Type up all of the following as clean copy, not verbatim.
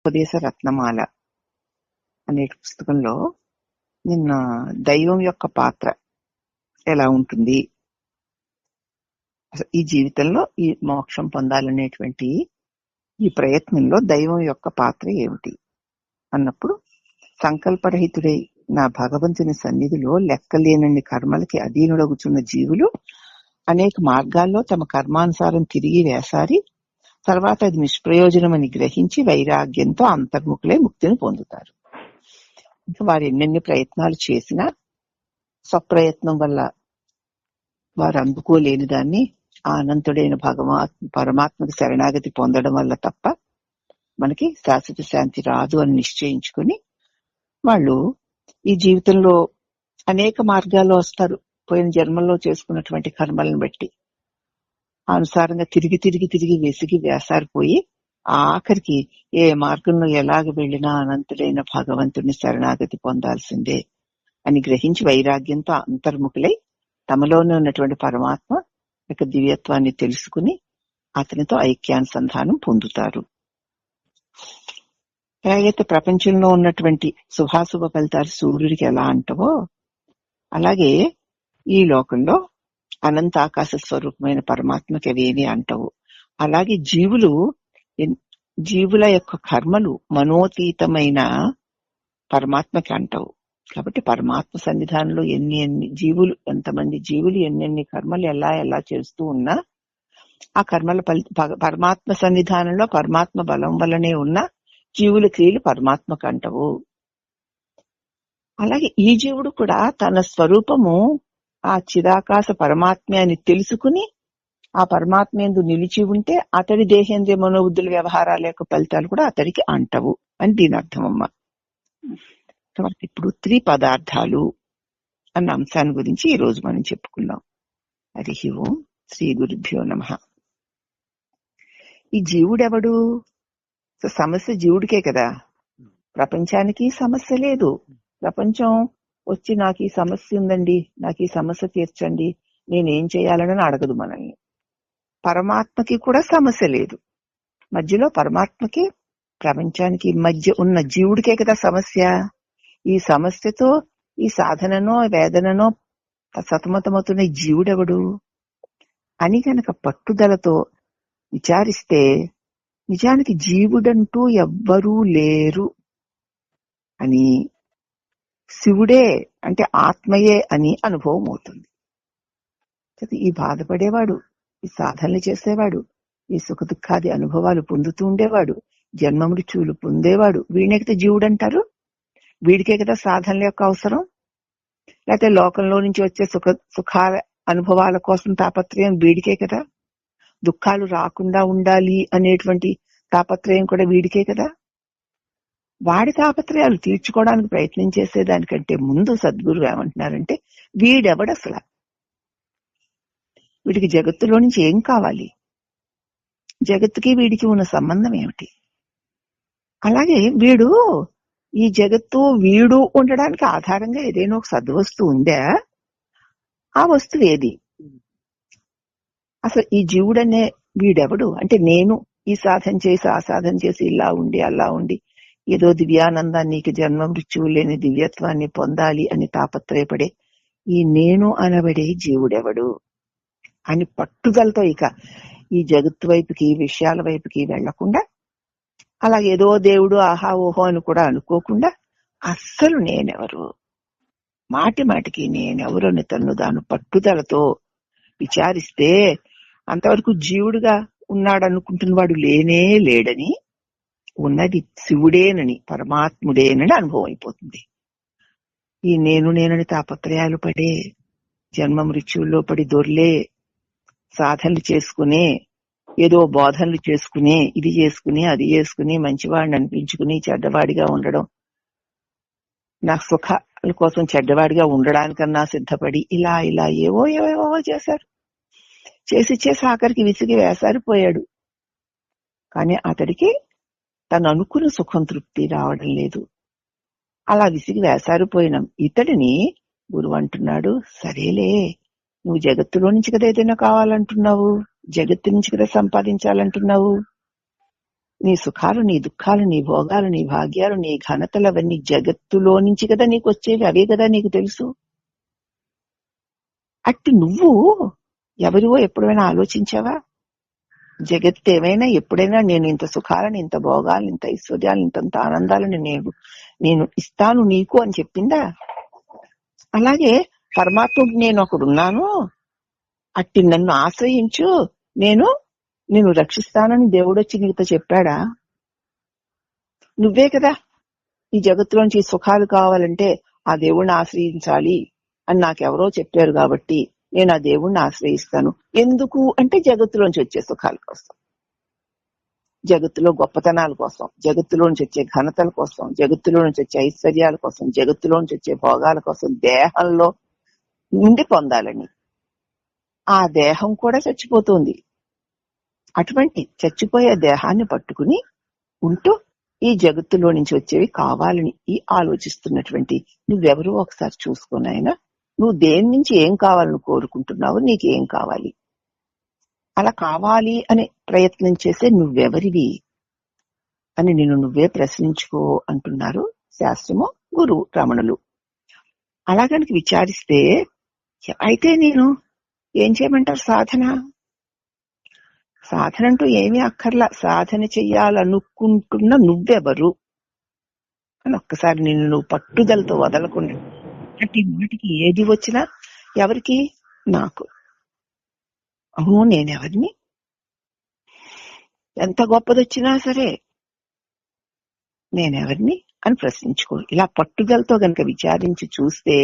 ఉపదేశ రత్నమాల అనే పుస్తకంలో నిన్న దైవం యొక్క పాత్ర ఎలా ఉంటుంది, ఈ జీవితంలో ఈ మోక్షం పొందాలనేటువంటి ఈ ప్రయత్నంలో దైవం యొక్క పాత్ర ఏమిటి అన్నప్పుడు, సంకల్పరహితుడై నా భగవంతుని సన్నిధిలో లెక్కలేనన్ని కర్మలకి అధీనుడగుచున్న జీవులు అనేక మార్గాల్లో తమ కర్మానుసారం తిరిగి వేసారి తర్వాత అది నిష్ప్రయోజనమని గ్రహించి వైరాగ్యంతో అంతర్ముఖులై ముక్తిని పొందుతారు. ఇంకా వారు ఎన్నెన్ని ప్రయత్నాలు చేసినా స్వప్రయత్నం వల్ల వారు అందుకోలేని దాన్ని అనంతుడైన పరమాత్మకు శరణాగతి పొందడం వల్ల తప్ప మనకి శాశ్వత శాంతి రాదు అని నిశ్చయించుకుని వాళ్ళు ఈ జీవితంలో అనేక మార్గాల్లో వస్తారు. పోయిన జన్మల్లో చేసుకున్నటువంటి కర్మలను బట్టి అనుసారంగా తిరిగి తిరిగి తిరిగి వెసిగి వేసారిపోయి ఆఖరికి ఏ మార్గంలో ఎలాగ వెళ్ళినా అనంతుడైన భగవంతుడిని శరణాగతి పొందాల్సిందే అని గ్రహించి వైరాగ్యంతో అంతర్ముఖులై తమలోనే ఉన్నటువంటి పరమాత్మ యొక్క దివ్యత్వాన్ని తెలుసుకుని అతనితో ఐక్యానుసంధానం పొందుతారు. ఎలాగైతే ప్రపంచంలో ఉన్నటువంటి శుభాశుభ ఫలితాలు సూర్యుడికి ఎలా అంటవో అలాగే ఈ లోకంలో అనంత ఆకాశ స్వరూపమైన పరమాత్మకి అవేమి అంటవు. అలాగే జీవుల యొక్క కర్మలు మనోతీతమైన పరమాత్మకి అంటవు. కాబట్టి పరమాత్మ సన్నిధానంలో ఎంతమంది జీవులు ఎన్నెన్ని కర్మలు ఎలా చేస్తూ ఉన్నా ఆ కర్మల పరమాత్మ సన్నిధానంలో పరమాత్మ బలం వల్లనే ఉన్న జీవుల క్రియలు పరమాత్మకు అంటవు. అలాగే ఈ జీవుడు కూడా తన స్వరూపము ఆ చిదాకాశ పరమాత్మే అని తెలుసుకుని ఆ పరమాత్మ యందు నిలిచి ఉంటే అతడి దేహేంద్రియ మనోబుద్ధుల వ్యవహారాల యొక్క ఫలితాలు కూడా అతడికి అంటవు అని దీని అర్థమమ్మా. ఇప్పుడు త్రిపదార్థాలు అన్న అంశాన్ని గురించి ఈ రోజు మనం చెప్పుకుందాం. హరి ఓం శ్రీ గురుభ్యో నమః. ఈ జీవుడెవడు? సమస్య జీవుడికే కదా, ప్రపంచానికి సమస్య లేదు. ప్రపంచం వచ్చి నాకు ఈ సమస్య ఉందండి, నాకు ఈ సమస్య తీర్చండి, నేనేం చేయాలని అడగదు మనల్ని. పరమాత్మకి కూడా సమస్య లేదు. మధ్యలో పరమాత్మకి ప్రపంచానికి మధ్య ఉన్న జీవుడికే కదా సమస్య. ఈ సమస్యతో ఈ సాధననో వేదననో సతమతమవుతున్న జీవుడెవడు అని గనక పట్టుదలతో విచారిస్తే నిజానికి జీవుడంటూ ఎవ్వరూ లేరు అని, శివుడే అంటే ఆత్మయే అని అనుభవం అవుతుంది. ఈ బాధపడేవాడు, ఈ సాధనలు చేసేవాడు, ఈ సుఖ దుఃఖాది అనుభవాలు పొందుతూ ఉండేవాడు, జన్మ మృత్యువులు పొందేవాడు, వీడినే కదా జీవుడు అంటారు. వీడికే కదా సాధనల యొక్క అవసరం. లేకపోతే లోకంలో నుంచి వచ్చే సుఖాల అనుభవాల కోసం తాపత్రయం వీడికే కదా. దుఃఖాలు రాకుండా ఉండాలి అనేటువంటి తాపత్రయం కూడా వీడికే కదా. వాడి తాపత్రయాలు తీర్చుకోవడానికి ప్రయత్నం చేసేదానికంటే ముందు సద్గురు ఏమంటున్నారంటే, వీడెవడు అసలు, వీడికి జగత్తులో నుంచి ఏం కావాలి, జగత్తుకి వీడికి ఉన్న సంబంధం ఏమిటి, అలాగే వీడు ఈ జగత్తు వీడు ఉండడానికి ఆధారంగా ఏదైనా ఒక సద్వస్తువు ఉందా, ఆ వస్తువు ఏది? అసలు ఈ జీవుడనే వీడెవడు అంటే, నేను ఈ సాధన చేసి ఆ సాధన చేసి ఇలా ఉండి అలా ఉండి ఏదో దివ్యానందాన్ని, నీకు జన్మ మృత్యువు లేని దివ్యత్వాన్ని పొందాలి అని తాపత్రయపడే ఈ నేను అనబడే జీవుడెవడు అని పట్టుదలతో ఇక ఈ జగత్తు వైపుకి విషయాల వైపుకి వెళ్లకుండా, అలా ఏదో దేవుడు ఆహా ఓహో అని కూడా అనుకోకుండా అస్సలు నేనెవరు, మాటి మాటికి నేనెవరు అని తను దాని పట్టుదలతో విచారిస్తే అంతవరకు జీవుడుగా ఉన్నాడు అనుకుంటున్న వాడు లేనే లేడని, ఉన్నది శివుడేనని పరమాత్ముడేనని అనుభవం అయిపోతుంది. ఈ నేనని తాపత్రయాలు పడే, జన్మ మృత్యువుల్లో పడి దొర్లే, సాధనలు చేసుకునే, ఏదో బోధనలు చేసుకుని, ఇది చేసుకుని అది చేసుకుని మంచివాడిని అనిపించుకుని చెడ్డవాడిగా ఉండడం, నా సుఖాల కోసం చెడ్డవాడిగా ఉండడానికన్నా సిద్ధపడి ఇలా ఇలా ఏవో చేశారు. చేసి ఆఖరికి విసిగి వేసారిపోయాడు. కానీ అతడికి తను అనుకున్న సుఖం తృప్తి రావడం లేదు. అలా విసిగి వేసారిపోయిన ఇతడిని గురువు అంటున్నాడు, సరేలే, నువ్వు జగత్తులో నుంచి కదా ఏదైనా కావాలంటున్నావు, జగత్తు నుంచి కదా సంపాదించాలంటున్నావు, నీ సుఖాలు, నీ దుఃఖాలు, నీ భోగాలు, నీ భాగ్యాలు, నీ ఘనతలు అవన్నీ జగత్తులో నుంచి కదా నీకు వచ్చేవి, అవే కదా నీకు తెలుసు. అట్టి నువ్వు ఎవరివో ఎప్పుడైనా ఆలోచించావా? జగత్ ఏమైనా ఎప్పుడైనా నేను ఇంత సుఖాలను, ఇంత భోగాలను, ఇంత ఐశ్వర్యాలు, ఇంతంత ఆనందాలను నేను ఇస్తాను నీకు అని చెప్పిందా? అలాగే పరమాత్ముడు నేను ఒకడున్నాను, అట్టి నన్ను ఆశ్రయించు, నేను రక్షిస్తానని దేవుడొచ్చి నీతో చెప్పాడా? నువ్వే కదా ఈ జగత్తులోంచి సుఖాలు కావాలంటే ఆ దేవుణ్ణి ఆశ్రయించాలి అని నాకెవరో చెప్పారు కాబట్టి నేను ఆ దేవుణ్ణి ఆశ్రయిస్తాను. ఎందుకు అంటే జగత్తులోంచి వచ్చే సుఖాల కోసం, జగత్తులో గొప్పతనాల కోసం, జగత్తులోంచి వచ్చే ఘనతల కోసం, జగత్తులోంచి వచ్చే ఐశ్వర్యాల కోసం, జగత్తులోంచి వచ్చే భోగాల కోసం, దేహంలో ఉండి పొందాలని. ఆ దేహం కూడా చచ్చిపోతుంది. అటువంటి చచ్చిపోయే దేహాన్ని పట్టుకుని ఉంటూ ఈ జగత్తులో నుంచి వచ్చేవి కావాలని ఆలోచిస్తున్నటువంటి నువ్వెవరో ఒకసారి చూసుకోనైనా, నువ్వు దేని నుంచి ఏం కావాలని కోరుకుంటున్నావు, నీకేం కావాలి, అలా కావాలి అని ప్రయత్నం చేసే నువ్వెవరివి అని నిన్ను నువ్వే ప్రశ్నించుకో అంటున్నారు శాస్త్రము, గురు రమణులు. అలాగనికి విచారిస్తే అయితే నేను ఏం చేయమంటారు? సాధన అంటూ ఏమీ అక్కర్లా. సాధన చెయ్యాలనుకుంటున్న నువ్వెవరు అని ఒక్కసారి నిన్ను నువ్వు పట్టుదలతో వదలకుండా, అంటే మాటికి ఏది వచ్చినా ఎవరికి? నాకు. అవును, నేనెవరిని? ఎంత గొప్పదొచ్చినా సరే నేనెవరిని అని ప్రశ్నించుకో. ఇలా పట్టుదలతో గనక విచారించి చూస్తే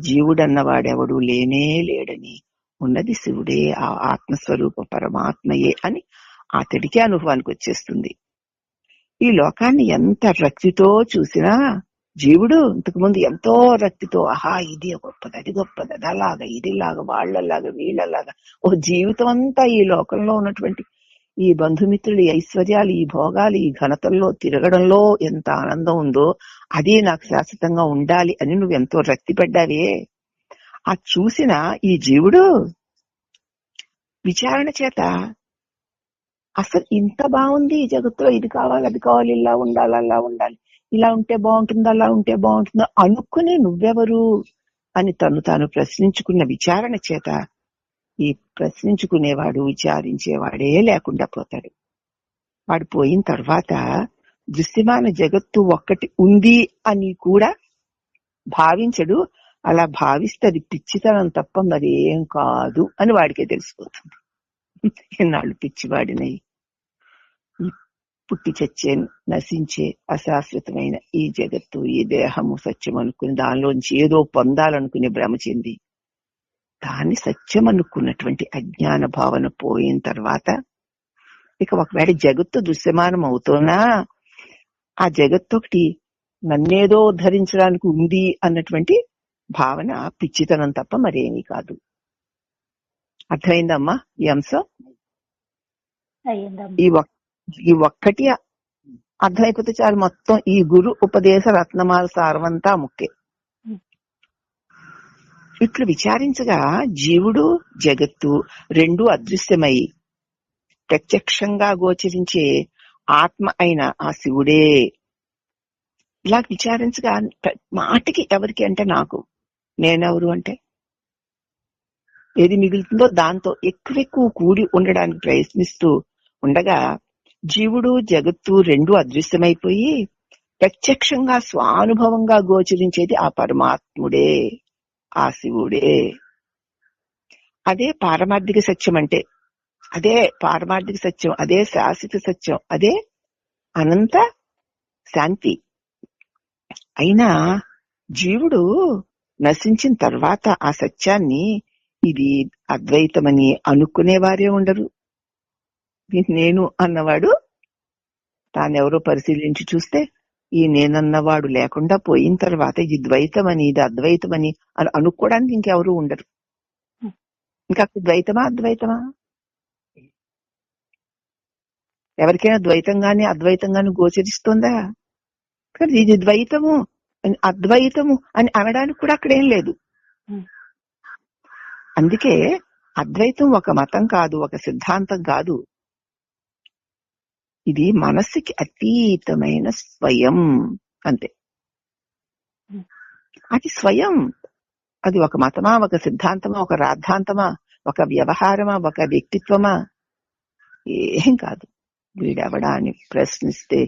జీవుడన్నవాడెవడు లేనే లేడని, ఉన్నది శివుడే, ఆ ఆత్మస్వరూప పరమాత్మయే అని అతడికే అనుభవానికి వచ్చేస్తుంది. ఈ లోకాన్ని ఎంత రక్తితో చూసినా జీవుడు ఇంతకుముందు ఎంతో రక్తితో ఆహా ఇది గొప్పది, అది గొప్పది, అది అలాగా, ఇదిలాగా, వాళ్ళలాగా, వీళ్ళలాగా, ఓ జీవితం అంతా ఈ లోకంలో ఉన్నటువంటి ఈ బంధుమిత్రులు, ఈ ఐశ్వర్యాలు, ఈ భోగాలు, ఈ ఘనతల్లో తిరగడంలో ఎంత ఆనందం ఉందో అది నాకు శాశ్వతంగా ఉండాలి అని నువ్వెంతో రక్తి పడ్డావే. ఆ చూసిన ఈ జీవుడు విచారణ చేత అసలు ఇంత బాగుంది ఈ జగత్తులో, ఇది కావాలి, అది కావాలి, ఇలా ఉండాలి, అలా ఉండాలి, ఇలా ఉంటే బాగుంటుందో, అలా ఉంటే బాగుంటుందో అనుకుని నువ్వెవరు అని తాను ప్రశ్నించుకున్న విచారణ చేత ఈ ప్రశ్నించుకునేవాడు, విచారించేవాడే లేకుండా పోతాడు. వాడు పోయిన తర్వాత దృశ్యమాన జగత్తు ఒక్కటి ఉంది అని కూడా భావించడు. అలా భావిస్తే అది పిచ్చితనం తప్ప మరేం కాదు అని వాడికే తెలిసిపోతుంది. ఎన్నాళ్ళు పిచ్చివాడినై పుట్టి చచ్చే, నశించే, అశాశ్వతమైన ఈ జగత్తు, ఈ దేహము సత్యం అనుకుని దానిలోంచి ఏదో పొందాలనుకునే భ్రమ చెంది దాన్ని సత్యం అనుకున్నటువంటి అజ్ఞాన భావన పోయిన తర్వాత ఇక ఒకవేళ జగత్తు దృశ్యమానం అవుతున్నా ఆ జగత్తు ఒకటి నన్నేదో ఉద్ధరించడానికి ఉంది అన్నటువంటి భావన పిచ్చితనం తప్ప మరేమీ కాదు. అర్థమైందమ్మా ఈ అంశం? ఈ ఒక్కటి అర్థమైపోతే చాలు. మొత్తం ఈ గురు ఉపదేశ రత్నమాల సారవంతా ముక్కే. ఇట్లు విచారించగా జీవుడు, జగత్తు రెండూ అదృశ్యమై ప్రత్యక్షంగా గోచరించే ఆత్మ అయిన ఆ శివుడే. ఇలా విచారించగా మాటికి ఎవరికి అంటే నాకు, నేనెవరు అంటే ఏది మిగులుతుందో దాంతో ఎక్కువ కూడి ఉండడానికి ప్రయత్నిస్తూ ఉండగా జీవుడు, జగత్తు రెండూ అదృశ్యమైపోయి ప్రత్యక్షంగా స్వానుభవంగా గోచరించేది ఆ పరమాత్ముడే, ఆ శివుడే. అదే పారమార్థిక సత్యం అంటే, అదే పారమార్థిక సత్యం, అదే శాశ్వత సత్యం, అదే అనంత శాంతి. అయినా జీవుడు నశించిన తర్వాత ఆ సత్యాన్ని ఇది అద్వైతమని అనుకునేవారే ఉండరు. నేను అన్నవాడు తానెవరో పరిశీలించి చూస్తే ఈ నేనన్నవాడు లేకుండా పోయిన తర్వాత ఇది ద్వైతమని, ఇది అద్వైతమని అని అనుకోవడానికి ఇంకెవరూ ఉండరు. ఇంకా ద్వైతమా అద్వైతమా? ఎవరికైనా ద్వైతంగానే అద్వైతంగానే గోచరిస్తుందా? కానీ ఇది ద్వైతము అద్వైతము అని అనడానికి కూడా అక్కడేం లేదు. అందుకే అద్వైతం ఒక మతం కాదు, ఒక సిద్ధాంతం కాదు. ఇది మనస్సుకి అతీతమైన స్వయం. అంతే. అది స్వయం. అది ఒక మతమా, ఒక సిద్ధాంతమా, ఒక రాద్ధాంతమా, ఒక వ్యవహారమా, ఒక వ్యక్తిత్వమా? ఏం కాదు. వీడెవడా అని ప్రశ్నిస్తే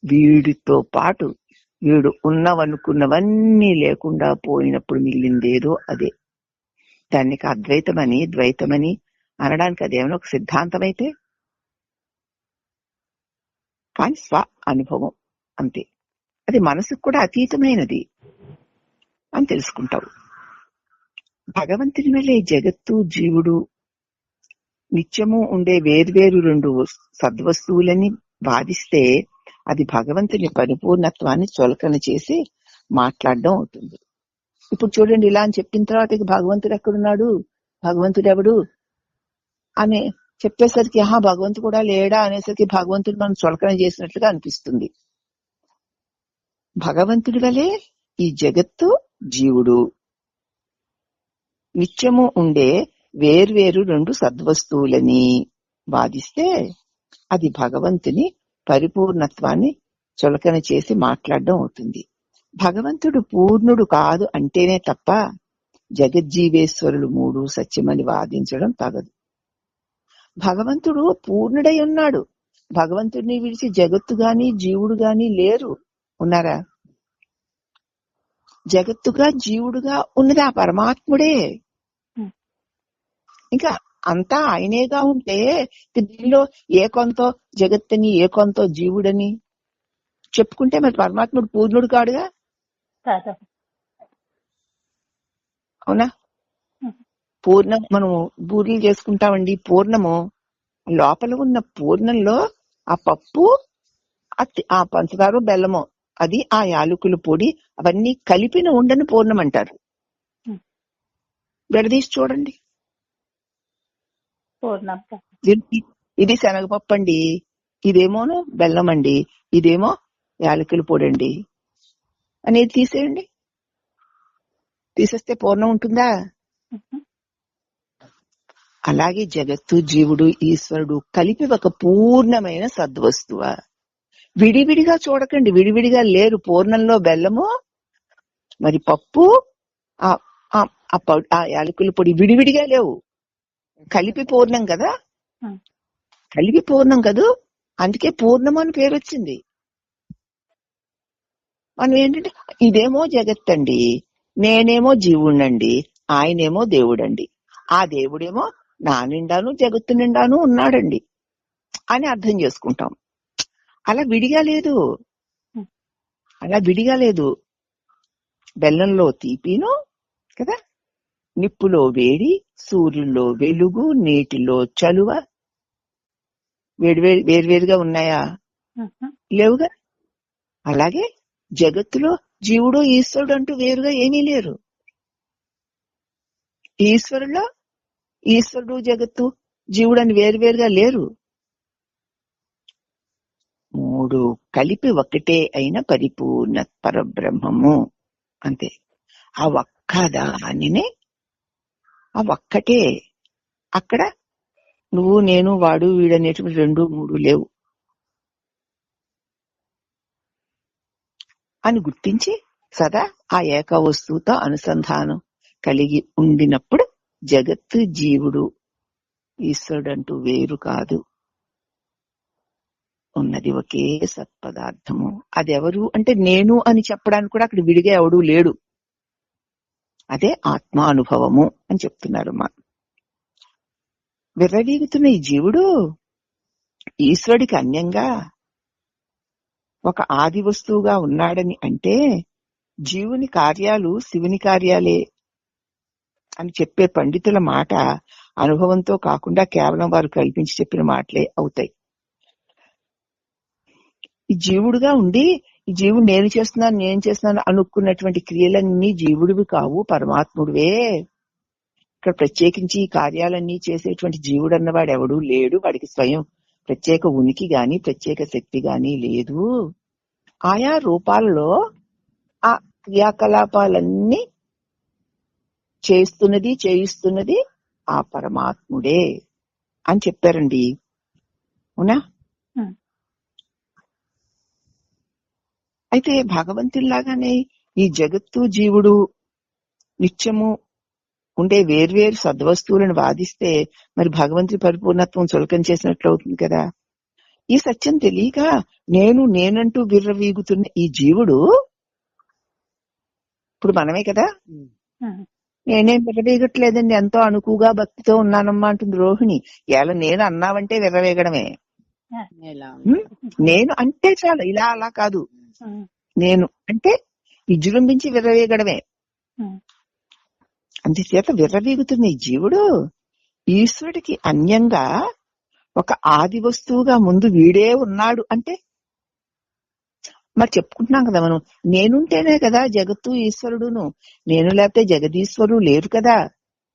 వీడితో పాటు వీడు ఉన్నవనుకున్నవన్నీ లేకుండా పోయినప్పుడు మిగిలిందేదో అదే. దానికి అద్వైతమని ద్వైతమని అనడానికి అదేమైనా ఒక సిద్ధాంతం అయితే? కానీ స్వ అనుభవం అంతే. అది మనసుకు కూడా అతీతమైనది అని తెలుసుకుంటావు. భగవంతుని వల్లే జగత్తు జీవుడు నిత్యము ఉండే వేర్వేరు రెండు సద్వస్తువులని వాదిస్తే అది భగవంతుని పరిపూర్ణత్వాన్ని చులకన చేసి మాట్లాడడం అవుతుంది. ఇప్పుడు చూడండి, ఇలా అని చెప్పిన తర్వాత భగవంతుడు ఎక్కడున్నాడు, భగవంతుడు ఎవడు అని చెప్పేసరికి భగవంతుడు కూడా లేడా అనేసరికి భగవంతుడు మనం చులకన చేసినట్లుగా అనిపిస్తుంది. భగవంతుడి వలె ఈ జగత్తు జీవుడు నిత్యము ఉండే వేర్వేరు రెండు సద్వస్తువులని వాదిస్తే అది భగవంతుని పరిపూర్ణత్వాన్ని చులకన చేసి మాట్లాడడం అవుతుంది. భగవంతుడు పూర్ణుడు కాదు అంటేనే తప్ప జగజ్జీవేశ్వరులు మూడు సత్యమని వాదించడం తగదు. భగవంతుడు పూర్ణుడై ఉన్నాడు. భగవంతుడిని విడిచి జగత్తు గాని జీవుడు గాని లేరు. ఉన్నారా? జగత్తుగా జీవుడుగా ఉన్నది ఆ పరమాత్ముడే. ఇంకా అంతా ఆయనేగా ఉంటే దీనిలో ఏ కొంత జగత్తని ఏ కొంత జీవుడని చెప్పుకుంటే మరి పరమాత్ముడు పూర్ణుడు కాడుగా. అవునా? పూర్ణం మనము బూరెలు చేసుకుంటామండి. పూర్ణము లోపల ఉన్న పూర్ణంలో ఆ పప్పు, ఆ పంచదార, బెల్లము, అది ఆ యాలకుల పొడి అవన్నీ కలిపిన ఉండని పూర్ణం అంటారు. విడదీసి చూడండి. ఇది శనగపప్పు అండి, ఇదేమోను బెల్లం అండి, ఇదేమో యాలకుల పొడి అండి అనేది తీసేయండి. తీసేస్తే పూర్ణం ఉంటుందా? అలాగే జగత్తు జీవుడు ఈశ్వరుడు కలిపి ఒక పూర్ణమైన సద్వస్తువ. విడివిడిగా చూడకండి, విడివిడిగా లేరు. పూర్ణంలో బెల్లము మరి పప్పు ఆ యాలకుల పొడి విడివిడిగా లేవు, కలిపి పూర్ణం కదా. కలిపి పూర్ణం కదూ, అందుకే పూర్ణం అని పేరు వచ్చింది. మనం ఏంటంటే ఇదేమో జగత్తండి, నేనేమో జీవుణ్ణండి, ఆయనేమో దేవుడండి, ఆ దేవుడేమో నా నిండాను జగత్తు నిండాను ఉన్నాడండి అని అర్థం చేసుకుంటాం. అలా విడిగా లేదు, అలా విడిగా లేదు. బెల్లంలో తీపిను కదా, నిప్పులో వేడి, సూర్యుల్లో వెలుగు, నీటిలో చలువ వేరువేరుగా ఉన్నాయా? లేవుగా. అలాగే జగత్తులో జీవుడు ఈశ్వరుడు అంటూ వేరుగా ఏమీ లేరు. ఈశ్వరుడు జగత్తు జీవుడు అని వేరువేరుగా లేరు. మూడు కలిపి ఒకటే అయిన పరిపూర్ణ పరబ్రహ్మము అంతే. ఆ ఒక్క దానినే, ఆ ఒక్కటే. అక్కడ నువ్వు నేను వాడు వీడనేటువంటి రెండు మూడు లేవు అని గుర్తించి సదా ఆ ఏక వస్తువుతో అనుసంధానం కలిగి ఉండినప్పుడు జగత్తు జీవుడు ఈశ్వరుడు అంటూ వేరు కాదు, ఉన్నది ఒకే సత్పదార్థము. అదెవరు అంటే నేను అని చెప్పడానికి కూడా అక్కడ విడిగా ఎవడూ లేడు. అదే ఆత్మానుభవము అని చెప్తున్నారు. మా విర్రవీగుతున్న ఈ జీవుడు ఈశ్వరుడికి అన్యంగా ఒక ఆది వస్తువుగా ఉన్నాడని అంటే జీవుని కార్యాలు శివుని కార్యాలే అని చెప్పే పండితుల మాట అనుభవంతో కాకుండా కేవలం వారు కల్పించి చెప్పిన మాటలే అవుతాయి. ఈ జీవుడుగా ఉండి ఈ జీవుడు నేను చేస్తున్నాను అనుకున్నటువంటి క్రియలన్నీ జీవుడివి కావు, పరమాత్ముడివే. ఇక్కడ ప్రత్యేకించి ఈ కార్యాలన్నీ చేసేటువంటి జీవుడు అన్నవాడు ఎవడూ లేడు. వాడికి స్వయం ప్రత్యేక ఉనికి గాని ప్రత్యేక శక్తి గాని లేదు. ఆయా రూపాలలో ఆ క్రియాకలాపాలన్నీ చేయిస్తున్నది ఆ పరమాత్ముడే అని చెప్పారండి. అవునా? అయితే భగవంతుల్లాగానే ఈ జగత్తు జీవుడు నిత్యము ఉండే వేర్వేరు సద్వస్తువులను వాదిస్తే మరి భగవంతుడి పరిపూర్ణత్వం చులకం చేసినట్లు అవుతుంది కదా. ఈ సత్యం తెలియక నేనంటూ విర్రవీగుతున్న ఈ జీవుడు, ఇప్పుడు మనమే కదా, నేనేం విర్రవీగట్లేదండి, ఎంతో అనుకుగా భక్తితో ఉన్నానమ్మా అంటుంది రోహిణి. ఇలా నేను అన్నావంటే విర్రవీగడమే. నేను అంటే చాలు, ఇలా అలా కాదు, నేను అంటే విజృంభించి విర్రవీగడమే. అందుచేత విర్రవీగుతున్న ఈ జీవుడు ఈశ్వరుడికి అన్యంగా ఒక ఆది వస్తువుగా ముందు వీడే ఉన్నాడు అంటే మరి చెప్పుకుంటున్నాం కదా మనం, నేనుంటేనే కదా జగత్తు ఈశ్వరుడును, నేను లేకపోతే జగదీశ్వరుడు లేరు కదా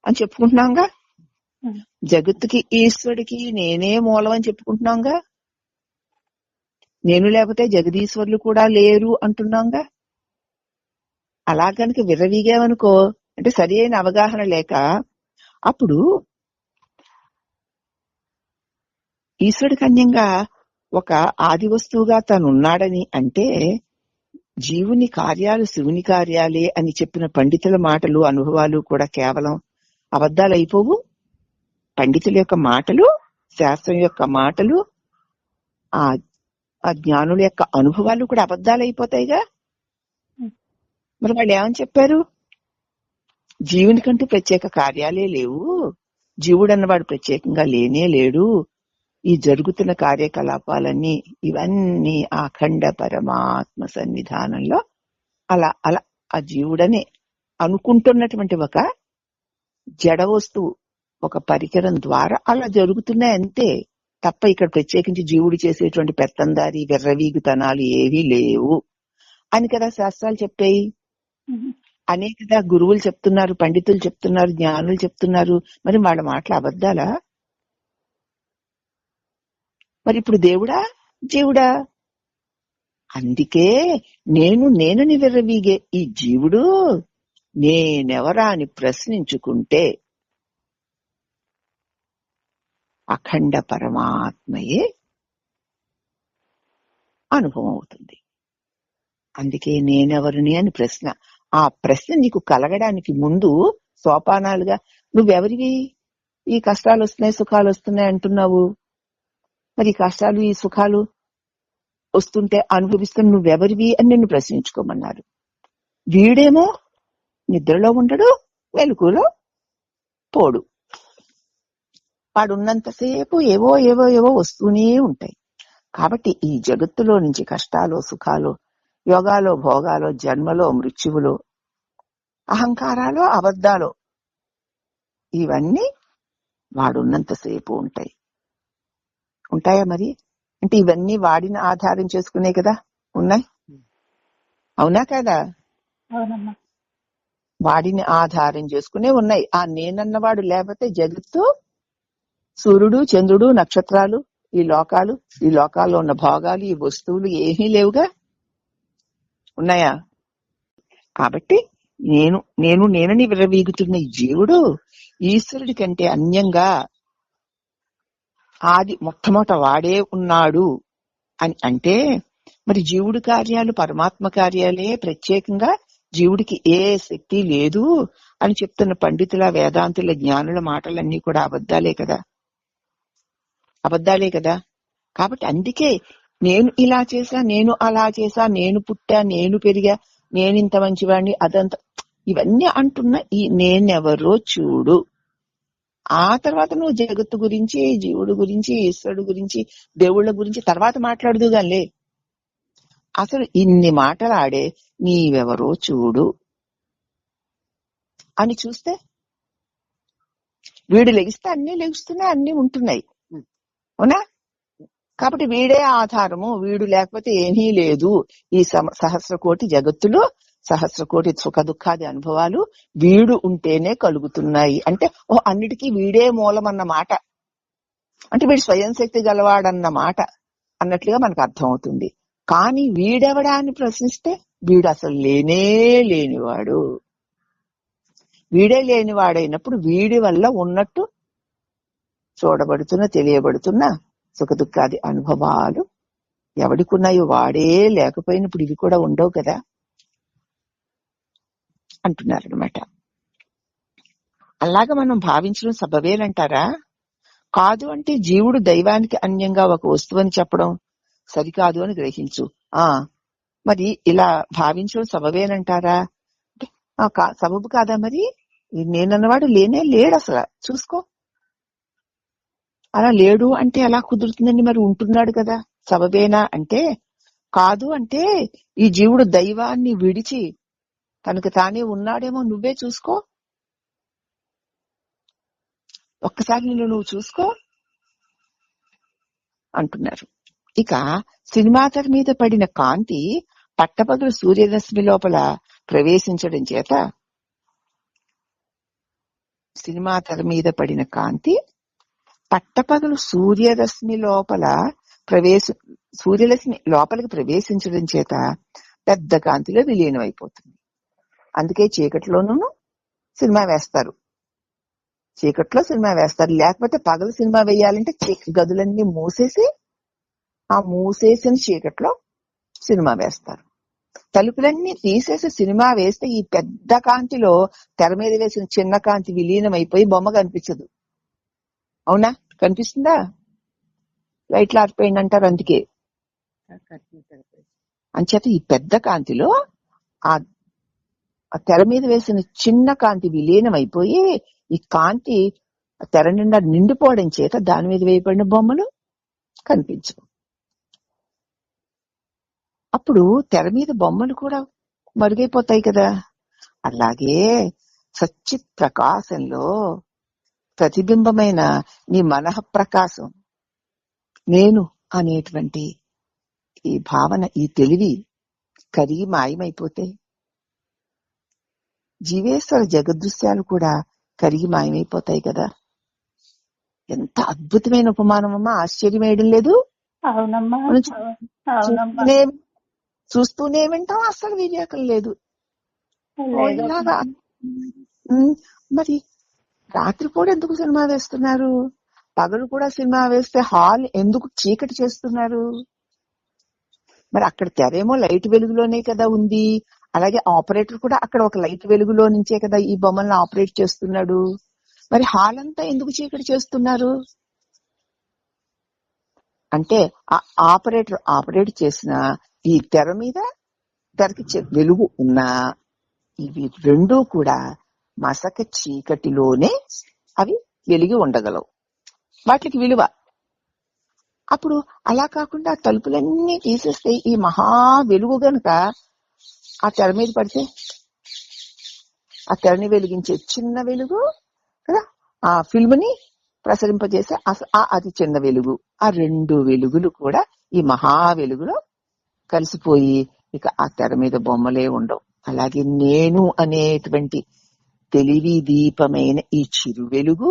అని చెప్పుకుంటున్నాంగా. జగత్తుకి ఈశ్వరుడికి నేనే మూలం అని చెప్పుకుంటున్నాంగా. నేను లేకపోతే జగదీశ్వరులు కూడా లేరు అంటున్నాంగా. అలా కనుక విర్రవీగామనుకో అంటే సరి అయిన అవగాహన లేక, అప్పుడు ఈశ్వరుడికి అన్యంగా ఒక ఆది వస్తువుగా తనున్నాడని అంటే జీవుని కార్యాలు శివుని కార్యాలే అని చెప్పిన పండితుల మాటలు అనుభవాలు కూడా కేవలం అబద్ధాలు అయిపోవు. పండితుల యొక్క మాటలు, శాస్త్రం యొక్క మాటలు, ఆ జ్ఞానుల యొక్క అనుభవాలు కూడా అబద్ధాలు అయిపోతాయిగా. మరి వాళ్ళు ఏమని చెప్పారు? జీవునికంటూ ప్రత్యేక కార్యాలే లేవు, జీవుడు అన్నవాడు ప్రత్యేకంగా లేనే లేడు, ఈ జరుగుతున్న కార్యకలాపాలన్నీ ఇవన్నీ అఖండ పరమాత్మ సన్నిధానంలో అలా అలా ఆ జీవుడనే అనుకుంటున్నటువంటి ఒక జడ వస్తువు, ఒక పరికరం ద్వారా అలా జరుగుతున్నాయి అంతే తప్ప ఇక్కడ ప్రత్యేకించి జీవుడు చేసేటువంటి పెత్తందారి విర్రవీగుతనాలు ఏవీ లేవు అని కదా శాస్త్రాలు చెప్పాయి. అనే కదా గురువులు చెప్తున్నారు, పండితులు చెప్తున్నారు, జ్ఞానులు చెప్తున్నారు. మరి వాళ్ళ మాటలు అబద్ధాలా? మరి ఇప్పుడు దేవుడా జీవుడా? అందుకే నేనని విర్రవీగే ఈ జీవుడు నేనెవరా అని ప్రశ్నించుకుంటే అఖండ పరమాత్మయే అనుభవం అవుతుంది. అందుకే నేనెవరిని అని ప్రశ్న. ఆ ప్రశ్న నీకు కలగడానికి ముందు సోపానాలుగా నువ్వెవరివి? ఈ కష్టాలు వస్తున్నాయి, సుఖాలు వస్తున్నాయి అంటున్నావు. మరి ఈ కష్టాలు ఈ సుఖాలు వస్తుంటే అనుభవిస్తున్న నువ్వెవరివి అని నిన్ను ప్రశ్నించుకోమన్నారు. వీడేమో నిద్రలో ఉండడు, వెలుగులో పోడు. వాడున్నంతసేపు ఏవో ఏవో ఏవో వస్తూనే ఉంటాయి. కాబట్టి ఈ జగత్తులో నుంచి కష్టాలు సుఖాలు, యోగాలో భోగాలో, జన్మలో మృత్యువులో, అహంకారాలు అబద్ధాలు, ఇవన్నీ వాడున్నంతసేపు ఉంటాయి. ఉంటాయా మరి? అంటే ఇవన్నీ వాడిని ఆధారం చేసుకునే కదా ఉన్నాయి. అవునా కదా? వాడిని ఆధారం చేసుకునే ఉన్నాయి. ఆ నేనన్నవాడు లేకపోతే జగత్తు, సూర్యుడు, చంద్రుడు, నక్షత్రాలు, ఈ లోకాల్లో ఉన్న భోగాలు, ఈ వస్తువులు ఏమీ లేవుగా. ఉన్నాయా? కాబట్టి నేనని విర్రవీగుతున్న ఈ జీవుడు ఈశ్వరుడి కంటే అన్యంగా ఆది మొట్టమొదట వాడే ఉన్నాడు అని అంటే మరి జీవుడి కార్యాలు పరమాత్మ కార్యాలే, ప్రత్యేకంగా జీవుడికి ఏ శక్తి లేదు అని చెప్తున్న పండితుల, వేదాంతుల, జ్ఞానుల మాటలన్నీ కూడా అబద్ధాలే కదా. కాబట్టి అందుకే నేను ఇలా చేశా, నేను అలా చేశా, నేను పుట్టా, నేను పెరిగా, నేనింత మంచివాడిని, అదంతా ఇవన్నీ అంటున్న ఈ నేనెవరో చూడు. ఆ తర్వాత నువ్వు జగత్తు గురించి, జీవుడు గురించి, ఈశ్వరుడు గురించి, దేవుళ్ళ గురించి తర్వాత మాట్లాడదుగానే. అసలు ఇన్ని మాటలు ఆడే నీవెవరో చూడు అని చూస్తే వీడు లెగిస్తే అన్ని లెగుస్తున్నాయి, అన్ని ఉంటున్నాయి. అవునా? కాబట్టి వీడే ఆధారము, వీడు లేకపోతే ఏమీ లేదు. ఈ సహస్ర కోటి జగత్తులో సహస్ర కోటి సుఖ దుఃఖాది అనుభవాలు వీడు ఉంటేనే కలుగుతున్నాయి. అంటే అన్నిటికీ వీడే మూలం అన్న మాట, అంటే వీడు స్వయం శక్తి గలవాడన్న మాట అన్నట్లుగా మనకు అర్థం అవుతుంది. కానీ వీడెవడా అని ప్రశ్నిస్తే వీడు అసలు లేనే లేనివాడు. వీడే లేనివాడైనప్పుడు వీడి వల్ల ఉన్నట్టు చూడబడుతున్న, తెలియబడుతున్న సుఖ దుఃఖాది అనుభవాలు ఎవడికున్నాయో వాడే లేకపోయినప్పుడు ఇవి కూడా ఉండవు కదా అంటున్నారు అనమాట. అలాగా మనం భావించడం సబబేనంటారా? కాదు అంటే జీవుడు దైవానికి అన్యంగా ఒక వస్తువు అని చెప్పడం సరికాదు అని గ్రహించు. మరి ఇలా భావించడం సబబేనంటారా? సబబు కాదా? మరి నేనన్నవాడు లేనే లేడు అసలు. చూసుకో, అలా లేడు అంటే ఎలా కుదురుతుందండి? మరి ఉంటున్నాడు కదా. సబబేనా అంటే కాదు అంటే ఈ జీవుడు దైవాన్ని విడిచి తనకు తానే ఉన్నాడేమో. నువ్వే చూసుకో, ఒక్కసారి నువ్వు చూసుకో అంటున్నారు. ఇక సినిమా తెర మీద పడిన కాంతి పట్టపగలు సూర్యరశ్మి లోపల ప్రవేశించడం చేత, సినిమా తెర మీద పడిన కాంతి పట్టపగలు సూర్యరశ్మి లోపలికి ప్రవేశించడం చేత పెద్ద కాంతిలో విలీనం అయిపోతుంది. అందుకే చీకట్లోనూ సినిమా వేస్తారు, చీకట్లో సినిమా వేస్తారు. లేకపోతే పగలు సినిమా వేయాలంటే గదులన్నీ మూసేసి ఆ మూసేసిన చీకట్లో సినిమా వేస్తారు. తలుపులన్నీ తీసేసి సినిమా వేస్తే ఈ పెద్ద కాంతిలో తెర మీద వేసిన చిన్న కాంతి విలీనం అయిపోయి బొమ్మ కనిపించదు. అవునా? కనిపిస్తుందా? లైట్లు ఆరిపోయింది అంటారు. అందుకే అంచేత ఈ పెద్ద కాంతిలో ఆ తెర మీద వేసిన చిన్న కాంతి విలీనం అయిపోయి ఈ కాంతి తెర నిండా నిండిపోవడం చేత దాని మీద వేయబడిన బొమ్మలు కనిపించవు. అప్పుడు తెర మీద బొమ్మలు కూడా మరుగైపోతాయి కదా. అలాగే సచ్చిత్ ప్రకాశంలో ప్రతిబింబమైన నీ మనః ప్రకాశం, నేను అనేటువంటి ఈ భావన, ఈ తెలివి కరిగి మాయమైపోతే జీవేశ్వర జగదృశ్యాలు కూడా కరిగి మాయమైపోతాయి కదా. ఎంత అద్భుతమైన ఉపమానమమ్మా! ఆశ్చర్యం వేయడం లేదు? అవునమ్మా. చూస్తూనే వింటాం, అసలు వివేకం లేదు. ఇలాగా మరి రాత్రి కూడా ఎందుకు సినిమా వేస్తున్నారు? పగలు కూడా సినిమా వేస్తే హాల్ ఎందుకు చీకటి చేస్తున్నారు? మరి అక్కడ తెరేమో లైట్ వెలుగులోనే కదా ఉంది. అలాగే ఆపరేటర్ కూడా అక్కడ ఒక లైట్ వెలుగులో నుంచే కదా ఈ బొమ్మలను ఆపరేట్ చేస్తున్నాడు. మరి హాల్ అంతా ఎందుకు చీకటి చేస్తున్నారు అంటే ఆ ఆపరేట్ చేసిన ఈ తెర మీద తెరకి వెలుగు ఉన్నా ఇవి రెండూ కూడా మసక చీకటిలోనే అవి వెలిగి ఉండగలవు, వాటికి విలువ. అప్పుడు అలా కాకుండా తలుపులన్నీ తీసేస్తే ఈ మహా వెలుగు గనుక ఆ తెర మీద పడితే ఆ తెరని వెలిగించే చిన్న వెలుగు కదా, ఆ ఫిల్మ్ ని ప్రసరింపజేసే అది చిన్న వెలుగు, ఆ రెండు వెలుగులు కూడా ఈ మహా వెలుగులో కలిసిపోయి ఇక ఆ తెర మీద బొమ్మలే ఉండవు. అలాగే నేను అనేటువంటి తెలివి దీపమైన ఈ చిరు వెలుగు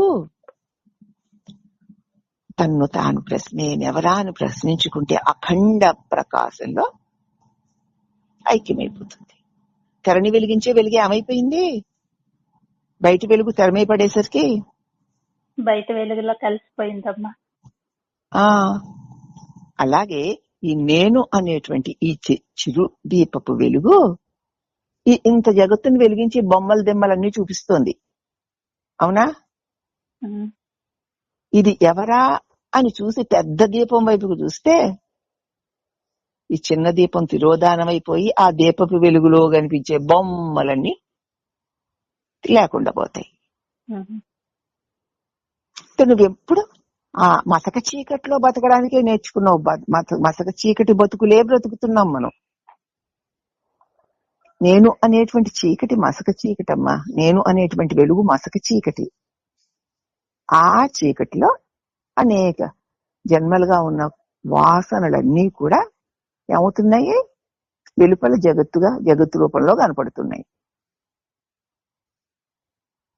తన్ను తాను నేనెవరా అని ప్రశ్నించుకుంటే అఖండ ప్రకాశంలో ఐక్యమైపోతుంది. తెరని వెలిగించే వెలుగు ఏమైపోయింది? బయట వెలుగు తెరమై పడేసరికి బయట వెలుగులో కలిసిపోయిందమ్మా. అలాగే ఈ నేను అనేటువంటి ఈ చిరు దీపపు వెలుగు ఈ ఇంత జగత్తును వెలిగించి బొమ్మల దెమ్మలన్నీ చూపిస్తోంది. అవునా? ఇది ఎవరా అని చూసి పెద్ద దీపం వైపుకు చూస్తే ఈ చిన్న దీపం తిరోధానమైపోయి ఆ దీపపు వెలుగులో కనిపించే బొమ్మలన్నీ లేకుండా పోతాయి. నువ్వెప్పుడు ఆ మసక చీకట్లో బతకడానికే నేర్చుకున్నావు. మసక చీకటి బతుకులే బ్రతుకుతున్నాం మనం. నేను అనేటువంటి చీకటి మసక చీకటమ్మా. నేను అనేటువంటి వెలుగు మసక చీకటి. ఆ చీకటిలో అనేక జన్మలుగా ఉన్న వాసనలన్నీ కూడా ఏమవుతున్నాయి? వెలుపల జగత్తు రూపంలో కనపడుతున్నాయి.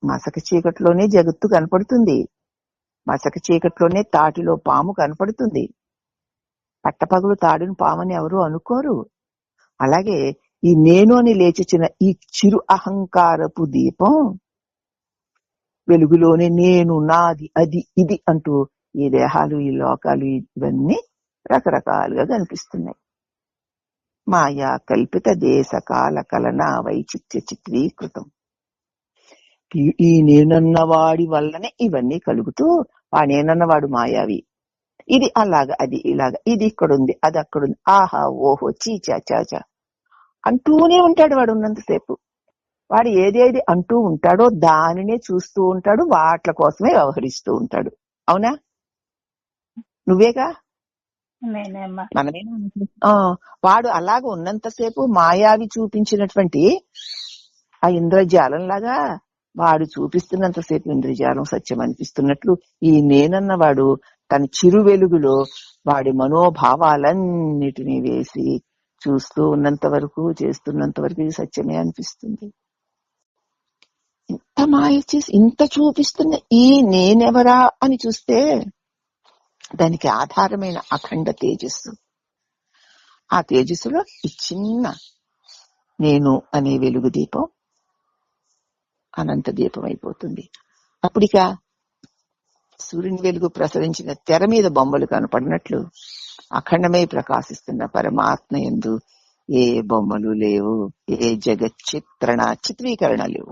మసక చీకటిలోనే జగత్తు కనపడుతుంది. మసక చీకటిలోనే తాటిలో పాము కనపడుతుంది. పట్టపగలు తాడుని పామని ఎవరు అనుకోరు. అలాగే ఈ నేను అని లేచిన ఈ చిరు అహంకారపు దీపం వెలుగులోనే నేను, నాది, అది, ఇది అంటూ ఈ దేహాలు, ఈ లోకాలు ఇవన్నీ రకరకాలుగా కనిపిస్తున్నాయి. మాయా కల్పిత దేశ కాల కలన వైచిత్య చిత్రీకృతం. ఈ నేనన్నవాడి వల్లనే ఇవన్నీ కలుగుతూ ఆ నేనన్నవాడు మాయావి. ఇది అలాగా, అది ఇలాగా, ఇది ఇక్కడుంది, అది అక్కడుంది, ఆహా ఓహో చీచా చాచా అంటూనే ఉంటాడు వాడు ఉన్నంతసేపు. వాడు ఏదేది అంటూ ఉంటాడో దానినే చూస్తూ ఉంటాడు, వాట్ల కోసమే వ్యవహరిస్తూ ఉంటాడు. అవునా? నువ్వేగా, నేనే అమ్మా. మనమేనా? వాడు అలాగ ఉన్నంతసేపు మాయావి చూపించినటువంటి ఆ ఇంద్రజాలం లాగా వాడు చూపిస్తున్నంతసేపు ఇంద్రజాలం సత్యం అనిపిస్తున్నట్లు ఈ నేనన్నవాడు తన చిరు వెలుగులో వాడి మనోభావాలన్నిటినీ వేసి చూస్తూ ఉన్నంత వరకు, చేస్తున్నంత వరకు ఇది సత్యమే అనిపిస్తుంది. ఇంత మాయ చేసి ఇంత చూపిస్తున్న ఈ నేనెవరా అని చూస్తే దానికి ఆధారమైన అఖండ తేజస్సు. ఆ తేజస్సులో ఈ చిన్న నేను అనే వెలుగు దీపం అనంత దీపం అయిపోతుంది. అప్పుడిక సూర్యుని వెలుగు ప్రసరించిన తెర మీద బొమ్మలు కనపడినట్లు అఖండమై ప్రకాశిస్తున్న పరమాత్మ యందు ఏ బొమ్మలు లేవు, ఏ చిత్రీకరణ లేవు.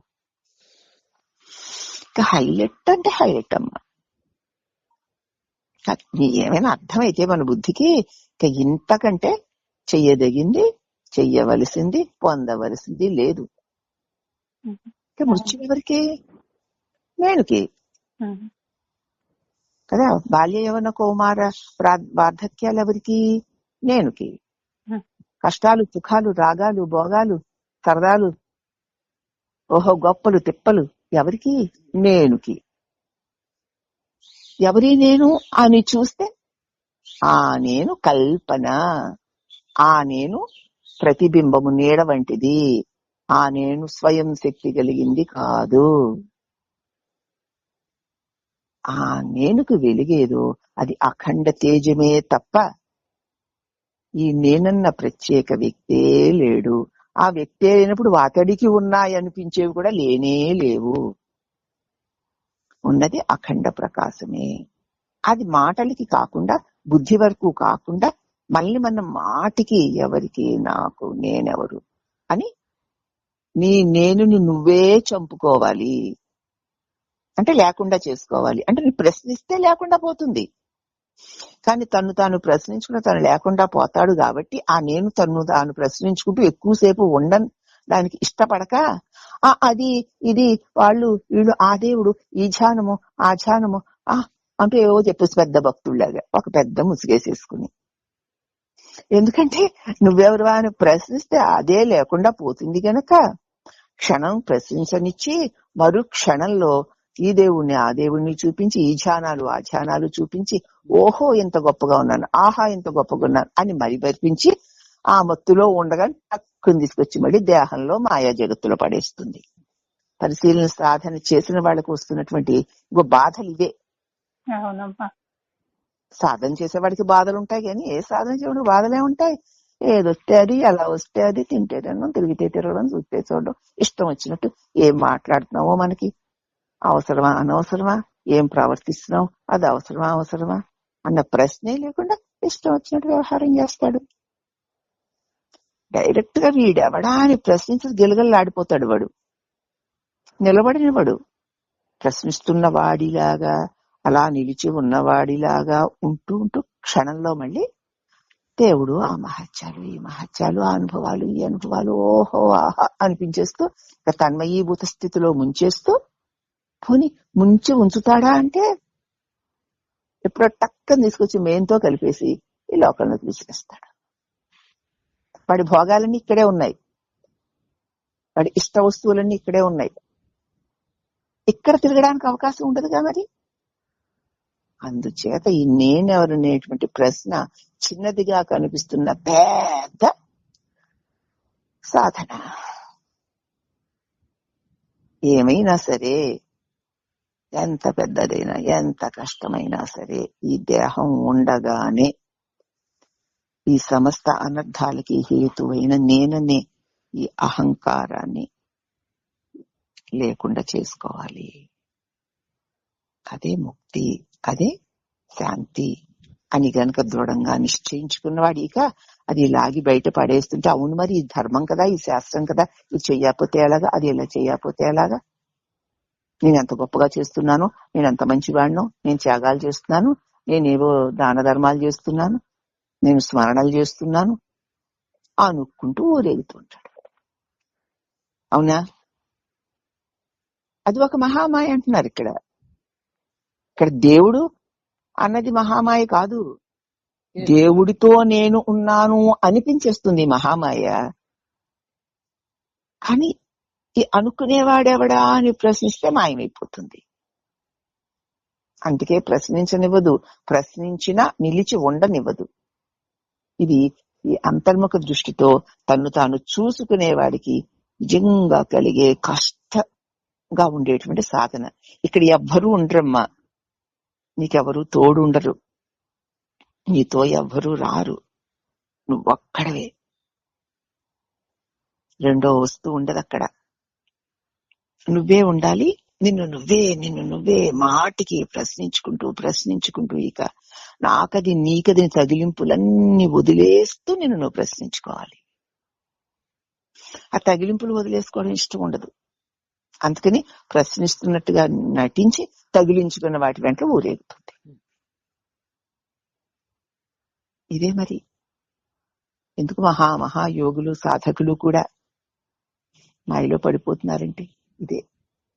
ఇక హైలైట్ అంటే హైలైట్ అమ్మ. ఏమైనా అర్థమైతే మన బుద్ధికి ఇక ఇంతకంటే చెయ్యదగింది, చెయ్యవలసింది, పొందవలసింది లేదు. ఇక మృత్యు ఎవరికి? నేనుకి కదా. బాల్య యవన కౌమార వార్ధక్యాలు ఎవరికి? నేనుకి. కష్టాలు, సుఖాలు, రాగాలు, భోగాలు, సరదాలు, ఓహో గొప్పలు, తిప్పలు ఎవరికి? నేనుకి. ఎవరి నేను అని చూస్తే ఆ నేను కల్పన, ఆ నేను ప్రతిబింబము నీడ వంటిది, ఆ నేను స్వయం శక్తి కలిగింది కాదు. ఆ నేనుకు వెలిగేదో అది అఖండ తేజమే తప్ప ఈ నేనన్న ప్రత్యేక వ్యక్తే లేడు. ఆ వ్యక్తే లేనప్పుడు అతడికి ఉన్నాయనిపించేవి కూడా లేనే లేవు. ఉన్నది అఖండ ప్రకాశమే. అది మాటలకి కాకుండా, బుద్ధి వరకు కాకుండా, మళ్ళీ మన మాటికి ఎవరికి, నాకు, నేనెవరు అని నీ నేనుని నువ్వే చంపుకోవాలి. అంటే లేకుండా చేసుకోవాలి. అంటే నీ ప్రశ్నిస్తే లేకుండా పోతుంది. కానీ తను తాను ప్రశ్నించుకుని తను లేకుండా పోతాడు కాబట్టి ఆ నేను తను తాను ప్రశ్నించుకుంటూ ఎక్కువసేపు ఉండడానికి ఇష్టపడక అది ఇది వాళ్ళు వీళ్ళు ఆ దేవుడు ఈ ధ్యానము ఆ ధ్యానము అంటూ ఏవో చెప్పేసి పెద్ద భక్తుల్లాగా ఒక పెద్ద ముసుగేసేసుకుని. ఎందుకంటే నువ్వెవరు అని ప్రశ్నిస్తే అదే లేకుండా పోతుంది గనక క్షణం ప్రశ్నించనిచ్చి మరు క్షణంలో ఈ దేవుణ్ణి ఆ దేవుణ్ణి చూపించి, ఈ ధ్యానాలు ఆ ధ్యానాలు చూపించి, ఓహో ఎంత గొప్పగా ఉన్నాను, ఆహా ఎంత గొప్పగా ఉన్నాను అని మరిపరిపించి ఆ మత్తులో ఉండగా టక్కుని తీసుకొచ్చి మళ్ళీ దేహంలో మాయా జగత్తులో పడేస్తుంది. పరిశీలన సాధన చేసిన వాళ్ళకు వస్తున్నటువంటి బాధలు ఇవే. సాధన చేసేవాడికి బాధలు ఉంటాయి కానీ ఏ సాధన చేయడానికి బాధలే ఉంటాయి. ఏదొస్తే అది, ఎలా వస్తే అది, తింటే తినడం, తిరిగితే తిరగడం, చూస్తే చూడడం, ఇష్టం వచ్చినట్టు ఏం మాట్లాడుతున్నావో మనకి అవసరమా అనవసరమా, ఏం ప్రవర్తిస్తున్నావు అది అవసరమా అన్న ప్రశ్నే లేకుండా ఇష్టం వచ్చినట్టు వ్యవహారం చేస్తాడు. డైరెక్ట్ గా వీడెవడా అని ప్రశ్నించి గిలగల్లాడిపోతాడు వాడు. నిలబడిన వాడు ప్రశ్నిస్తున్న వాడిలాగా అలా నిలిచి ఉన్నవాడిలాగా ఉంటూ ఉంటూ క్షణంలో మళ్ళీ దేవుడు ఆ మహత్యాలు, ఈ మహత్యాలు, ఆ అనుభవాలు, ఈ అనుభవాలు, ఓహో ఆహా అనిపించేస్తూ తన్మయీభూత స్థితిలో ముంచేస్తూ పోని ముంచి ఉంచుతాడా అంటే ఎప్పుడో టక్కని తీసుకొచ్చి మేంతో కలిపేసి ఈ లోకంలో తీసుకొస్తాడు. వాడి భోగాలన్నీ ఇక్కడే ఉన్నాయి, వాడి ఇష్ట వస్తువులన్నీ ఇక్కడే ఉన్నాయి. ఇక్కడ తిరగడానికి అవకాశం ఉండదుగా మరి. అందుచేత ఈ నేనెవరనేటువంటి ప్రశ్న చిన్నదిగా కనిపిస్తున్న పెద్ద సాధన. ఏమైనా సరే, ఎంత పెద్దదైనా ఎంత కష్టమైనా సరే, ఈ దేహం ఉండగానే ఈ సమస్త అనర్థాలకి హేతువైన నేననే ఈ అహంకారాన్ని లేకుండా చేసుకోవాలి. అదే ముక్తి, అదే శాంతి, అని గనక దృఢంగా నిశ్చయించుకున్నవాడు ఇక అది లాగి బయట పడేస్తుంటే, అవును మరి ఇది ధర్మం కదా, ఇది శాస్త్రం కదా, ఇది చెయ్యకపోతే ఎలాగా, అది ఎలా చెయ్యకపోతే ఎలాగా, నేను ఎంత గొప్పగా చేస్తున్నాను, నేను ఎంత మంచివాడినో, నేను త్యాగాలు చేస్తున్నాను, నేనేవో దాన ధర్మాలు చేస్తున్నాను, నేను స్మరణలు చేస్తున్నాను అనుకుంటూ ఊరేగుతుంటాడు. అవునా? అది ఒక మహామాయ అంటున్నారు ఇక్కడ. ఇక్కడ దేవుడు అన్నది మహామాయ కాదు, దేవుడితో నేను ఉన్నాను అనిపించేస్తుంది మహామాయ. కానీ ఈ అనుకునేవాడెవడా అని ప్రశ్నిస్తే మాయమైపోతుంది. అందుకే ప్రశ్నించనివ్వదు, ప్రశ్నించినా నిలిచి ఉండనివ్వదు. ఇది ఈ అంతర్ముఖ దృష్టితో తన్ను తాను చూసుకునేవాడికి నిజంగా కలిగే కష్టంగా ఉండేటువంటి సాధన. ఇక్కడ ఎవ్వరూ ఉండరమ్మా, నీకెవరూ తోడు ఉండరు, నీతో ఎవ్వరూ రారు, నువ్వొక్కడవే, రెండో వస్తువు ఉండదు అక్కడ. నువ్వే ఉండాలి, నిన్ను నువ్వే మాటికి ప్రశ్నించుకుంటూ ఇక నాకది నీకది తగిలింపులన్నీ వదిలేస్తూ నిన్ను నువ్వు ప్రశ్నించుకోవాలి. ఆ తగిలింపులు వదిలేసుకోవడం ఇష్టం ఉండదు, అందుకని ప్రశ్నిస్తున్నట్టుగా నటించి తగిలించుకున్న వాటి వెంట ఊరేగుతుంది. ఇదే మరి ఎందుకు మహాయోగులు సాధకులు కూడా మాయలో పడిపోతున్నారంటే ఇదే.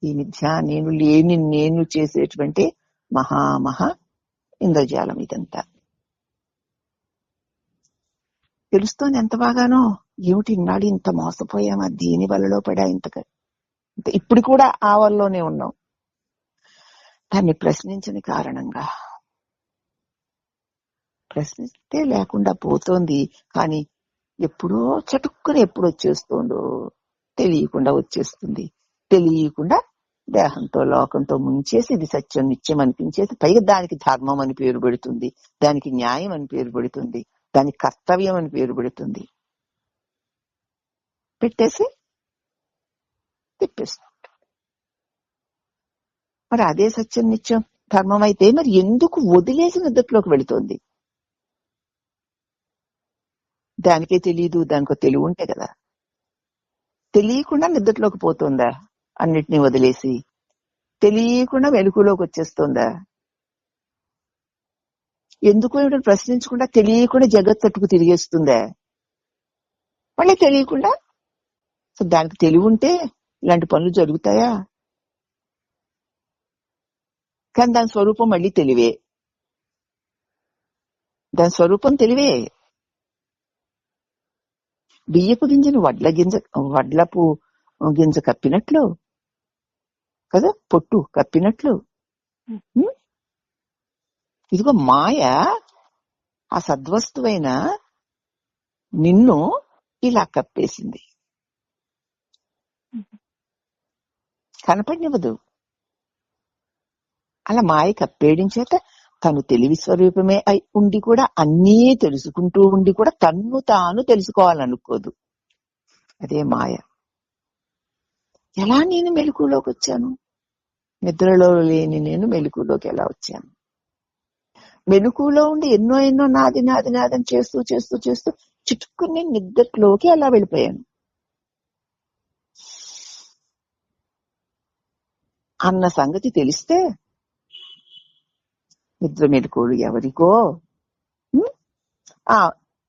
ఈ మిథ్యా నేను లేని నేను చేసేటువంటి మహా ఇంద్రజాలం. ఇదంతా తెలుస్తోంది ఎంత బాగానో. ఏమిటి ఇన్నాడు ఇంత మోసపోయామా, దీని వలలో పడా ఇంతగా, ఇప్పుడు కూడా ఆ వల్లలోనే ఉన్నాం. దాన్ని ప్రశ్నించని కారణంగా, ప్రశ్నిస్తే లేకుండా పోతోంది, కానీ ఎప్పుడో చటుక్కుని ఎప్పుడు వచ్చేస్తుందో తెలియకుండా వచ్చేస్తుంది. తెలియకుండా దేహంతో లోకంతో ముంచేసి ఇది సత్యం నిత్యం అనిపించేసి, పైగా దానికి ధర్మం అని పేరు పెడుతుంది, దానికి న్యాయం అని పేరు పెడుతుంది, దానికి కర్తవ్యం అని పేరు పెడుతుంది. పెట్టేసి తిప్పేస్తుంది. మరి అదే సత్యం నిత్యం ధర్మం అయితే మరి ఎందుకు వదిలేసి నిద్రలోకి వెళుతోంది? దానికే తెలియదు, దానికో తెలివి ఉంటే కదా. తెలియకుండా నిద్రలోకి పోతుందా? అన్నిటినీ వదిలేసి తెలియకుండా వెలుగులోకి వచ్చేస్తుందా? ఎందుకు ఏమిటో ప్రశ్నించకుండా తెలియకుండా జగత్తట్టుకు తిరిగేస్తుందా? మళ్ళీ తెలియకుండా. సో దానికి తెలివి ఉంటే ఇలాంటి పనులు జరుగుతాయా? కానీ దాని స్వరూపం మళ్ళీ తెలివే, దాని స్వరూపం తెలివే. బియ్యపు గింజను వడ్లపు గింజ కప్పినట్లు కదా, పొట్టు కప్పినట్లు ఇదిగో మాయ ఆ సద్వస్తువైన నిన్ను ఇలా కప్పేసింది, కనపడినివ్వదు. అలా మాయ కప్పేయడం చేత తను తెలివి స్వరూపమే అయి ఉండి కూడా, అన్నీ తెలుసుకుంటూ ఉండి కూడా తన్ను తాను తెలుసుకోవాలనుకోదు. అదే మాయ. ఎలా నేను మెలకులోకి వచ్చాను? నిద్రలో లేని నేను మెలకులోకి ఎలా వచ్చాను? మెలకులో ఉండి ఎన్నో నాది అని చేస్తూ చుట్టుకుని నిద్రలోకి ఎలా వెళ్ళిపోయాను అన్న సంగతి తెలిస్తే, నిద్ర మెలకువలు ఎవరికో, ఆ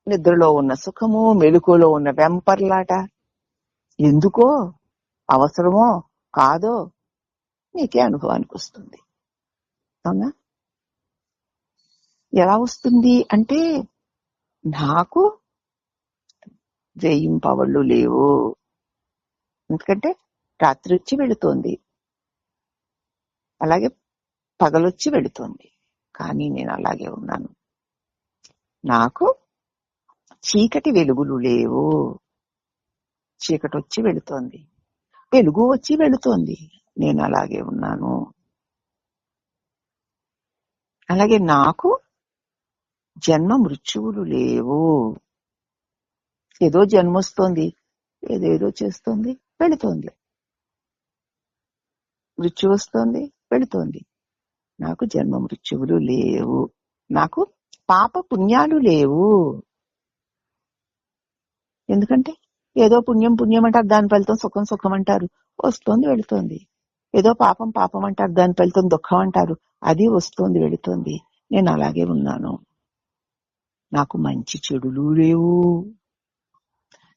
నిద్రలో ఉన్న సుఖము, మెలకువలో ఉన్న వెంపర్లాట ఎందుకో, అవసరమో కాదో నీకే అనుభవానికి వస్తుంది. అవునా? ఎలా వస్తుంది అంటే, నాకు వేయింపవళ్ళు లేవు, ఎందుకంటే రాత్రి వచ్చి వెళుతోంది, అలాగే పగలొచ్చి వెళుతోంది, కానీ నేను అలాగే ఉన్నాను. నాకు చీకటి వెలుగులు లేవు, చీకటి వచ్చి వెళుతోంది, వెలుగు వచ్చి వెళుతోంది, నేను అలాగే ఉన్నాను. అలాగే నాకు జన్మ మృత్యువులు లేవు. ఏదో జన్మ వస్తోంది, ఏదేదో చేస్తోంది, వెళుతోంది, మృత్యు వస్తోంది, వెళుతోంది. నాకు జన్మ మృత్యువులు లేవు. నాకు పాప పుణ్యాలు లేవు. ఎందుకంటే ఏదో పుణ్యం పుణ్యం అంటారు, దాని ఫలితం సుఖం సుఖం అంటారు, వస్తోంది వెళుతోంది. ఏదో పాపం పాపం అంటారు, దాని ఫలితం దుఃఖం అంటారు, అది వస్తోంది వెళుతోంది. నేను అలాగే ఉన్నాను. నాకు మంచి చెడులు లేవు.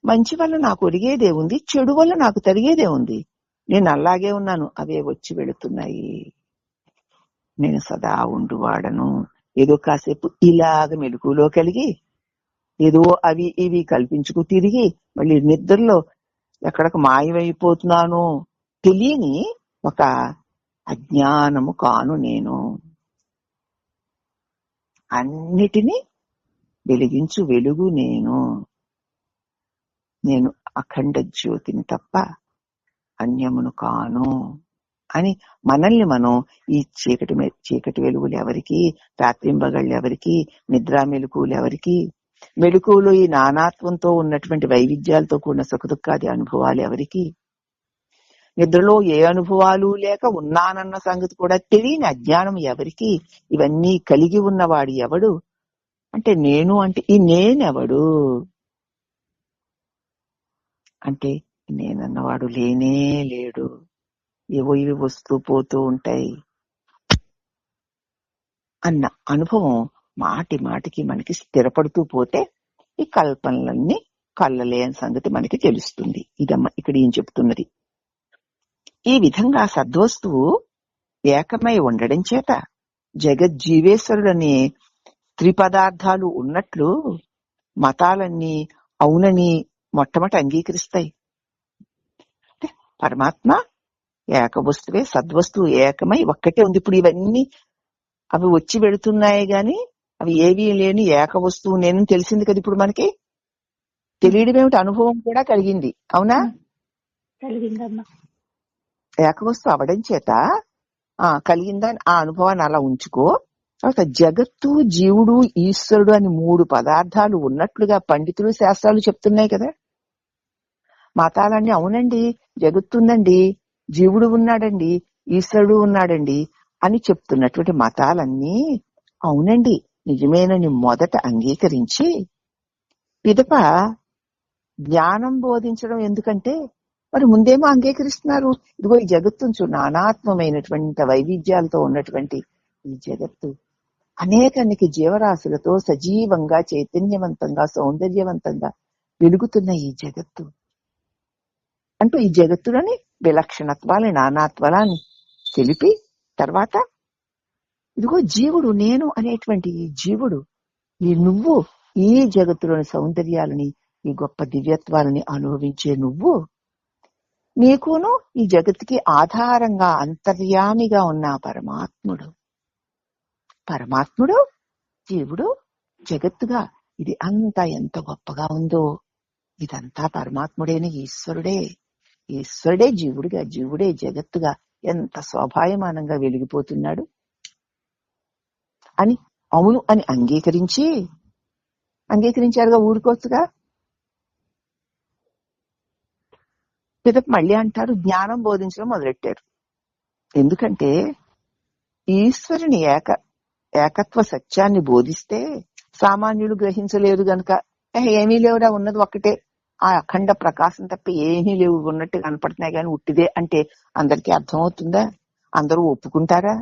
మంచి వల్ల నాకు ఒరిగేదే ఉంది, చెడు వల్ల నాకు తరిగేదే ఉంది. నేను అలాగే ఉన్నాను, అవే వచ్చి వెళుతున్నాయి. నేను సదా ఉండువాడను. ఏదో కాసేపు ఇలాగ మెలకులో కలిగి ఏదో అవి ఇవి కల్పించుకు తిరిగి మళ్ళీ నిద్రలో ఎక్కడికి మాయమైపోతున్నానో తెలియని ఒక అజ్ఞానము కాను నేను. అన్నిటినీ వెలిగించు వెలుగు నేను. నేను అఖండ జ్యోతిని తప్ప అన్యమును కాను అని మనల్ని మనం ఈ చీకటి వెలుగులు ఎవరికి, రాత్రింబగళ్ళు ఎవరికి, నిద్రా మెలకువలు ఎవరికి, మెలకువలో ఈ నానాత్వంతో ఉన్నటువంటి వైవిధ్యాలతో కూడిన సుఖదుఖాది అనుభవాలు ఎవరికి, నిద్రలో ఏ అనుభవాలు లేక ఉన్నానన్న సంగతి కూడా తెలియని అజ్ఞానం ఎవరికి, ఇవన్నీ కలిగి ఉన్నవాడు ఎవడు అంటే నేను. అంటే ఈ నేనెవడు అంటే నేనన్నవాడు లేనే లేడు. ఏవో ఇవి వస్తూ పోతూ ఉంటాయి అన్న అనుభవం మాటి మాటికి మనకి స్థిరపడుతూ పోతే ఈ కల్పనలన్నీ కళ్ళలే అని సంగతి మనకి తెలుస్తుంది. ఇదమ్మ ఇక్కడ ఏం చెప్తున్నది. ఈ విధంగా సద్వస్తువు ఏకమై ఉండడం చేత జగజ్జీవేశ్వరుడనే త్రిపదార్థాలు ఉన్నట్లు మతాలన్నీ అవునని మొట్టమొదటి అంగీకరిస్తాయి. పరమాత్మ ఏకవస్తువే, సద్వస్తువు ఏకమై ఒక్కటే ఉంది. ఇప్పుడు ఇవన్నీ అవి వచ్చి వెళుతున్నాయి గాని అవి ఏవీ లేని ఏక వస్తువు నేను తెలిసింది కదా. ఇప్పుడు మనకి తెలియడం ఏమిటి, అనుభవం కూడా కలిగింది. అవునా? కలిగిందమ్మా. ఏకవస్తువు అవడం చేత కలిగిందని ఆ అనుభవాన్ని అలా ఉంచుకో. తర్వాత జగత్తు, జీవుడు, ఈశ్వరుడు అని 3 పదార్థాలు ఉన్నట్లుగా పండితులు శాస్త్రాలు చెప్తున్నాయి కదా. మతాలన్నీ అవునండి, జగత్తుందండి, జీవుడు ఉన్నాడండి, ఈశ్వరుడు ఉన్నాడండి అని చెప్తున్నటువంటి మతాలన్నీ అవునండి నిజమేనని మొదట అంగీకరించి పిదప జ్ఞానం బోధించడం ఎందుకంటే మరి ముందేమో అంగీకరిస్తున్నారు. ఇదిగో ఈ జగత్తు నానాత్మమైనటువంటి వైవిధ్యాలతో ఉన్నటువంటి ఈ జగత్తు అనేకానికి జీవరాశులతో సజీవంగా, చైతన్యవంతంగా, సౌందర్యవంతంగా వెలుగుతున్న ఈ జగత్తు అంటూ ఈ జగత్తులోని విలక్షణత్వాలని, నానాత్వాలని తెలిపి తర్వాత ఇదిగో జీవుడు నేను అనేటువంటి ఈ జీవుడు, ఈ నువ్వు, ఈ జగత్తులోని సౌందర్యాలని, ఈ గొప్ప దివ్యత్వాలని అనుభవించే నువ్వు, నీకును ఈ జగత్తుకి ఆధారంగా అంతర్యామిగా ఉన్న పరమాత్ముడు, పరమాత్ముడు జీవుడు జగత్తుగా ఇది అంతా ఎంత గొప్పగా ఉందో, ఇదంతా పరమాత్ముడైన ఈశ్వరుడే, ఈశ్వరుడే జీవుడిగా, జీవుడే జగత్తుగా ఎంత స్వాభాయమానంగా వెలిగిపోతున్నాడు అని అవును అని అంగీకరించారుగా. ఊరుకోవచ్చుగా. పిదప మళ్ళీ అంటారు జ్ఞానం బోధించడం మొదలెట్టారు. ఎందుకంటే ఈశ్వరుని ఏకత్వ సత్యాన్ని బోధిస్తే సామాన్యులు గ్రహించలేరు గనక ఏమీ లేవురా, ఉన్నది ఒక్కటే, ఆ అఖండ ప్రకాశం తప్ప ఏమీ లేవు, ఉన్నట్టు కనపడుతున్నాయి కానీ ఉట్టిదే అంటే అందరికీ అర్థమవుతుందా? అందరూ ఒప్పుకుంటారా?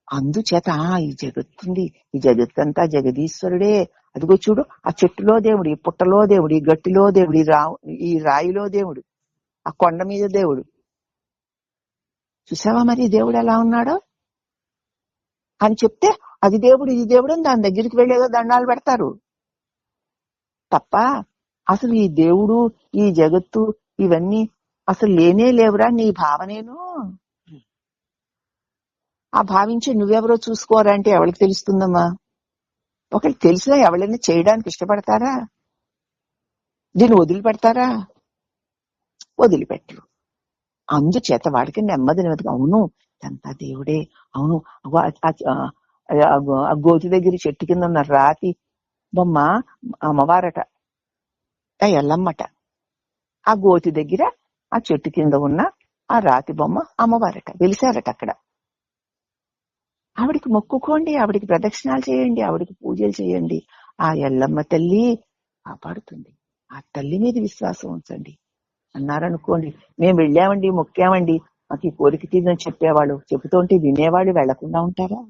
అందుచేత ఈ జగత్తుంది, ఈ జగత్తంతా జగదీశ్వరుడే. అదిగో చూడు, ఆ చెట్టులో దేవుడు, ఈ పుట్టలో దేవుడు, ఈ గట్టిలో దేవుడు, ఈ రాయిలో దేవుడు, ఆ కొండ మీద దేవుడు. చూసావా మరి దేవుడు ఎలా ఉన్నాడో అని చెప్తే అది దేవుడు ఇది దేవుడు అని దాని దగ్గరికి వెళ్ళేదో దండాలు పెడతారు తప్ప అసలు ఈ దేవుడు, ఈ జగత్తు, ఇవన్నీ అసలు లేనే లేవురా, నీ భావనేను. ఆ భావించి నువ్వెవరో చూసుకోరా అంటే ఎవరికి తెలుస్తుందమ్మా? ఒకరికి తెలిసినా ఎవరైనా చేయడానికి ఇష్టపడతారా? దీన్ని వదిలిపెడతారా? వదిలిపెట్టరు. అందుచేత వాడికి నెమ్మదిగా అవును అంతా దేవుడే, అవును ఆ గోతి దగ్గర చెట్టు కింద ఉన్న రాతి బొమ్మ అమ్మవారట, ఎల్లమ్మట. ఆ గోతి దగ్గర ఆ చెట్టు కింద ఉన్న ఆ రాతి బొమ్మ అమ్మవారట, వెలిసారట అక్కడ. ఆవిడికి మొక్కుకోండి, ఆవిడికి ప్రదక్షిణాలు చేయండి, ఆవిడికి పూజలు చేయండి. ఆ ఎల్లమ్మ తల్లి కాపాడుతుంది. ఆ తల్లి మీద విశ్వాసం ఉంచండి అన్నారనుకోండి. మేము వెళ్ళామండి, మొక్కామండి, మాకు ఈ కోరిక తీరని చెప్పేవాళ్ళు, చెబుతుంటే వినేవాళ్ళు వెళ్లకుండా ఉంటారా?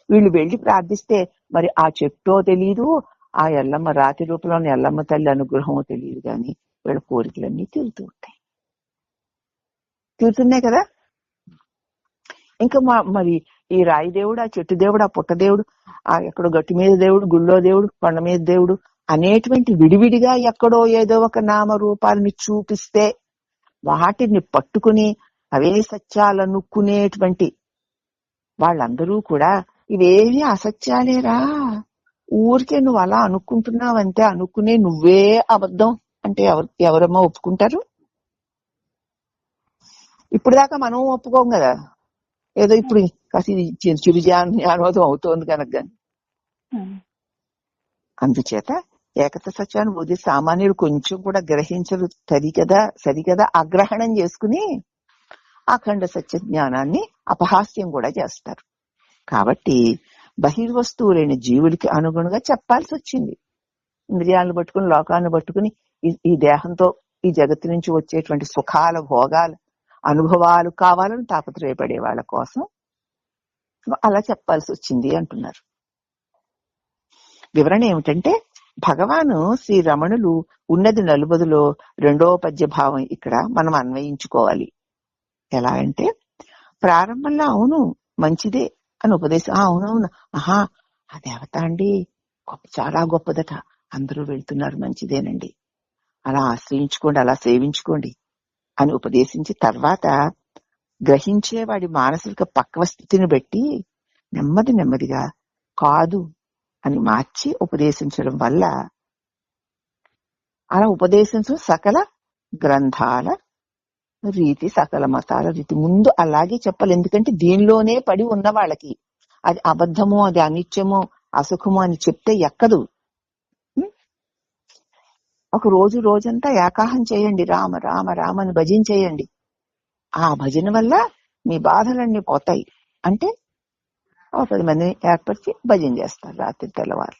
వీళ్ళు వెళ్లి ప్రార్థిస్తే మరి ఆ చెట్టో తెలీదు, ఆ ఎల్లమ్మ రాతి రూపంలోని ఎల్లమ్మ తల్లి అనుగ్రహమో తెలియదు, కానీ వీళ్ళ కోరికలన్నీ తీరుతూ ఉంటాయి. తీరుతున్నాయి కదా. ఇంకా మరి ఈ రాయి దేవుడు, ఆ చెట్టు దేవుడు, ఆ పుట్ట దేవుడు, ఆ ఎక్కడో గట్టి మీద దేవుడు, గుళ్ళో దేవుడు, కొండ మీద దేవుడు అనేటువంటి విడివిడిగా ఎక్కడో ఏదో ఒక నామ రూపాలని చూపిస్తే వాటిని పట్టుకుని అవే సత్యాలనుకునేటువంటి వాళ్ళందరూ కూడా ఇవేమీ అసత్యాలేరా, ఊరికే నువ్వు అలా అనుకుంటున్నావంటే, అనుకునే నువ్వే అబద్ధం అంటే ఎవరమ్మా ఒప్పుకుంటారు? ఇప్పుడు దాకా మనం ఒప్పుకోం కదా, ఏదో ఇప్పుడు కాసి జ్ఞానోదం అవుతోంది కనుక. అందుచేత ఏకత సత్యానుభూతి సామాన్యులు కొంచెం కూడా గ్రహించరు, సరికదా అగ్రహణం చేసుకుని అఖండ సత్య జ్ఞానాన్ని అపహాస్యం కూడా చేస్తారు. కాబట్టి బహిర్వస్తువులైన జీవులకి అనుగుణంగా చెప్పాల్సి వచ్చింది. ఇంద్రియాలను పట్టుకుని, లోకాలను పట్టుకుని ఈ దేహంతో ఈ జగత్తు నుంచి వచ్చేటువంటి సుఖాల భోగాలు అనుభవాలు కావాలని తాపత్రయపడే వాళ్ళ కోసం అలా చెప్పాల్సి వచ్చింది అంటున్నారు. వివరణ ఏమిటంటే, భగవాను శ్రీ రమణులు ఉన్నది నలుబదులో 2వ పద్య భావం ఇక్కడ మనం అన్వయించుకోవాలి. ఎలా అంటే, ప్రారంభంలో అవును మంచిదే అని ఉపదేశం, అవునవును, ఆహా ఆ దేవత అండి చాలా గొప్పదట, అందరూ వెళ్తున్నారు, మంచిదేనండి, అలా ఆశ్రయించుకోండి, అలా సేవించుకోండి అని ఉపదేశించి తర్వాత గ్రహించేవాడి మానసిక పక్వస్థితిని బట్టి నెమ్మదిగా కాదు అని మార్చి ఉపదేశించడం వల్ల, అలా ఉపదేశించడం సకల గ్రంథాల రీతి, సకల మతాల రీతి. ముందు అలాగే చెప్పాలి, ఎందుకంటే దీనిలోనే పడి ఉన్న వాళ్ళకి అది అబద్ధమో, అది అనిత్యమో, అసుఖమో అని చెప్తే ఎక్కదు. ఒక రోజంతా ఏకాహం చేయండి, రామ రామ రామ అని భజన చేయండి. ఆ భజన వల్ల మీ బాధలన్నీ పోతాయి అంటే 10 మందిని ఏర్పరిచి భజన చేస్తారు రాత్రి తెల్లవారు.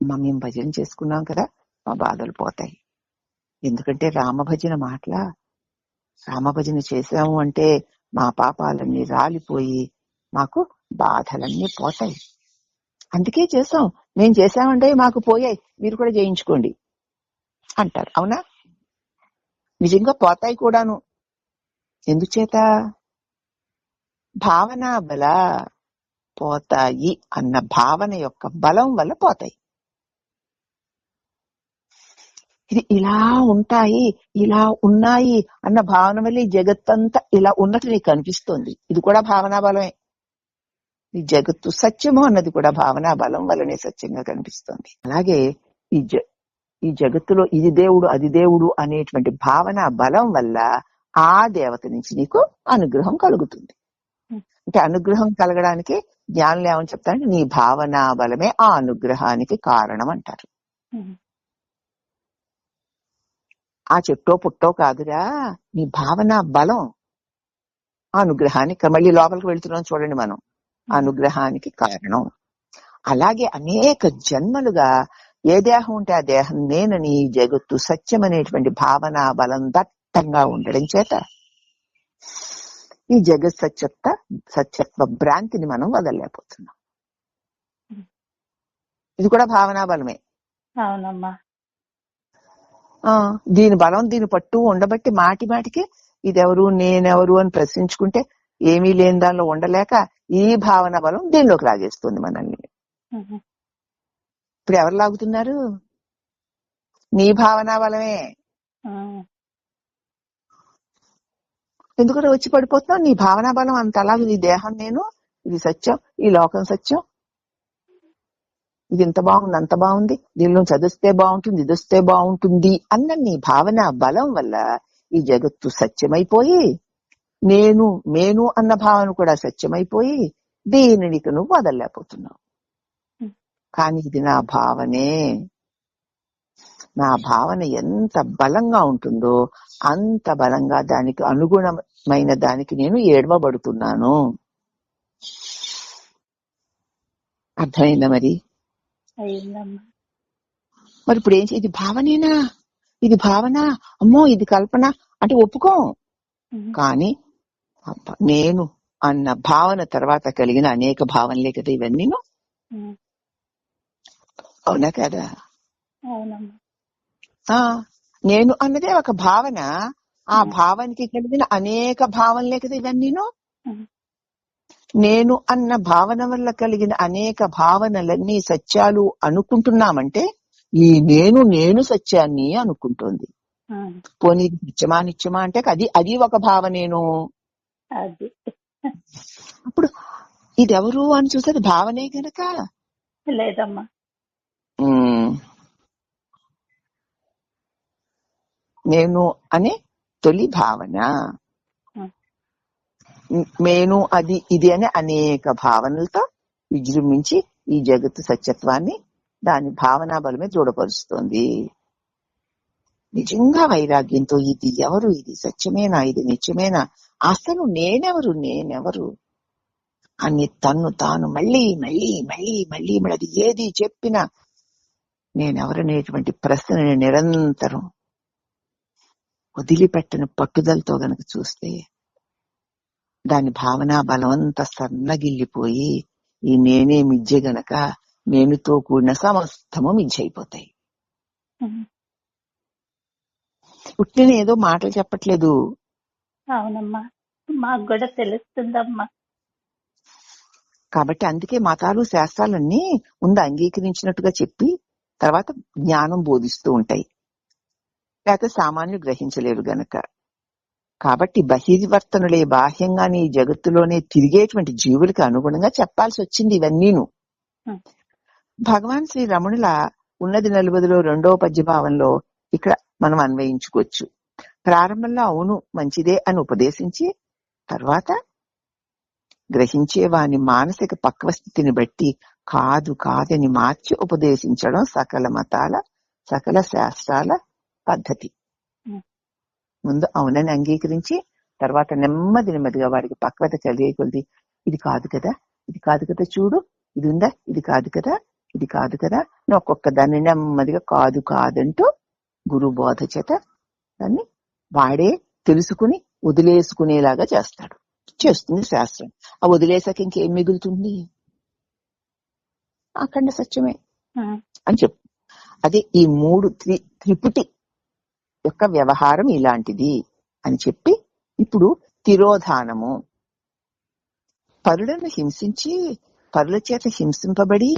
మేము భజన చేసుకున్నాం కదా, మా బాధలు పోతాయి. ఎందుకంటే రామభజన మాటలా, రామభజన చేశాము అంటే మా పాపాలన్నీ రాలిపోయి మాకు బాధలన్నీ పోతాయి. అందుకే చేసాం, మేము చేశామంటే మాకు పోయాయి, మీరు కూడా చేయించుకోండి అంటారు. అవునా? నిజంగా పోతాయి కూడాను. ఎందుచేత? భావన బల పోతాయి అన్న భావన యొక్క బలం వల్ల పోతాయి. ఇది ఇలా ఉంటాయి, ఇలా ఉన్నాయి అన్న భావన వల్ల ఈ జగత్తంతా ఇలా ఉన్నట్టు నీకు కనిపిస్తోంది. ఇది కూడా భావనా బలమే. ఈ జగత్తు సత్యము అన్నది కూడా భావనా బలం వల్లనే సత్యంగా కనిపిస్తోంది. అలాగే ఈ జగత్తులో ఇది దేవుడు, అది దేవుడు అనేటువంటి భావన బలం వల్ల ఆ దేవత నుంచి నీకు అనుగ్రహం కలుగుతుంది. అంటే అనుగ్రహం కలగడానికి జ్ఞానులు ఏమని చెప్తారంటే, నీ భావనా బలమే ఆ అనుగ్రహానికి కారణం అంటారు. ఆ చెట్టో పుట్టో కాదురా, నీ భావనా బలం అనుగ్రహానికి, మళ్ళీ లోపలికి వెళ్తున్నాం చూడండి మనం, అనుగ్రహానికి కారణం. అలాగే అనేక జన్మలుగా ఏ దేహం ఉంటే ఆ దేహం నేనని, జగత్తు సత్యం అనేటువంటి భావనా బలం దట్టంగా ఉండడం చేత ఈ జగత్ సత్యత్వ భ్రాంతిని మనం వదలలేకపోతున్నాం. ఇది కూడా భావనా బలమే. అవునమ్మా. దీని బలం, దీని పట్టు ఉండబట్టి మాటికి ఇదెవరు నేనెవరు అని ప్రశ్నించుకుంటే ఏమీ లేని దానిలో ఉండలేక ఈ భావన బలం దీనిలోకి లాగేస్తుంది మనల్ని. ఇప్పుడు ఎవరు లాగుతున్నారు? నీ భావనా బలమే. ఎందుకంటే వచ్చి పడిపోతున్నావు, నీ భావనా బలం అంత అలాగే. ఈ దేహం నేను, ఇది సత్యం, ఈ లోకం సత్యం, ఇది ఇంత బాగుంది, అంత బాగుంది, దీనిలో చదివిస్తే బాగుంటుంది, ఇది వస్తే బాగుంటుంది అన్న నీ భావన బలం వల్ల ఈ జగత్తు సత్యమైపోయి, నేను అన్న భావన కూడా సత్యమైపోయి దీనిని నువ్వు వదలలేకపోతున్నావు. కానీ ఇది నా భావనే. నా భావన ఎంత బలంగా ఉంటుందో అంత బలంగా దానికి అనుగుణమైన దానికి నేను ఏడవబడుతున్నాను. అర్థమైందా మరి? అయిందమ్మా. మరి ఇప్పుడు ఇది భావనేనా, ఇది భావన, అమ్మో ఇది కల్పన అంటే ఒప్పుకోం. కానీ నేను అన్న భావన తర్వాత కలిగిన అనేక భావనలే కదా ఇవన్నీ. అవునా కదా? అవునమ్మా. నేను అన్నదే ఒక భావన, ఆ భావనకి కలిగిన అనేక భావనలే కదా ఇవన్నీను. నేను అన్న భావన వల్ల కలిగిన అనేక భావనలన్నీ సత్యాలు అనుకుంటున్నామంటే ఈ నేను సత్యాన్ని అనుకుంటోంది. పోనీ నిత్యమా నిత్యమా అంటే అది ఒక భావనేను. అది అప్పుడు ఇదెవరు అని చూసేది భావనే గనక లేదమ్మా. నేను అనే తొలి భావన, నేను అది ఇది అనే అనేక భావనలతో విజృంభించి ఈ జగత్తు సత్యత్వాన్ని దాని భావనా బలమే దృఢపరుస్తోంది. నిజంగా వైరాగ్యంతో ఇది ఎవరు, ఇది సత్యమేనా, ఇది నిత్యమేనా, అసలు నేనెవరు అని తన్ను తాను మళ్ళీ మళ్ళీ మళ్ళీ మళ్ళీ అది ఏది చెప్పినా నేనెవరనేటువంటి ప్రశ్నని నిరంతరం వదిలిపెట్టిన పట్టుదలతో గనక చూస్తే దాని భావన బలవంతా సన్నగిల్లిపోయి ఈ నేనే మిథ్య గనక నేనుతో కూడిన సమస్తము మిథ్య అయిపోతాయి. పుట్టిన ఏదో మాటలు చెప్పట్లేదు. అవునమ్మా, మాకు కూడా తెలుస్తుందమ్మా. కాబట్టి అందుకే మతాలు శాస్త్రాలన్నీ ముందు అంగీకరించినట్టుగా చెప్పి తర్వాత జ్ఞానం బోధిస్తూ ఉంటాయి, లేకపోతే సామాన్యులు గ్రహించలేరు గనక. కాబట్టి బహిర్వర్తనులే బాహ్యంగానే ఈ జగత్తులోనే తిరిగేటువంటి జీవులకు అనుగుణంగా చెప్పాల్సి వచ్చింది ఇవన్నీను. భగవాన్ శ్రీ రమణుల ఉన్నది నలుబదిలో 2వ పద్య భావంలో ఇక్కడ మనం అన్వయించుకోవచ్చు. ప్రారంభంలో అవును మంచిదే అని ఉపదేశించి తర్వాత గ్రహించే వాని మానసిక పక్వస్థితిని బట్టి కాదని మార్చి ఉపదేశించడం సకల మతాల సకల శాస్త్రాల పద్ధతి. ముందు అవునని అంగీకరించి తర్వాత నెమ్మదిగా వాడికి పక్వత కలిగే కొద్ది ఇది కాదు కదా, ఇది కాదు కదా, చూడు ఇది ఉందా, ఇది కాదు కదా, ఇది కాదు కదా, ఒక్కొక్క దాన్ని నెమ్మదిగా కాదంటూ గురు బోధ చేత దాన్ని వాడే తెలుసుకుని వదిలేసుకునేలాగా చేస్తుంది శాస్త్రం. ఆ వదిలేసాక ఇంకేం మిగులుతుంది? అఖండ సత్యమే అని చెప్పు. అదే ఈ త్రిపుటి యొక్క వ్యవహారం ఇలాంటిది అని చెప్పి ఇప్పుడు తిరోధానము, పరులను హింసించి పరుల చేత హింసింపబడి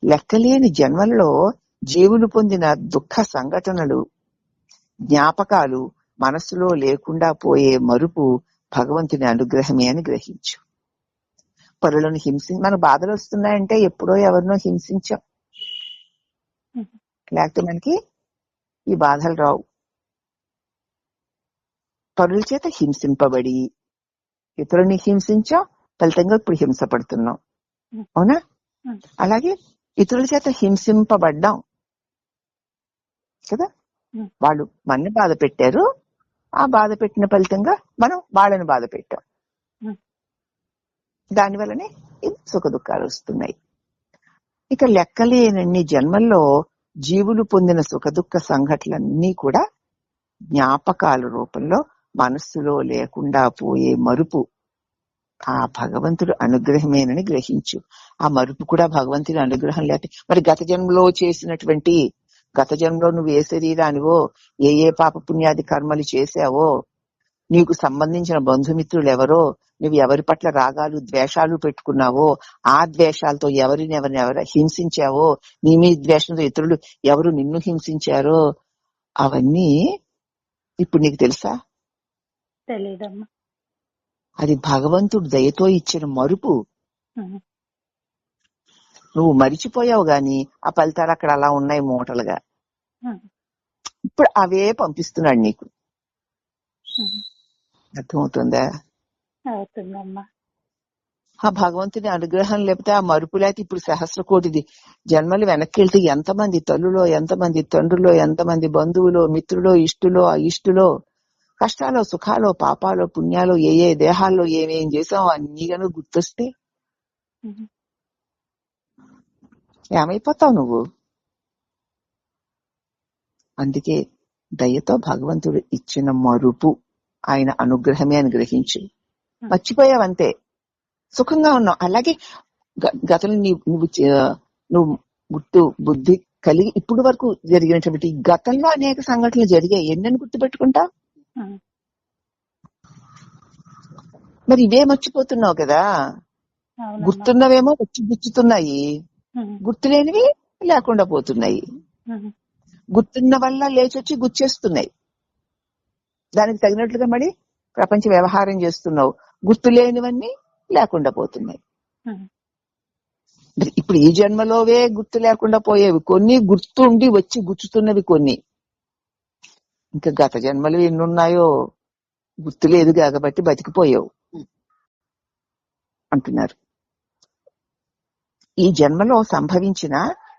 లెక్కలేని జన్మలలో జీవులు పొందిన దుఃఖ సంఘటనలు జ్ఞాపకాలు మనస్సులో లేకుండా పోయే మరుపు భగవంతుని అనుగ్రహమే అని గ్రహించు. పరులను మన బాధలు వస్తున్నాయంటే ఎప్పుడో ఎవరినో హింసించాం, లేకపోతే మనకి ఈ బాధలు రావు. పరుల చేత హింసింపబడి ఇతరుని హింసించాం, ఫలితంగా ఇప్పుడు హింసపడుతున్నాం. అవునా? అలాగే ఇతరుల చేత హింసింపబడ్డాం కదా, వాళ్ళు మనని బాధ పెట్టారు, ఆ బాధ పెట్టిన ఫలితంగా మనం వాళ్ళని బాధ పెట్టాం. దానివల్లనే సుఖ దుఃఖాలు వస్తున్నాయి. ఇక లెక్కలేనన్ని జన్మల్లో జీవులు పొందిన సుఖ దుఃఖ సంఘటనలన్నీ కూడా జ్ఞాపకాల రూపంలో మనస్సులో లేకుండా పోయే మరుపు ఆ భగవంతుడు అనుగ్రహమేనని గ్రహించు. ఆ మరుపు కూడా భగవంతుడి అనుగ్రహం లేకపోతే మరి గత జన్మలో నువ్వు ఏ శరీరానివో ఏ పాప పుణ్యాది కర్మలు చేశావో, నీకు సంబంధించిన బంధుమిత్రులు ఎవరో, నువ్వు ఎవరి పట్ల రాగాలు ద్వేషాలు పెట్టుకున్నావో, ఆ ద్వేషాలతో ఎవరినెవరు హింసించావో, నీ మీద ద్వేషంతో ఇతరులు ఎవరు నిన్ను హింసించారో అవన్నీ ఇప్పుడు నీకు తెలుసా? తెలీదమ్మా. అది భగవంతుడు దయతో ఇచ్చిన మరుపు. నువ్వు మరిచిపోయావు గాని ఆ ఫలితాలు అక్కడ అలా ఉన్నాయి మూటలుగా. ఇప్పుడు అవే పంపిస్తున్నాడు నీకు. అర్థమవుతుందా? అవుతుందమ్మా. ఆ భగవంతుని అనుగ్రహం లేకపోతే ఆ మరుపు లేకపోతే ఇప్పుడు 1,000 కోటి జన్మలు వెనక్కి వెళ్తే ఎంతమంది తల్లులో, ఎంతమంది తండ్రులో, ఎంతమంది బంధువులో, మిత్రులో, ఇష్టులో కష్టాలో, సుఖాలో, పాపాలో, పుణ్యాలో, ఏ దేహాల్లో ఏమేం చేసామో అన్ని గను గుర్తొస్తే ఉమ్. ఏమైపోతావు నువ్వు? అందుకే దయతో భగవంతుడు ఇచ్చిన మరుపు ఆయన అనుగ్రహమే అని గ్రహించి మర్చిపోయావంతే, సుఖంగా ఉన్నావు. అలాగే గతంలో నువ్వు గుర్తు బుద్ధి కలిగి ఇప్పుడు వరకు జరిగినటువంటి గతంలో అనేక సంఘటనలు జరిగాయి. ఎన్నని గుర్తుపెట్టుకుంటా? మరి ఇవే మర్చిపోతున్నావు కదా. గుర్తున్నవేమో వచ్చి గుచ్చుతున్నాయి, గుర్తులేనివి లేకుండా పోతున్నాయి. గుర్తున్న వల్ల లేచొచ్చి గుచ్చేస్తున్నాయి. దానికి తగినట్లుగా మరి ప్రపంచ వ్యవహారం చేస్తున్నావు. గుర్తు లేనివన్నీ లేకుండా పోతున్నాయి. ఇప్పుడు ఈ జన్మలోవే గుర్తు లేకుండా పోయేవి కొన్ని, గుర్తుండి వచ్చి గుచ్చుతున్నవి కొన్ని. ఇంకా గత జన్మలు ఎన్నున్నాయో గుర్తు లేదు కాబట్టి బతికిపోయావు అంటున్నారు. ఈ జన్మలో సంభవించిన,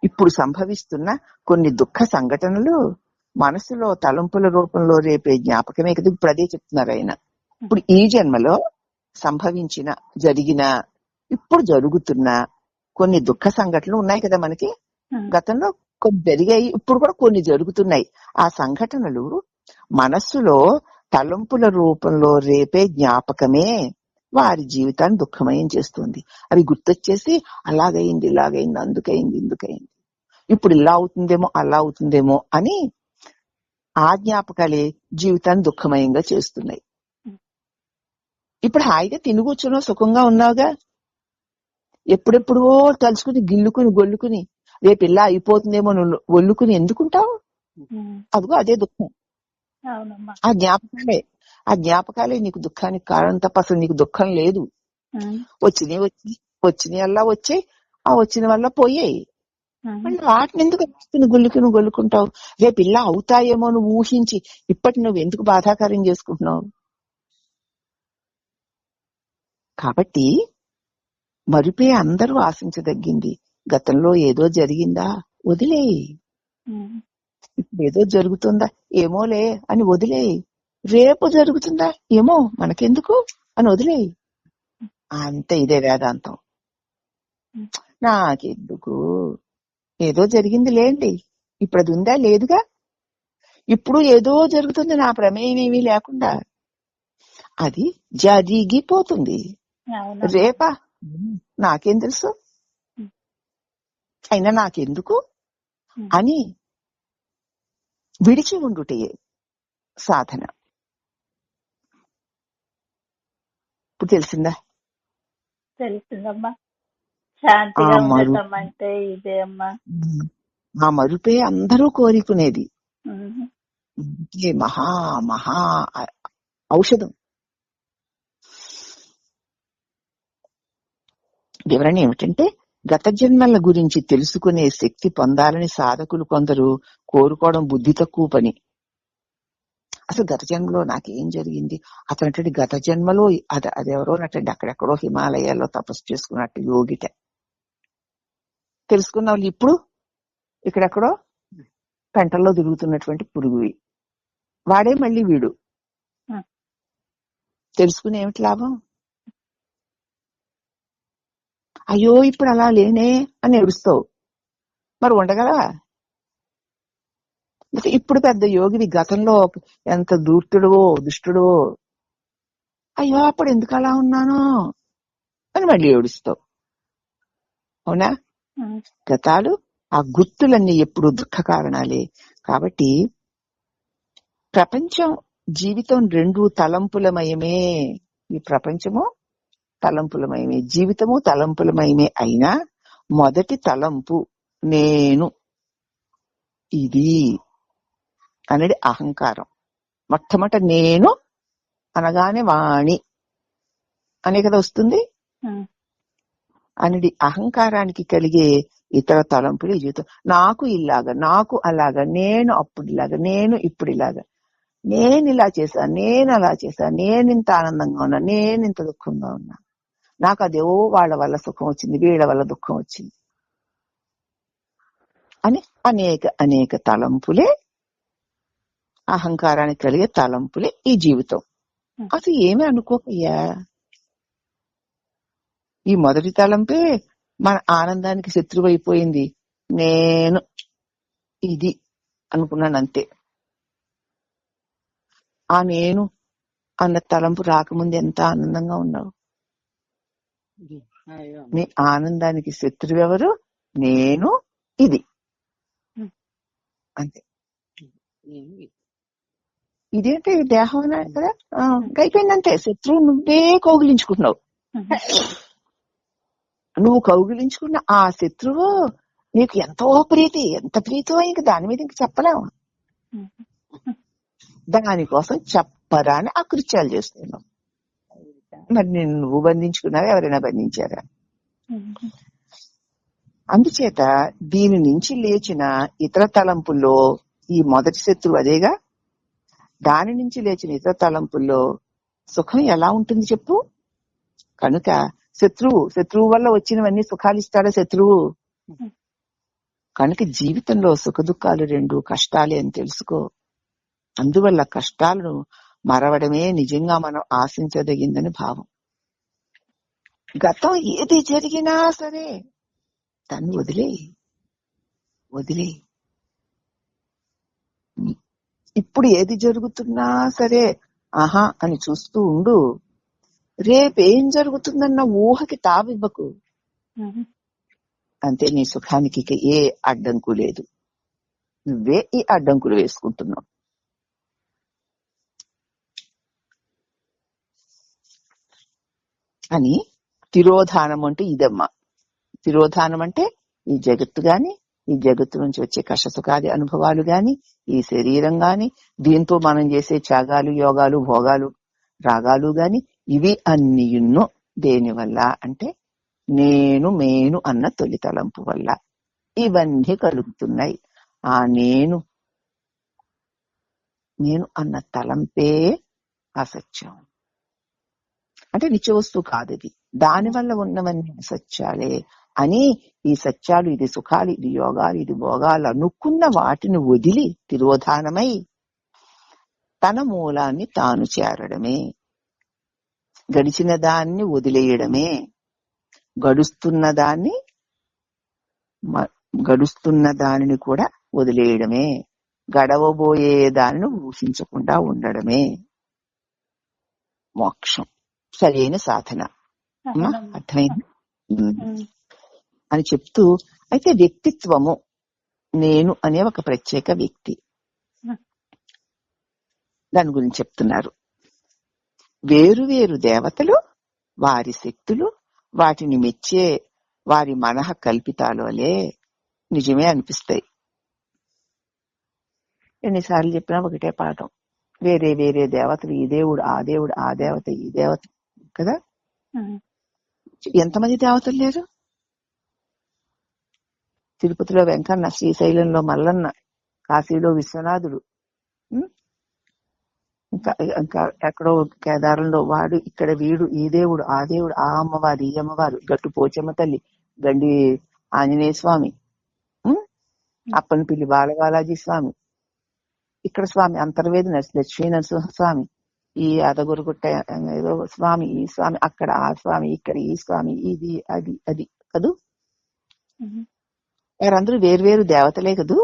ఇప్పుడు సంభవిస్తున్న కొన్ని దుఃఖ సంఘటనలు మనసులో తలంపుల రూపంలో రేపే జ్ఞాపకమే కదా. ఇప్పుడు అదే చెప్తున్నారు ఆయన. ఇప్పుడు ఈ జన్మలో సంభవించిన, జరిగిన, ఇప్పుడు జరుగుతున్న కొన్ని దుఃఖ సంఘటనలు ఉన్నాయి కదా మనకి. గతంలో కొన్ని జరిగాయి, ఇప్పుడు కూడా కొన్ని జరుగుతున్నాయి. ఆ సంఘటనలు మనస్సులో తలంపుల రూపంలో రేపే జ్ఞాపకమే వారి జీవితాన్ని దుఃఖమయం చేస్తుంది. అవి గుర్తొచ్చేసి అలాగైంది, ఇలాగైంది, అందుకైంది, ఇందుకైంది, ఇప్పుడు ఇలా అవుతుందేమో, అలా అవుతుందేమో అని ఆ జ్ఞాపకాలే జీవితాన్ని దుఃఖమయంగా చేస్తున్నాయి. ఇప్పుడు హాయిగా తిని కూర్చున్నావు, సుఖంగా ఉన్నావుగా. ఎప్పుడెప్పుడో తలుచుకుని గిల్లుకుని గొల్లుకుని రేపు ఇలా అయిపోతుందేమో ఒల్లుకుని ఎందుకుంటావు? అదిగో అదే దుఃఖం. ఆ జ్ఞాపకాలే నీకు దుఃఖానికి కారణం తప్ప అసలు నీకు దుఃఖం లేదు. వచ్చినాయి అలా వచ్చాయి, ఆ వచ్చిన వల్ల పోయాయి. మళ్ళీ వాటిని ఎందుకు గొల్లుకుంటావు? రేపు ఇలా అవుతాయేమో నువ్వు ఊహించి ఇప్పటి నువ్వు ఎందుకు బాధాకరం చేసుకుంటున్నావు? కాబట్టి మరుపే అందరూ ఆశించదగ్గింది. గతంలో ఏదో జరిగిందా వదిలేయి, ఇప్పుడు ఏదో జరుగుతుందా ఏమోలే అని వదిలేయి, రేపు జరుగుతుందా ఏమో మనకెందుకు అని వదిలేయి. అంతే, ఇదే వేదాంతం. నాకెందుకు, ఏదో జరిగింది లేండి, ఇప్పుడు అది ఉందా లేదుగా. ఇప్పుడు ఏదో జరుగుతుంది నా ప్రమేయం ఏమీ లేకుండా, అది జరిగిపోతుంది. రేపా నాకేం తెలుసు, అయినా నాకెందుకు అని విడిచి ఉండుటే సాధన. ఇప్పుడు తెలిసిందా? తెలిసిందమ్మా. శాంతిగా ఉండటం అంటే ఇదే అమ్మా. ఆ మరుపే అందరూ కోరుకునేది. మహా మహా ఔషధం. వివరణ ఏమిటంటే, గత జన్మల గురించి తెలుసుకునే శక్తి పొందాలని సాధకులు కొందరు కోరుకోవడం బుద్ధి తక్కువ పని. అసలు గత జన్మలో నాకేం జరిగింది, అతనంటే గత జన్మలో అదెవరో నటండి అక్కడెక్కడో హిమాలయాల్లో తపస్సు చేసుకున్నట్టు యోగిట తెలుసుకున్న వాళ్ళు ఇప్పుడు ఇక్కడెక్కడో పెంటల్లో తిరుగుతున్నటువంటి పురుగువి. వాడే మళ్ళీ వీడు. తెలుసుకుని ఏమిటి లాభం? అయ్యో ఇప్పుడు అలా లేనే అని ఏడుస్తావు, మరి ఉండగలవా? ఇప్పుడు పెద్ద యోగివి, గతంలో ఎంత దూర్తుడువో దుష్టుడువో, అయ్యో అప్పుడు ఎందుకు అలా ఉన్నానో అని మళ్ళీ ఏడుస్తావు. అవునా? గతాలు, ఆ గుర్తులన్నీ ఎప్పుడు దుఃఖ కారణాలే. కాబట్టి ప్రపంచం జీవితం రెండు తలంపులమయమే. ఈ ప్రపంచము తలంపులమయమే, జీవితము తలంపులమయమే. అయినా మొదటి తలంపు నేను, ఇది అనేది అహంకారం. మొట్టమొదట నేను అనగానే వాణి అనే కదా వస్తుంది. అనేది అహంకారానికి కలిగే ఇతర తలంపులు ఈ జీవితం. నాకు ఇలాగా, నాకు అలాగా, నేను అప్పుడు ఇలాగా, నేను ఇప్పుడు ఇలాగా, నేను ఇలా చేశా, నేను అలా చేశా, నేను ఇంత ఆనందంగా ఉన్నా, నేను ఇంత దుఃఖంగా ఉన్నా, నాకు అదేవో వాళ్ళ వల్ల సుఖం వచ్చింది, వీళ్ళ వల్ల దుఃఖం వచ్చింది అని అనేక అనేక తలంపులే, అహంకారానికి కలిగే తలంపులే ఈ జీవితం. అసలు ఏమీ అనుకోకయ్యా, ఈ మొదటి తలంపే మన ఆనందానికి శత్రువు అయిపోయింది. నేను ఇది అనుకున్నాను అంతే. ఆ నేను అన్న తలంపు రాకముందు ఎంత ఆనందంగా ఉన్నావు. నీ ఆనందానికి శత్రువు ఎవరు? నేను ఇది అంతే. ఇదేంటే దేహం కదా, అయిపోయిందంటే. శత్రువు నువ్వే కౌగిలించుకుంటున్నావు. నువ్వు కౌగిలించుకున్న ఆ శత్రువు నీకు ఎంతో ప్రీతి, ఎంత ప్రీతో ఇంక దాని మీద ఇంక చెప్పలేము. దానికోసం చెప్పరాని అకృత్యాలు చేస్తున్నావు. మరి నేను నువ్వు బంధించుకున్నావా, ఎవరైనా బంధించారా? అందుచేత దీని నుంచి లేచిన ఇతర తలంపుల్లో ఈ మొదటి శత్రువు అదేగా. దాని నుంచి లేచిన ఇతర తలంపుల్లో సుఖం ఎలా ఉంటుంది చెప్పు. కనుక శత్రువు వల్ల వచ్చినవన్నీ సుఖాలు ఇస్తాడా శత్రువు? కనుక జీవితంలో సుఖ దుఃఖాలు రెండు కష్టాలే అని తెలుసుకో. అందువల్ల కష్టాలను మరవడమే నిజంగా మనం ఆశించదగిందని భావం. గతం ఏది జరిగినా సరే దాన్ని వదిలే. ఇప్పుడు ఏది జరుగుతున్నా సరే ఆహా అని చూస్తూ ఉండు. రేపేం జరుగుతుందన్న ఊహకి తావివ్వకు. అంతే. నీ సుఖానికి ఏ అడ్డంకు లేదు. నువ్వే ఈ అడ్డంకులు వేసుకుంటున్నావు. అని తిరోధానం అంటే ఇదమ్మా. తిరోధానం అంటే ఈ జగత్తు గాని, ఈ జగత్తు నుంచి వచ్చే కష్ట సుఖాది అనుభవాలు గాని, ఈ శరీరం గాని, దీంతో మనం చేసే త్యాగాలు, యోగాలు, భోగాలు, రాగాలు గాని, ఇవి అన్నియున్నో దేని వల్ల అంటే మేను అన్న తొలి తలంపు వల్ల ఇవన్నీ కలుగుతున్నాయి. ఆ నేను అన్న తలంపే అసత్యం. అంటే నిత్య వస్తువు కాదది. దానివల్ల ఉన్నవన్నీ సత్యాలే అని ఈ సత్యాలు, ఇది సుఖాలు, ఇది యోగాలు, ఇది భోగాలు అనుకున్న వాటిని వదిలి తిరోధానమై తన మూలాన్ని తాను చేరడమే. గడిచిన దాన్ని వదిలేయడమే. గడుస్తున్న దానిని కూడా వదిలేయడమే. గడవబోయే దానిని ఊహించకుండా ఉండడమే మోక్షం, సరైన సాధన. అర్థమైంది అని చెప్తూ, అయితే వ్యక్తిత్వము నేను అనే ఒక ప్రత్యేక వ్యక్తి, దాని గురించి చెప్తున్నారు. వేరు దేవతలు, వారి శక్తులు, వాటిని మెచ్చే వారి మనః కల్పితాలు అలే నిజమే అనిపిస్తాయి. ఎన్నిసార్లు చెప్పినా ఒకటే పాఠం. వేరే దేవతలు, ఈ దేవుడు, ఆ దేవుడు, ఆ దేవత, ఈ దేవత కదా. ఎంతమంది దేవతలు లేరు? తిరుపతిలో వెంకన్న, శ్రీశైలంలో మల్లన్న, కాశీలో విశ్వనాథుడు, ఇంకా ఎక్కడో కేదారంలో వాడు, ఇక్కడ వీడు, ఈ దేవుడు, ఆ దేవుడు, ఆ అమ్మవారు, ఈ అమ్మవారు, గట్టు పోచమ్మ తల్లి, గండి ఆంజనేయ స్వామి, అప్పనపిల్లి బాలబాలాజీ స్వామి, ఇక్కడ స్వామి అంతర్వేది లక్ష్మీ నరసింహ స్వామి, ఈ అదగురుగుట్ట ఏదో స్వామి, ఈ స్వామి, అక్కడ ఆ స్వామి, ఇక్కడ ఈ స్వామి, ఇది అది కదూ. వారందరూ వేరువేరు దేవతలే కదూ.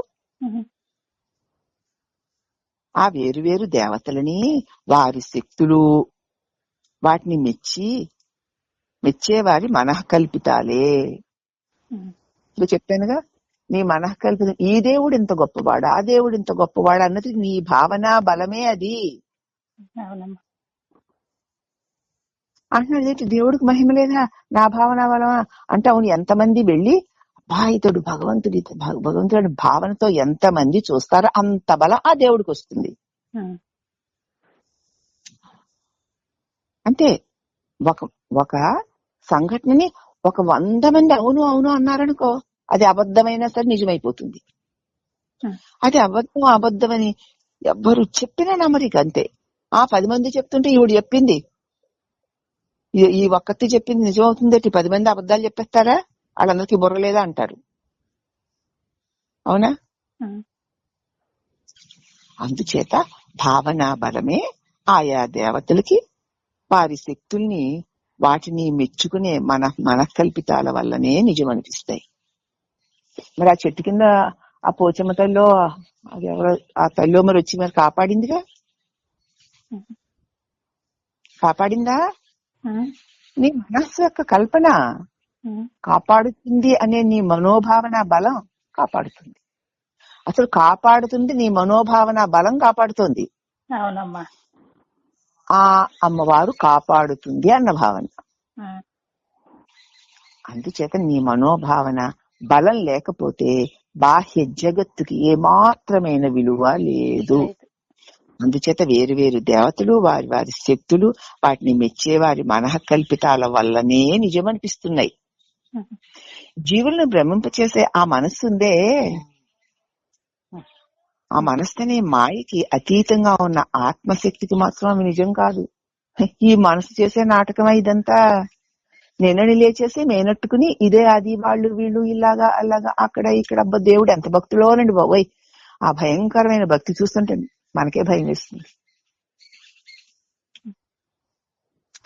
ఆ వేరువేరు దేవతలని, వారి శక్తులు, వాటిని మెచ్చేవారి మనఃకల్పితాలే. చెప్పానుగా, నీ మనఃకల్పితం. ఈ దేవుడు ఇంత గొప్పవాడు, ఆ దేవుడు ఇంత గొప్పవాడు అన్నది నీ భావన బలమే. అది అంటున్నాడు. దేవుడికి మహిమ లేదా, నా భావన బలమా అంటే, అవును. ఎంతమంది వెళ్ళి ఇతడు భగవంతుడి భావనతో ఎంతమంది చూస్తారో అంత బలం ఆ దేవుడికి వస్తుంది. అంటే ఒక సంఘటనని 100 మంది అవును అన్నారనుకో, అది అబద్ధమైనా సరే నిజమైపోతుంది. అది అబద్ధమని ఎవ్వరు చెప్పినా నమ్మరిక అంతే. 10 మంది చెప్తుంటే ఈవిడ చెప్పింది, ఈ ఒక్కటి చెప్పింది నిజమవుతుంది. 10 మంది అబద్ధాలు చెప్పేస్తారా, వాళ్ళందరికీ బుర్రలేదా అంటారు. అవునా? అందుచేత భావన బలమే ఆయా దేవతలకి వారి శక్తుల్ని వాటిని మెచ్చుకునే మనకల్పితాల వల్లనే నిజం అనిపిస్తాయి. మరి ఆ చెట్టు కింద ఆ పోచమ్మ తల్లో అది ఎవరో ఆ తల్లో మరి వచ్చి మరి కాపాడిందిగా, కాపాడిందా? నీ మనస్సు యొక్క కల్పన కాపాడుతుంది అనే నీ మనోభావన బలం కాపాడుతుంది. అసలు కాపాడుతుంది నీ మనోభావన బలం కాపాడుతోంది. అవునమ్మా. ఆ అమ్మవారు కాపాడుతుంది అన్న భావన. అందుచేత నీ మనోభావన బలం లేకపోతే బాహ్య జగత్తుకి ఏమాత్రమైన విలువ లేదు. అందుచేత వేరు వేరు దేవతలు వారి వారి శక్తులు వాటిని మెచ్చే వారి మనఃకల్పితాల వల్లనే నిజమనిపిస్తున్నాయి. జీవులను భ్రమింపచేసే ఆ మనస్సు ఉందే, ఆ మనస్సు అనే మాయకి అతీతంగా ఉన్న ఆత్మశక్తికి మాత్రం అవి నిజం కాదు. ఈ మనసు చేసే నాటకమా ఇదంతా? నేనని లేచేసి మేనట్టుకుని ఇదే అది వాళ్ళు వీళ్ళు ఇలాగా అలాగా అక్కడ ఇక్కడ. అబ్బా దేవుడు ఎంత భక్తులోనండి బాబోయ్! ఆ భయంకరమైన భక్తి చూస్తుంటే మనకే భయం వేస్తుంది.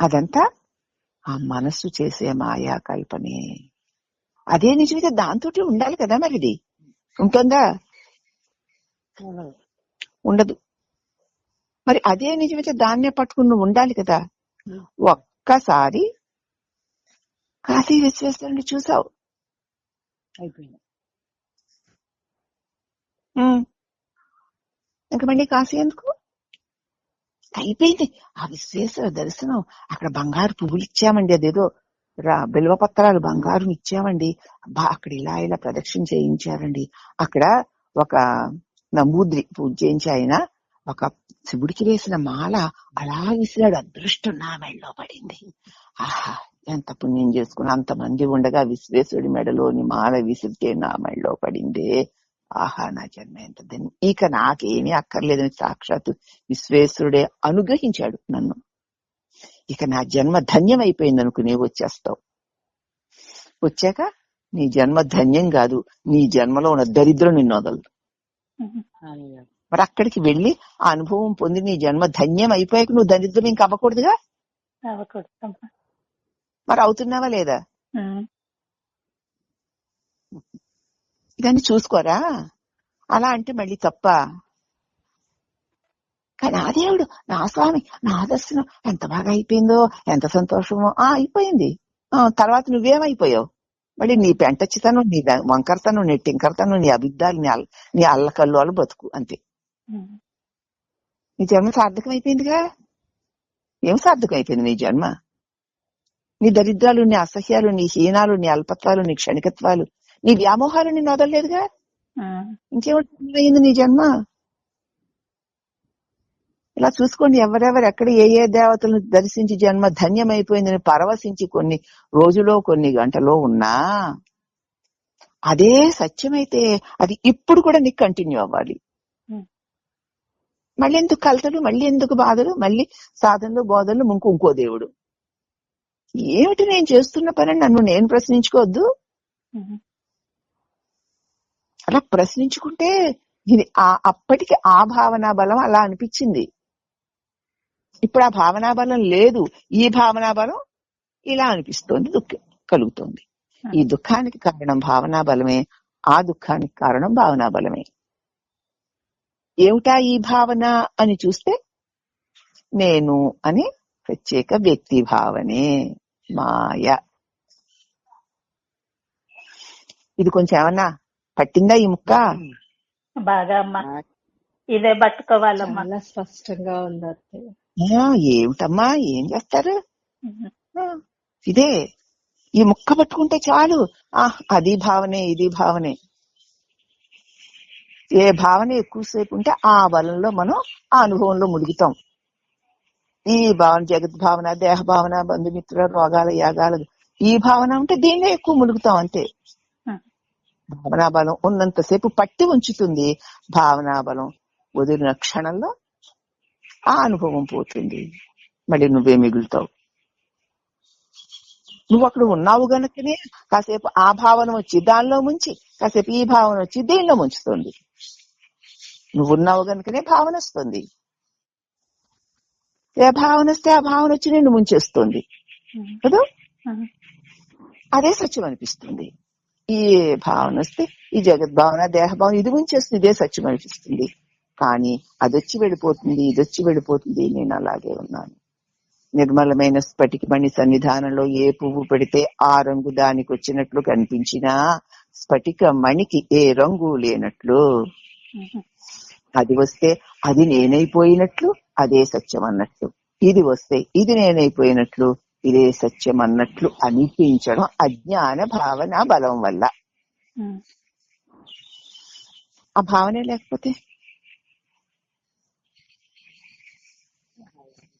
అదంతా ఆ మనస్సు చేసే మాయా కల్పనే. అదే నిజమైతే దాంతో ఉండాలి కదా, మరి ఇది ఉంటుందా? ఉండదు. మరి అదే నిజమైతే దాన్నే పట్టుకుని నువ్వు ఉండాలి కదా. ఒక్కసారి కాశీ విశ్వేశ్వరుని చూసావు, అయిపోయింది. ఇంకా మళ్ళీ కాశీ ఎందుకు? అయిపోయింది. ఆ విశ్వేశ్వర దర్శనం, అక్కడ బంగారు పువ్వులు ఇచ్చామండి, అదేదో బిల్వపత్రాలు బంగారం ఇచ్చామండి. అక్కడ ఇలా ఇలా ప్రదక్షిణ చేయించారండి. అక్కడ ఒక నంబూద్రి పూజ చేయించి ఆయన ఒక శివుడికి వేసిన మాల అలా విసిరాడు. అదృష్టం నా మెడలో పడింది. ఆహా, ఎంత పుణ్యం చేసుకుని అంతమంది ఉండగా విశ్వేశ్వరుడి మెడలోని మాల విసిరితే నా మెడలో పడిందే. ఆహా, నా జన్మ ఎంత ధన్యం. ఇక నాకేమీ అక్కర్లేదని సాక్షాత్తు విశ్వేశ్వరుడే అనుగ్రహించాడు నన్ను. ఇక నా జన్మ ధన్యం అయిపోయింది అనుకునే వచ్చేస్తావు. వచ్చాక నీ జన్మ ధన్యం కాదు, నీ జన్మలో ఉన్న దరిద్రం నిన్ను వదలదు. మరి అక్కడికి వెళ్ళి ఆ అనుభవం పొంది నీ జన్మ ధన్యం అయిపోయాక నువ్వు దరిద్రం ఇంక అవ్వకూడదుగా. మరి అవుతున్నావా లేదా? ఇదాన్ని చూసుకోరా. అలా అంటే మళ్ళీ తప్ప. కానీ ఆ దేవుడు, నా స్వామి, నా దర్శనం ఎంత బాగా అయిపోయిందో, ఎంత సంతోషమో. అయిపోయింది. తర్వాత నువ్వేమైపోయావు? మళ్ళీ నీ పెంటచ్చితనం, నీ వంకరతనం, నీ టింకరతనం, నీ అబిద్ధాలు, నీ అల్లకల్లోలు బతుకు అంతే. నీ జన్మ సార్థకం అయిపోయిందిగా. ఏం సార్థకం అయిపోయింది నీ జన్మ? నీ దరిద్రాలు, నీ అసహ్యాలు, నీ హీనాలు, నీ అల్పత్వాలు, నీ క్షణికత్వాలు, నీ వ్యామోహాలు నిన్ను వదలలేదుగా. ఇంకేమిటి నీ జన్మ? ఇలా చూసుకోండి, ఎవరెవరు ఎక్కడ ఏ ఏ దేవతలను దర్శించి జన్మ ధన్యమైపోయిందని పరవశించి కొన్ని రోజులో కొన్ని గంటలో ఉన్నా అదే సత్యమైతే అది ఇప్పుడు కూడా నీకు కంటిన్యూ అవ్వాలి. మళ్ళీ ఎందుకు కలతలు, మళ్ళీ ఎందుకు బాధలు, మళ్ళీ సాధనలు బోధనలు, ఇంకో దేవుడు. ఏమిటి నేను చేస్తున్న పని నన్ను నేను ప్రశ్నించుకోవద్దు. అలా ప్రశ్నించుకుంటే ఇది అప్పటికి ఆ భావనా బలం అలా అనిపించింది. ఇప్పుడు ఆ భావనా బలం లేదు. ఈ భావనా బలం ఇలా అనిపిస్తోంది, దుఃఖం కలుగుతోంది. ఈ దుఃఖానికి కారణం భావనా బలమే, ఆ దుఃఖానికి కారణం భావనా బలమే. ఏమిటా ఈ భావన అని చూస్తే నేను అనే ప్రత్యేక వ్యక్తి భావనే మాయ. ఇది కొంచెం ఏమన్నా పట్టిందా ఈ ముక్క? బాగా అమ్మా, ఇదే పట్టుకోవాలమ్మా. చాలా స్పష్టంగా ఉంది. ఏమిటమ్మా, ఏం చేస్తారు? ఇదే ఈ ముక్క పట్టుకుంటే చాలు. అది భావనే, ఇది భావనే. ఏ భావన ఎక్కువసేపు ఉంటే ఆ బలంలో మనం ఆ అనుభవంలో ములుగుతాం. ఈ భావన జగత్ భావన, దేహ భావన, బంధుమిత్రుల రోగాల యాగాలు, ఈ భావన ఉంటే దీన్నే ఎక్కువ ములుగుతాం అంతే. భావనా బలం ఉన్నంతసేపు పట్టి ఉంచుతుంది. భావనా బలం వదిలిన క్షణంలో ఆ అనుభవం పోతుంది. మళ్ళీ నువ్వే మిగులుతావు. నువ్వు అక్కడ ఉన్నావు గనుకనే కాసేపు ఆ భావన వచ్చి దానిలో ముంచి, కాసేపు ఈ భావన వచ్చి దీనిలో ముంచుతుంది. నువ్వున్నావు గనుకనే భావన వస్తుంది. ఏ భావన వస్తే ఆ భావన వచ్చి నిన్ను ముంచేస్తుంది. కదా, అదే సత్యం అనిపిస్తుంది. ఈ భావన వస్తే ఈ జగద్భావన దేహభావన ఇది ఉంచేస్తుంది, ఇదే సత్యం అనిపిస్తుంది. కానీ అదొచ్చి వెళ్ళిపోతుంది, ఇదొచ్చి వెళ్ళిపోతుంది, నేను అలాగే ఉన్నాను. నిర్మలమైన స్ఫటిక మణి సన్నిధానంలో ఏ పువ్వు పెడితే ఆ రంగు దానికి వచ్చినట్లు కనిపించినా స్ఫటిక మణికి ఏ రంగు లేనట్లు, అది వస్తే అది నేనైపోయినట్లు అదే సత్యం అన్నట్లు, ఇది వస్తే ఇది నేనైపోయినట్లు ఇదే సత్యం అన్నట్లు అనిపించడం అజ్ఞాన భావన బలం వల్ల. ఆ భావనే లేకపోతే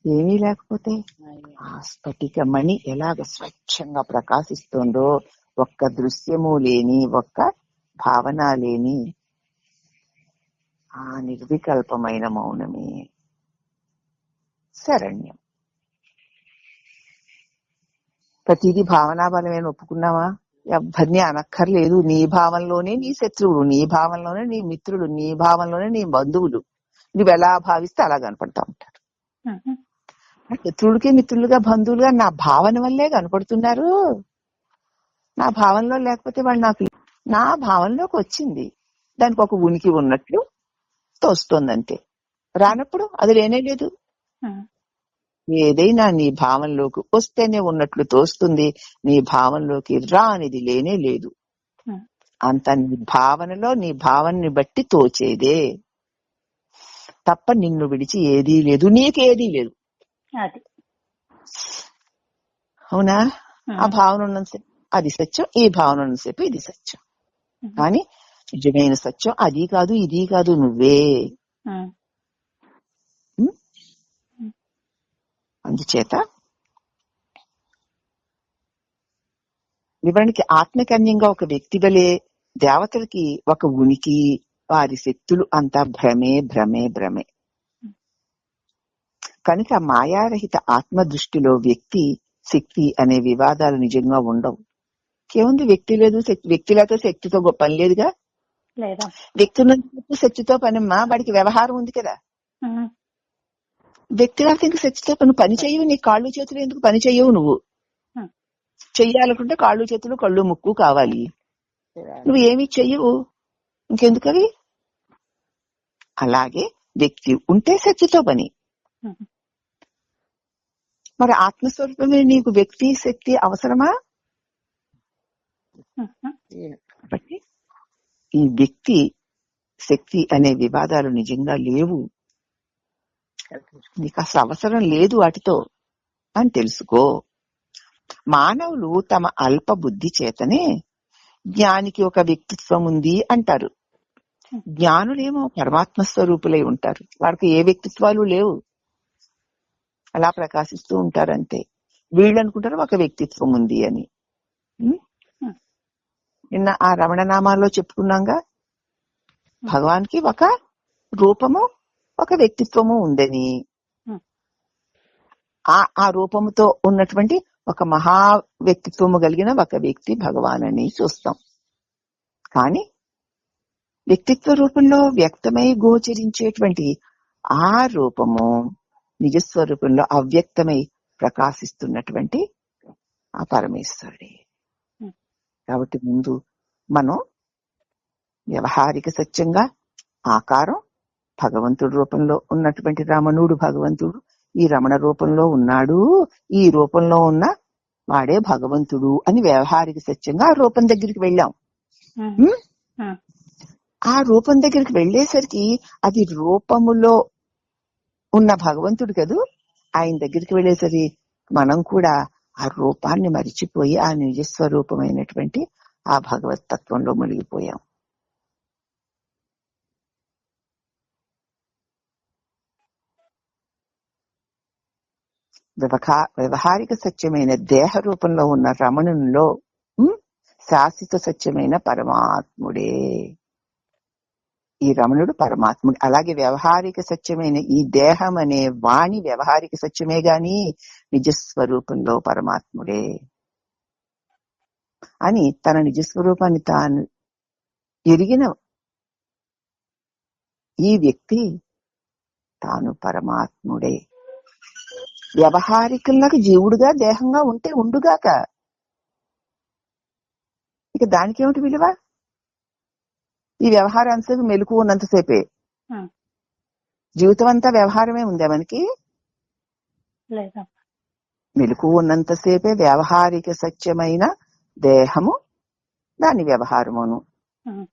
ఏమీ లేకపోతే ఆ స్ఫటిక మణి ఎలాగ స్వచ్ఛంగా ప్రకాశిస్తుందో, ఒక్క దృశ్యము లేని, ఒక్క భావన లేని ఆ నిర్వికల్పమైన మౌనమే శరణ్యం. ప్రతిదీ భావనా బలమేని ఒప్పుకున్నావా? ఎవ్వరిని అనక్కర్లేదు. నీ భావంలోనే నీ శత్రువులు, నీ భావంలోనే నీ మిత్రులు, నీ భావంలోనే నీ బంధువులు. నువ్వు ఎలా భావిస్తే అలా కనపడతా ఉంటారు. శత్రువులకి మిత్రులుగా బంధువులుగా నా భావన వల్లే కనపడుతున్నారు. నా భావనలో లేకపోతే వాళ్ళు నాకు, నా భావనలోకి వచ్చింది, దానికి ఒక ఉనికి ఉన్నట్లు తోస్తోందంతే. రానప్పుడు అది లేనే లేదు. ఏదైనా నీ భావనలోకి వస్తేనే ఉన్నట్లు తోస్తుంది, నీ భావనలోకి రానిది లేనే లేదు. అంత నీ భావనలో నీ భావనని బట్టి తోచేదే తప్ప నిన్ను విడిచి ఏదీ లేదు, నీకేదీ లేదు. అవునా? ఆ భావన ఉన్నంతసేపు అది సత్యం, ఈ భావన ఉన్నంతసేపు ఇది సత్యం. కానీ నిజమైన సత్యం అది కాదు, ఇది కాదు, నువ్వే. అందుచేత వివరణకి ఆత్మకన్యంగా ఒక వ్యక్తి వలె దేవతలకి ఒక ఉనికి, వారి శక్తులు అంతా భ్రమే భ్రమే భ్రమే. కనుక మాయారహిత ఆత్మ దృష్టిలో వ్యక్తి శక్తి అనే వివాదాలు నిజంగా ఉండవు. కేముంది, వ్యక్తి లేదు, వ్యక్తిలతో శక్తితో పని లేదుగా. వ్యక్తి ఉన్నందుకు శక్తితో పనిమ్మా, వాడికి వ్యవహారం ఉంది కదా. వ్యక్తిలాతో ఇంక శక్తితో నువ్వు పని చెయ్యవు, నీ కాళ్ళు చేతులు ఎందుకు పని చెయ్యవు. నువ్వు చెయ్యాలనుకుంటే కాళ్ళు చేతులు కళ్ళు ముక్కు కావాలి, నువ్వు ఏమీ చెయ్యవు, ఇంకెందుకవి. అలాగే వ్యక్తి ఉంటే శక్తితో పని. మరి ఆత్మస్వరూపమే నీకు వ్యక్తి శక్తి అవసరమా? కాబట్టి ఈ వ్యక్తి శక్తి అనే వివాదాలు నిజంగా లేవు, నీకు అసలు అవసరం లేదు వాటితో అని తెలుసుకో. మానవులు తమ అల్ప బుద్ధి చేతనే జ్ఞానికి ఒక వ్యక్తిత్వం ఉంది అంటారు. జ్ఞానులేమో పరమాత్మ స్వరూపులై ఉంటారు, వారికి ఏ వ్యక్తిత్వాలు లేవు, అలా ప్రకాశిస్తూ ఉంటారంతే. వీళ్ళు అనుకుంటారు ఒక వ్యక్తిత్వం ఉంది అని. నిన్న ఆ రమణనామాల్లో చెప్పుకున్నాగా, భగవాన్కి ఒక రూపము ఒక వ్యక్తిత్వము ఉందని. ఆ రూపముతో ఉన్నటువంటి ఒక మహా వ్యక్తిత్వము కలిగిన ఒక వ్యక్తి భగవాన్ అని చూస్తాం. కానీ వ్యక్తిత్వ రూపంలో వ్యక్తమై గోచరించేటువంటి ఆ రూపము నిజస్వరూపంలో అవ్యక్తమై ప్రకాశిస్తున్నటువంటి ఆ పరమేశ్వరుడే. కాబట్టి ముందు మనం వ్యవహారిక సత్యంగా ఆకారం భగవంతుడి రూపంలో ఉన్నటువంటి రమణుడు భగవంతుడు ఈ రమణ రూపంలో ఉన్నాడు, ఈ రూపంలో ఉన్న వాడే భగవంతుడు అని వ్యవహారిక సత్యంగా ఆ రూపం దగ్గరికి వెళ్ళాం. ఆ రూపం దగ్గరికి వెళ్ళేసరికి అది రూపములో ఉన్న భగవంతుడు కదూ. ఆయన దగ్గరికి వెళ్ళేసరికి మనం కూడా ఆ రూపాన్ని మరిచిపోయి ఆ నిజస్వరూపమైనటువంటి ఆ భగవత్ తత్వంలో మునిగిపోయాం. వ్యవహారిక సత్యమైన దేహ రూపంలో ఉన్న రమణునిలో శాశ్వత సత్యమైన పరమాత్ముడే. ఈ రమణుడు పరమాత్ముడు. అలాగే వ్యవహారిక సత్యమైన ఈ దేహం అనే వాణి వ్యవహారిక సత్యమే గాని నిజస్వరూపంలో పరమాత్ముడే అని తన నిజస్వరూపాన్ని తాను ఎరిగిన ఈ వ్యక్తి తాను పరమాత్ముడే వ్యవహారికులకు జీవుడుగా దేహంగా ఉంటే ఉండుగాక, ఇక దానికి ఏమిటి విలువ? ఈ వ్యవహారం అంతసేపు మెలకు ఉన్నంతసేపే. ఉమ్, జీవితం అంతా వ్యవహారమే ఉందా మనకి? లేదమ్మా. మెలకు ఉన్నంతసేపే వ్యవహారిక సత్యమైన దేహము, దాని వ్యవహారమును. ఉమ్,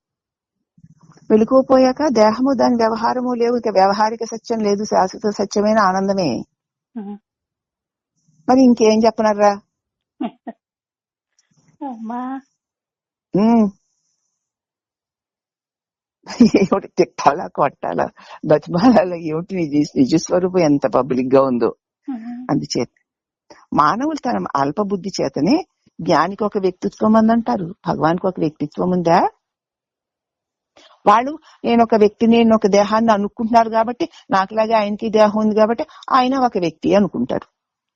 మెలుకుపోయాక దేహము దాని వ్యవహారము లేవు, ఇక వ్యవహారిక సత్యం లేదు, శాశ్వత సత్యమైన ఆనందమే. ఉమ్. మరి ఇంకేం చెప్పనర్రా? అమ్మా ఏమిటి తిట్టాలా, కొట్టాలా, బతిమాలాలా, ఏమిటి నిజస్వరూపం ఎంత పబ్లిక్ గా ఉందో. ఉమ్, అందుచేత మానవులు తన అల్పబుద్ధి చేతనే జ్ఞానికి ఒక వ్యక్తిత్వం అంటారు, భగవానికి ఒక వ్యక్తిత్వం ఉందా? వాళ్ళు నేను ఒక వ్యక్తి, నేను ఒక దేహాన్ని అనుకుంటున్నారు కాబట్టి, నాకులాగే ఆయనకి దేహం ఉంది కాబట్టి ఆయన ఒక వ్యక్తి అనుకుంటారు.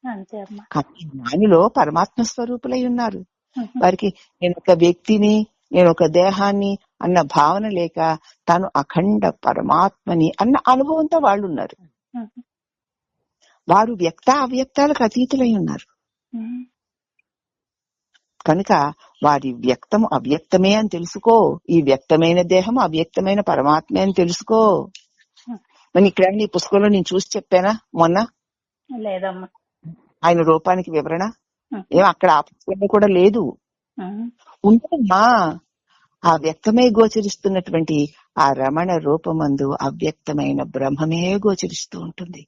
అంతే అమ్మా. కానీ జ్ఞానిలో పరమాత్మ స్వరూపులై ఉన్నారు. ఉమ్, వారికి నేను ఒక వ్యక్తిని, నేను ఒక దేహాన్ని అన్న భావన లేక తాను అఖండ పరమాత్మని అన్న అనుభవంతో వాళ్ళు ఉన్నారు. ఉమ్, వారు వ్యక్త అవ్యక్తాలకు అతీతులై ఉన్నారు. ఉమ్. కనుక వారి వ్యక్తము అవ్యక్తమే అని తెలుసుకో, ఈ వ్యక్తమైన దేహం అవ్యక్తమైన పరమాత్మే అని తెలుసుకో. మరి ఇక్కడ నీ పుస్తకంలో నేను చూసి చెప్పానా మొన్న లేదమ్మా. ఆయన రూపానికి వివరణ? ఉమ్, ఏం అక్కడ ఆ పుస్తకంలో కూడా లేదు. ఉమ్, ఉంటుందమ్మా. ఆ వ్యక్తమే గోచరిస్తున్నటువంటి ఆ రమణ రూపమందు అవ్యక్తమైన బ్రహ్మమే గోచరిస్తూ ఉంటుంది.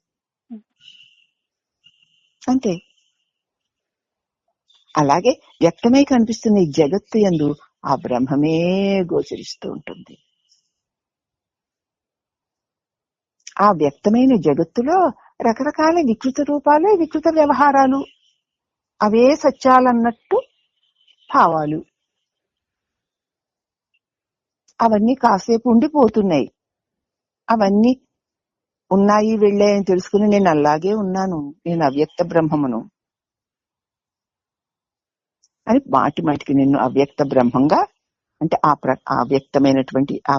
అంతే. అలాగే వ్యక్తమై కనిపిస్తున్న ఈ జగత్తు యందు ఆ బ్రహ్మమే గోచరిస్తూ ఉంటుంది. ఆ వ్యక్తమైన జగత్తులో రకరకాల వికృత రూపాలు, వికృత వ్యవహారాలు, అవే సత్యాలన్నట్టు భావాలు, అవన్నీ కాసేపు ఉండిపోతున్నాయి. అవన్నీ ఉన్నాయి వెళ్ళాయని తెలుసుకుని నేను అలాగే ఉన్నాను, నేను అవ్యక్త బ్రహ్మమును అని మాటి మాటికి నిన్ను అవ్యక్త బ్రహ్మంగా, అంటే ఆ వ్యక్తమైనటువంటి ఆ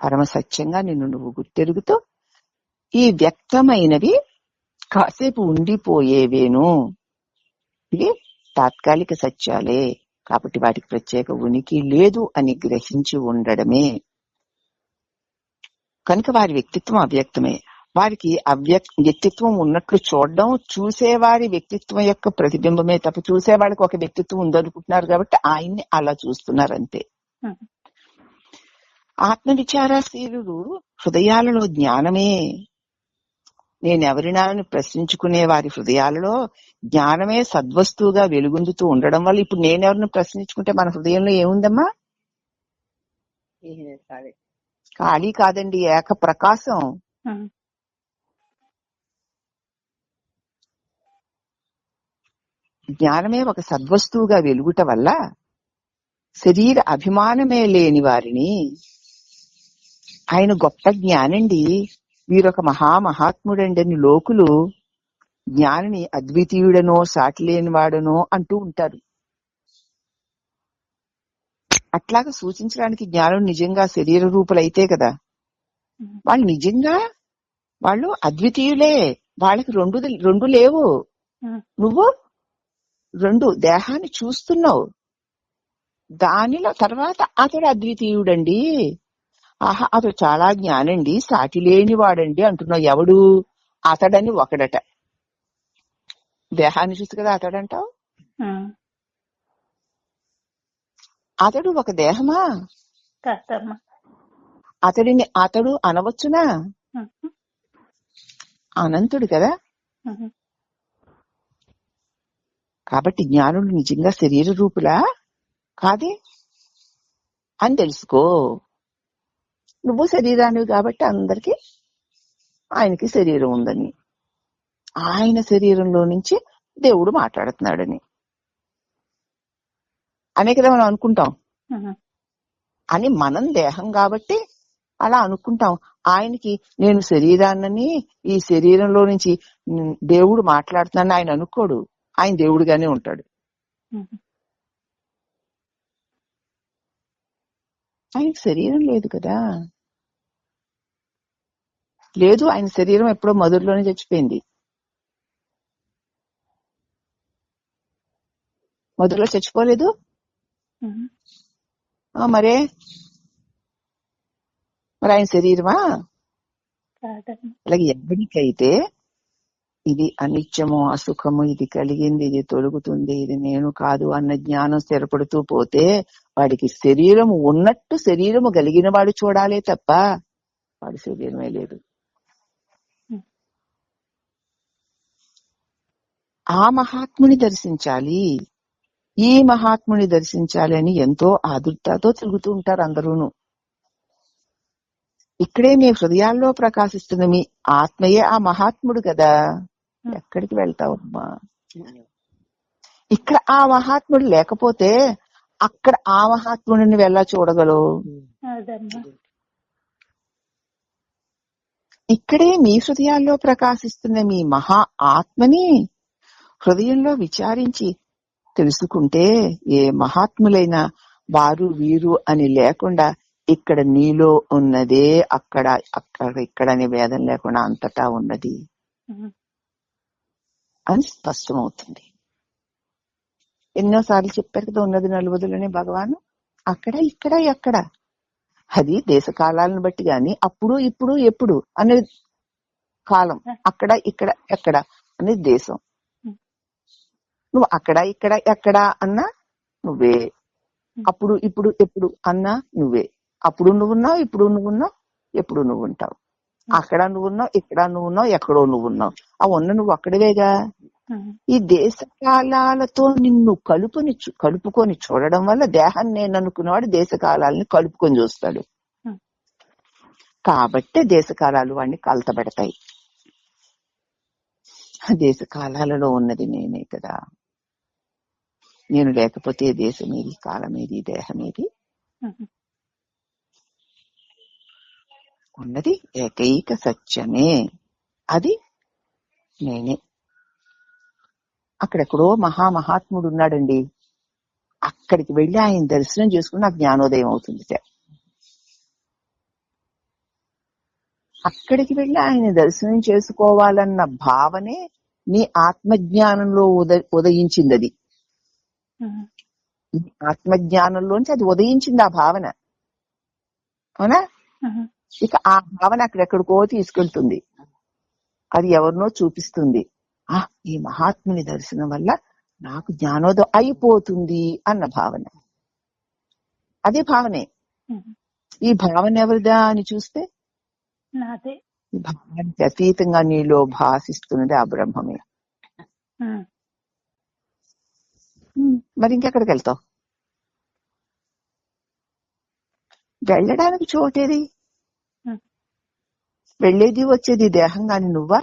పరమ సత్యంగా నిన్ను నువ్వు గుర్తెరుగుతూ, ఈ వ్యక్తమైనవి కాసేపు ఉండిపోయేవేను, ఇవి తాత్కాలిక సత్యాలే కాబట్టి వాటికి ప్రత్యేక ఉనికి లేదు అని గ్రహించి ఉండడమే. కనుక వారి వ్యక్తిత్వం అవ్యక్తమే. వారికి వ్యక్తిత్వం ఉన్నట్లు చూడడం చూసేవారి వ్యక్తిత్వం యొక్క ప్రతిబింబమే తప్ప, చూసేవాడికి ఒక వ్యక్తిత్వం ఉందనుకుంటున్నారు కాబట్టి ఆయన్ని అలా చూస్తున్నారు అంతే. ఆత్మవిచారశీలుడు హృదయాలలో జ్ఞానమే, నేనెవరినాని ప్రశ్నించుకునే వారి హృదయాలలో జ్ఞానమే సద్వస్తువుగా వెలుగొందుతూ ఉండడం వల్ల, ఇప్పుడు నేనెవరిని ప్రశ్నించుకుంటే మన హృదయంలో ఏముందమ్మా? ఖాళీ కాదండి, ఏక ప్రకాశం. జ్ఞానమే ఒక సద్వస్తువుగా వెలుగుట వల్ల శరీర అభిమానమే లేని వారిని, ఆయన గొప్ప జ్ఞానండి, వీరొక మహామహాత్ముడండి అని లోకులు జ్ఞానిని అద్వితీయుడనో సాటి లేని వాడనో అంటూ ఉంటారు. అట్లాగా సూచించడానికి జ్ఞానం నిజంగా శరీర రూపులైతే కదా, వాళ్ళు నిజంగా వాళ్ళు అద్వితీయులే, వాళ్ళకి రెండు లేవు. నువ్వు రెండు దేహాన్ని చూస్తున్నావు, దానిలో తర్వాత అతడు అద్వితీయుడండి, ఆహా అతడు చాలా జ్ఞానండి, సాటి లేని వాడండి అంటున్నావు. ఎవడు అతడని? ఒకడట. దేహాన్ని చూసి కదా అతడంటావు. అతడు ఒక దేహమా? అతడిని అతడు అనవచ్చునా? అనంతుడు కదా. కాబట్టి జ్ఞానులు నిజంగా శరీర రూపులా కాదే అని తెలుసుకో. నువ్వు శరీరానివి కాబట్టి అందరికి ఆయనకి శరీరం ఉందని, ఆయన శరీరంలో నుంచి దేవుడు మాట్లాడుతున్నాడని అనే కదా మనం అనుకుంటాం. అని మనం దేహం కాబట్టి అలా అనుకుంటాం. ఆయనకి నేను శరీరాన్నని, ఈ శరీరంలో నుంచి దేవుడు మాట్లాడుతున్నానని ఆయన అనుకోడు, ఆయన దేవుడుగానే ఉంటాడు. ఆయనకి శరీరం లేదు కదా. లేదు, ఆయన శరీరం ఎప్పుడో మధురలోనే చచ్చిపోయింది. మొదట్లో చచ్చిపోలేదు. ఉమ్. మరి ఆయన శరీరమా? కాదమ్మా. అలాగే ఎవరికైతే ఇది అనిత్యము, అసుఖము, ఇది కలిగింది, ఇది తొలుగుతుంది, ఇది నేను కాదు అన్న జ్ఞానం స్థిరపడుతూ పోతే వాడికి శరీరము ఉన్నట్టు శరీరము కలిగిన వాడు చూడాలే తప్ప వాడి శరీరమే లేదు. ఉమ్. ఆ మహాత్ముని దర్శించాలి, ఈ మహాత్ముని దర్శించాలి అని ఎంతో ఆదుర్తతో తిరుగుతూ ఉంటారు అందరూను. ఇక్కడే మీ హృదయాల్లో ప్రకాశిస్తున్న మీ ఆత్మయే ఆ మహాత్ముడు కదా. ఎక్కడికి వెళ్తావమ్మా? ఇక్కడ ఆ మహాత్ముడు లేకపోతే అక్కడ ఆ మహాత్ముడిని వెళ్ళా చూడగలవు. అదమ్మా. ఇక్కడే మీ హృదయాల్లో ప్రకాశిస్తున్న మీ మహా ఆత్మని హృదయంలో విచారించి తెలుసుకుంటే ఏ మహాత్ములైనా వారు వీరు అని లేకుండా ఇక్కడ నీలో ఉన్నదే అక్కడ అక్కడ ఇక్కడ అనే భేదం లేకుండా అంతటా ఉన్నది ఉమ్. అని స్పష్టమవుతుంది. ఎన్నోసార్లు చెప్పారు కదా, ఉన్నది నలువదులని భగవాను. అక్కడ ఇక్కడ ఎక్కడ అది దేశ కాలాలను బట్టి గాని అప్పుడు ఇప్పుడు ఎప్పుడు అనేది కాలం, అక్కడ ఇక్కడ ఎక్కడ అనేది దేశం. నువ్వు అక్కడ ఇక్కడ ఎక్కడ అన్నా నువ్వే, అప్పుడు ఇప్పుడు ఎప్పుడు అన్నా నువ్వే. అప్పుడు నువ్వున్నావు, ఇప్పుడు నువ్వున్నావు, ఎప్పుడు నువ్వు ఉంటావు. అక్కడ నువ్వున్నావు, ఇక్కడ నువ్వున్నావు, ఎక్కడో నువ్వున్నావు. ఆ ఉన్న నువ్వు అక్కడవేగా. ఈ దేశ కాలాలతో నిన్ను కలుపుకొని చూడడం వల్ల దేహాన్ని నేను అనుకున్నవాడు దేశ కాలాలని కలుపుకొని చూస్తాడు. కాబట్టి దేశ కాలాలు వాడిని కలతబెడతాయి. దేశ కాలాలలో ఉన్నది నేనే కదా. నేను లేకపోతే దేశం ఏది, కాలం ఏది, దేహం ఏది? ఉన్నది ఏకైక సత్యమే, అది నేనే. అక్కడెక్కడో మహామహాత్ముడు ఉన్నాడండి, అక్కడికి వెళ్ళి ఆయన దర్శనం చేసుకుని నాకు జ్ఞానోదయం అవుతుంది. అక్కడికి వెళ్ళి ఆయన దర్శనం చేసుకోవాలన్న భావనే నీ ఆత్మజ్ఞానంలో ఉదయించింది. అది ఆత్మజ్ఞానంలోంచి అది ఉదయించింది ఆ భావన, అవునా? ఇక ఆ భావన అక్కడెక్కడికో తీసుకెళ్తుంది, అది ఎవరినో చూపిస్తుంది. ఈ మహాత్ముని దర్శనం వల్ల నాకు జ్ఞానోదయం అయిపోతుంది అన్న భావన, అదే భావనే. ఈ భావన ఎవరిదా అని చూస్తే ఈ భావానికి అతీతంగా నీలో భాషిస్తున్నది ఆ బ్రహ్మమే. మరి ఇంకెక్కడికి వెళ్తావు? వెళ్ళడానికి చోటేది? వెళ్ళేది వచ్చేది దేహం గాని నువ్వా?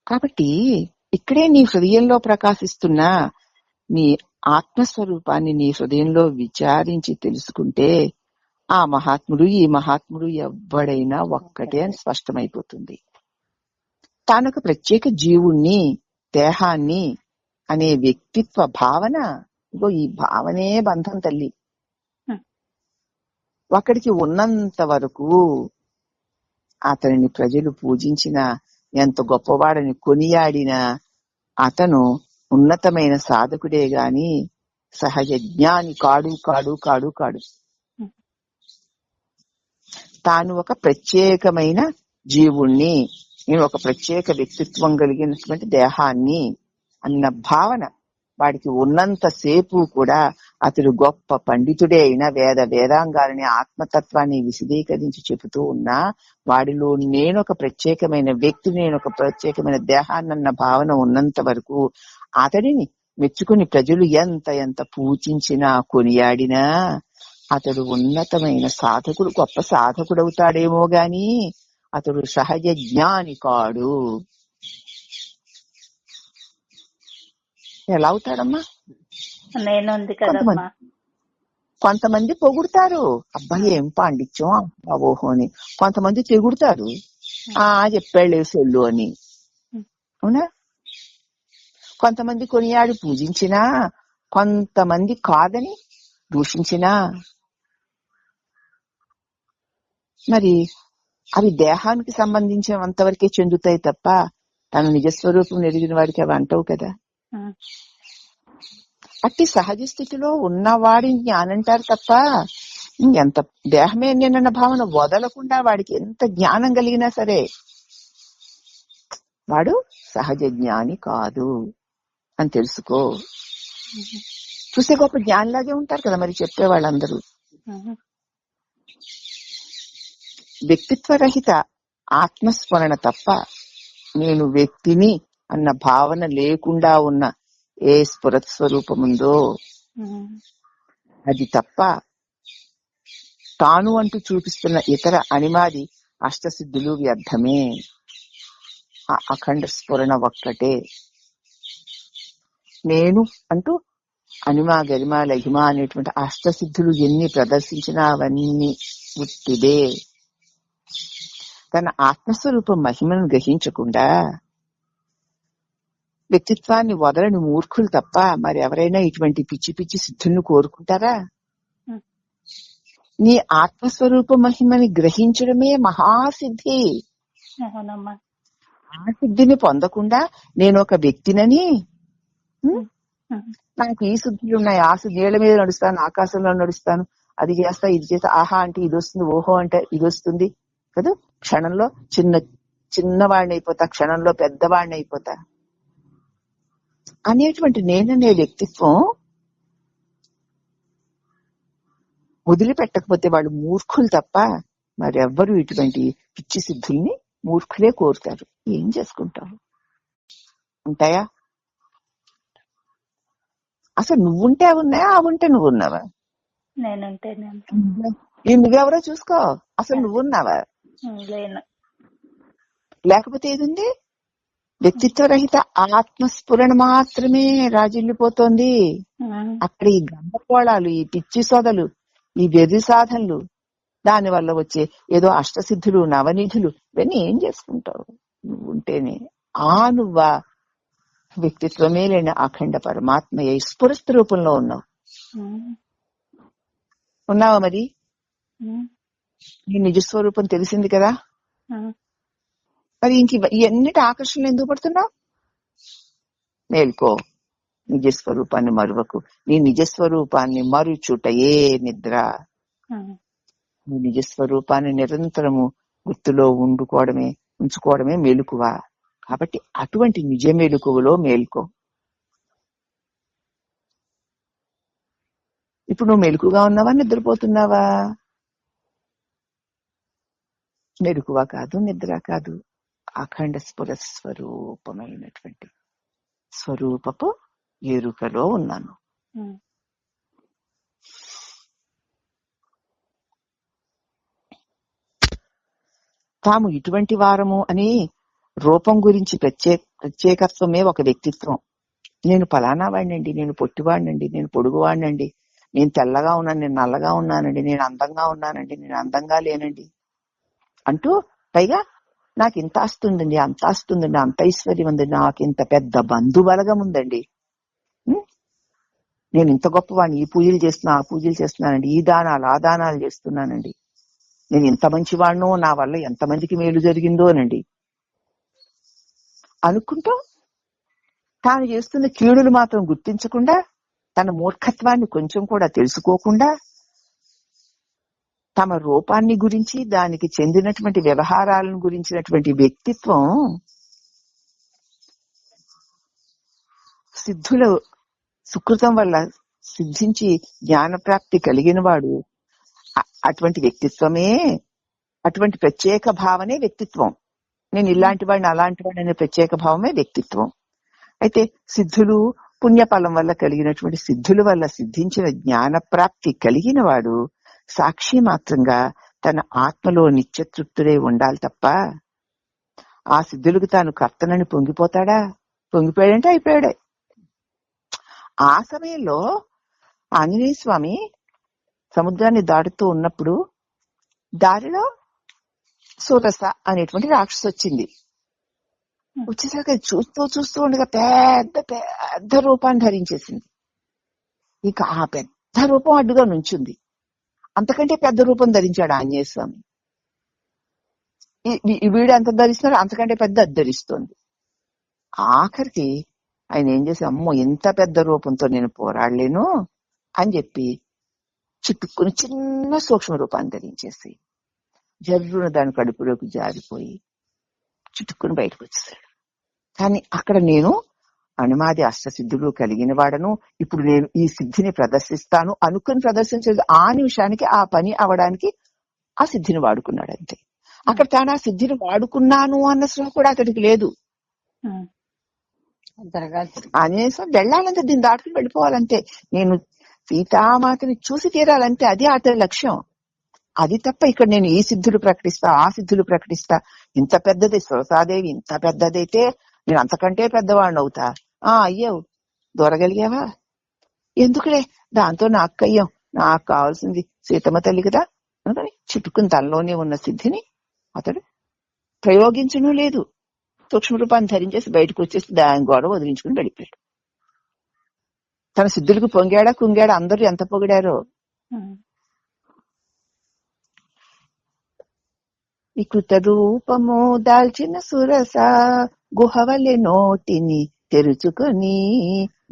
కాబట్టి ఇక్కడే నీ హృదయంలో ప్రకాశిస్తున్న నీ ఆత్మస్వరూపాన్ని నీ హృదయంలో విచారించి తెలుసుకుంటే ఆ మహాత్ముడు ఈ మహాత్ముడు ఎవ్వడైనా ఒక్కటే అని స్పష్టమైపోతుంది. తానొక ప్రత్యేక జీవుణ్ణి, దేహాన్ని అనే వ్యక్తిత్వ భావన, ఇగో ఈ భావనే బంధం తల్లి. ఒకడికి ఉన్నంత వరకు అతనిని ప్రజలు పూజించిన, ఎంత గొప్పవాడని కొనియాడిన అతను ఉన్నతమైన సాధకుడే గాని సహజ జ్ఞాని కాడు కాడు కాడు కాడు. తాను ఒక ప్రత్యేకమైన జీవుణ్ణి, నేను ఒక ప్రత్యేక వ్యక్తిత్వం కలిగినటువంటి దేహాన్ని అన్న భావన వాడికి ఉన్నంత సేపు కూడా అతడు గొప్ప పండితుడే అయినా వేదాంగాలని ఆత్మతత్వాన్ని విశదీకరించి చెబుతూ ఉన్నా వాడిలో నేనొక ప్రత్యేకమైన వ్యక్తి, నేను ఒక ప్రత్యేకమైన దేహాన్నన్న భావన ఉన్నంత వరకు అతడిని మెచ్చుకుని ప్రజలు ఎంత ఎంత పూజించినా కొనియాడినా అతడు ఉన్నతమైన సాధకుడు, గొప్ప సాధకుడవుతాడేమో గాని అతడు సహజ జ్ఞాని కాడు. ఎలా అవుతాడమ్మా? కొంతమంది పొగుడుతారు, అబ్బాయి ఏం పాండిత్యం ఓహో అని. కొంతమంది తెగుడుతారు, చెప్పాళ్లే సొల్లు అని, అవునా? కొంతమంది కొనియాడి పూజించినా, కొంతమంది కాదని దూషించినా. మరి అవి దేహానికి సంబంధించినంత వరకే చెందుతాయి తప్ప తన నిజస్వరూపం ఎరిగిన వాడికి అవి అంటవు కదా. ఉమ్, అట్టి సహజ స్థితిలో ఉన్నవాడిని జ్ఞానంటారు తప్ప ఎంత దేహమే నేనన్న భావన వదలకుండా వాడికి ఎంత జ్ఞానం కలిగినా సరే వాడు సహజ జ్ఞాని కాదు అని తెలుసుకో. ఉమ్, చూసే గొప్ప జ్ఞానిలాగే ఉంటారు కదా మరి చెప్పే వాళ్ళందరూ. ఉమ్, వ్యక్తిత్వ రహిత ఆత్మస్మరణ తప్ప నేను వ్యక్తిని అన్న భావన లేకుండా ఉన్న ఏ స్ఫురత్ స్వరూపముందో ఉమ్, అది తప్ప తాను అంటూ చూపిస్తున్న ఇతర అనిమాది అష్టసిద్ధులు వ్యర్థమే. ఆ అఖండ స్ఫురణ ఒక్కటే. నేను అంటూ అనిమా గరిమ లహిమ అనేటువంటి అష్టసిద్ధులు ఎన్ని ప్రదర్శించినా అవన్నీ ఉట్టిదే. తన ఆత్మస్వరూపం మహిమను గ్రహించకుండా వ్యక్తిత్వాన్ని వదలని మూర్ఖులు తప్ప మరి ఎవరైనా ఇటువంటి పిచ్చి పిచ్చి సిద్ధులను కోరుకుంటారా? ఉమ్, నీ ఆత్మస్వరూప మహిమని గ్రహించడమే మహాసిద్ధి. అవునమ్మా. ఆ సిద్ధిని పొందకుండా నేను ఒక వ్యక్తినని ఉమ్, ఉమ్, నాకు ఈ సిద్ధులు ఉన్నాయి, ఆ నీళ్ల మీద నడుస్తాను, ఆకాశంలో నడుస్తాను, అది చేస్తా ఇది చేస్తా, ఆహా అంటే ఇది వస్తుంది, ఓహో అంటే ఇది వస్తుంది కదా. క్షణంలో చిన్నవాడిని అయిపోతా, క్షణంలో పెద్దవాడిని అయిపోతా అనేటువంటి నేననే వ్యక్తిత్వం వదిలిపెట్టకపోతే వాళ్ళు మూర్ఖులు తప్ప మరెవ్వరూ ఇటువంటి పిచ్చి సిద్ధుల్ని మూర్ఖులే కోరుతారు. ఏం చేసుకుంటావు? ఉంటాయా? అసలు నువ్వుంటే అవి ఉన్నాయా, అవి ఉంటే నువ్వు ఉన్నావా? నేనంటే నువ్వెవరో చూసుకో. అసలు నువ్వున్నావా? లేను. లేకపోతే ఏదుంది? వ్యక్తిత్వ రహిత ఆత్మస్ఫురణ మాత్రమే రాజిల్లిపోతోంది. ఉమ్, అక్కడ ఈ గందరగోళాలు, ఈ పిచ్చి సోదలు, ఈ వెర్రి సాధనలు, దాని వల్ల వచ్చే ఏదో అష్టసిద్ధులు, నవనిధులు, ఇవన్నీ ఏం చేసుకుంటావు? నువ్వుంటేనే నువ్వా వ్యక్తిత్వమే లేని అఖండ పరమాత్మయ్య స్ఫురస్థ రూపంలో ఉన్నావు. ఉమ్, ఉన్నావా? మరి ఉమ్, నీ నిజస్వరూపం తెలిసింది కదా. ఉమ్, మరి ఇంక ఇవన్నిటి ఆకర్షణలు ఎందుకు పడుతున్నావు? మేల్కో, నిజస్వరూపాన్ని మరువకు. నీ నిజస్వరూపాన్ని మరుచుటయే నిద్ర. ఉమ్, నీ నిజస్వరూపాన్ని నిరంతరము గుర్తులో ఉంచుకోవడమే మెలకువ. కాబట్టి అటువంటి నిజ మెలకువలో మేల్కో. ఇప్పుడు నువ్వు మెలకుగా ఉన్నావా, నిద్రపోతున్నావా? మెలకువ కాదు, నిద్ర కాదు, అఖండ స్ఫుర స్వరూపమైనటువంటి స్వరూపపు ఎరుకలో ఉన్నాను. ఉమ్, తాము ఇటువంటి వారము అని రూపం గురించి ప్రత్యేకత్వమే ఒక వ్యక్తిత్వం. నేను ఫలానా వాడినండి, నేను పొట్టివాడినండి, నేను పొడుగువాడినండి, నేను తెల్లగా ఉన్నాను, నేను నల్లగా ఉన్నానండి, నేను అందంగా ఉన్నానండి, నేను అందంగా లేనండి అంటూ పైగా నాకు ఇంత ఆస్తుందండి, అంత ఆస్తుందండి, అంత ఐశ్వర్యం ఉందండి, నాకు ఇంత పెద్ద బంధుబలగం ఉందండి, నేను ఇంత గొప్పవాడిని, ఈ పూజలు చేస్తున్నా, ఆ పూజలు చేస్తున్నానండి, ఈ దానాలు ఆ దానాలు చేస్తున్నానండి, నేను ఇంత మంచివాడినో, నా వల్ల ఎంతమందికి మేలు జరిగిందోనండి అనుకుంటూ తాను చేస్తున్న కీడులు మాత్రం గుర్తించకుండా, తన మూర్ఖత్వాన్ని కొంచెం కూడా తెలుసుకోకుండా, తమ రూపాన్ని గురించి, దానికి చెందినటువంటి వ్యవహారాలను గురించినటువంటి వ్యక్తిత్వం సిద్ధుల సుకృతం వల్ల సిద్ధించి జ్ఞానప్రాప్తి కలిగిన వాడు. అటువంటి వ్యక్తిత్వమే, అటువంటి ప్రత్యేక భావనే వ్యక్తిత్వం. నేను ఇలాంటి వాడిని, అలాంటి వాడిని అనే ప్రత్యేక భావమే వ్యక్తిత్వం. అయితే సిద్ధులు పుణ్యఫలం వల్ల కలిగినటువంటి సిద్ధుల వల్ల సిద్ధించిన జ్ఞానప్రాప్తి కలిగిన వాడు సాక్షి మాత్రంగా తన ఆత్మలో నిత్యతృప్తుడై ఉండాలి తప్ప ఆ సిద్ధులకు తాను కర్తనని పొంగిపోతాడా? పొంగిపోయాడంటే అయిపోయాడే. ఆ సమయంలో ఆంజనేయ స్వామి సముద్రాన్ని దాటుతూ ఉన్నప్పుడు దారిలో సూరస అనేటువంటి రాక్షసు వచ్చింది. వచ్చేసరికి చూస్తూ ఉండగా పెద్ద పెద్ద రూపాన్ని ధరించేసింది. ఇక ఆ పెద్ద రూపం అడ్డుగా నుంచుంది. అంతకంటే పెద్ద రూపం ధరించాడు ఆంజనేయ స్వామి. వీడు ఎంత ధరిస్తున్నారు అంతకంటే పెద్ద అది ధరిస్తోంది. ఆఖరికి ఆయన ఏం చేసి, అమ్మో ఇంత పెద్ద రూపంతో నేను పోరాడలేను అని చెప్పి చిట్టుకుని చిన్న సూక్ష్మ రూపాన్ని ధరించేసి జర్రున దాని కడుపులోకి జారిపోయి చుట్టుకుని బయటకు వచ్చేసాడు. కానీ అక్కడ నేను అణుమాది అష్టసిద్ధులు కలిగిన వాడను, ఇప్పుడు నేను ఈ సిద్ధిని ప్రదర్శిస్తాను అనుకుని ప్రదర్శించేది ఆ నిమిషానికి ఆ పని అవడానికి ఆ సిద్ధిని వాడుకున్నాడు అంతే. అక్కడ తాను ఆ సిద్ధిని వాడుకున్నాను అన్న స్పృహ కూడా అతడికి లేదు. అనేసి వెళ్ళాలంటే దీన్ని దాటుకుని వెళ్ళిపోవాలంటే, నేను సీతామాతని చూసి తీరాలంటే అది అతని లక్ష్యం. అది తప్ప ఇక్కడ నేను ఈ సిద్ధులు ప్రకటిస్తా ఆ సిద్ధులు ప్రకటిస్తా, ఇంత పెద్దది సురసాదేవి ఇంత పెద్దదైతే నేను అంతకంటే పెద్దవాడిని అవుతా, అయ్యావు దూరగలిగావా, ఎందుకులే దాంతో నాకు కయ్యం, నాకు కావాల్సింది సీతమ్మ తల్లి కదా అనుకుని చిట్టుకుని తనలోనే ఉన్న సిద్ధిని అతడు ప్రయోగించను లేదు. సూక్ష్మ రూపాన్ని ధరించేసి బయటకు వచ్చేసి దాని గొడవ వదిలించుకుని వెళ్ళిపోయాడు. తన సిద్ధులకు పొంగాడా కుంగాడా అందరూ ఎంత పొగిడారో. వికృత రూపము దాల్చిన సురస గుహవలె నోటిని తెరుచుకొని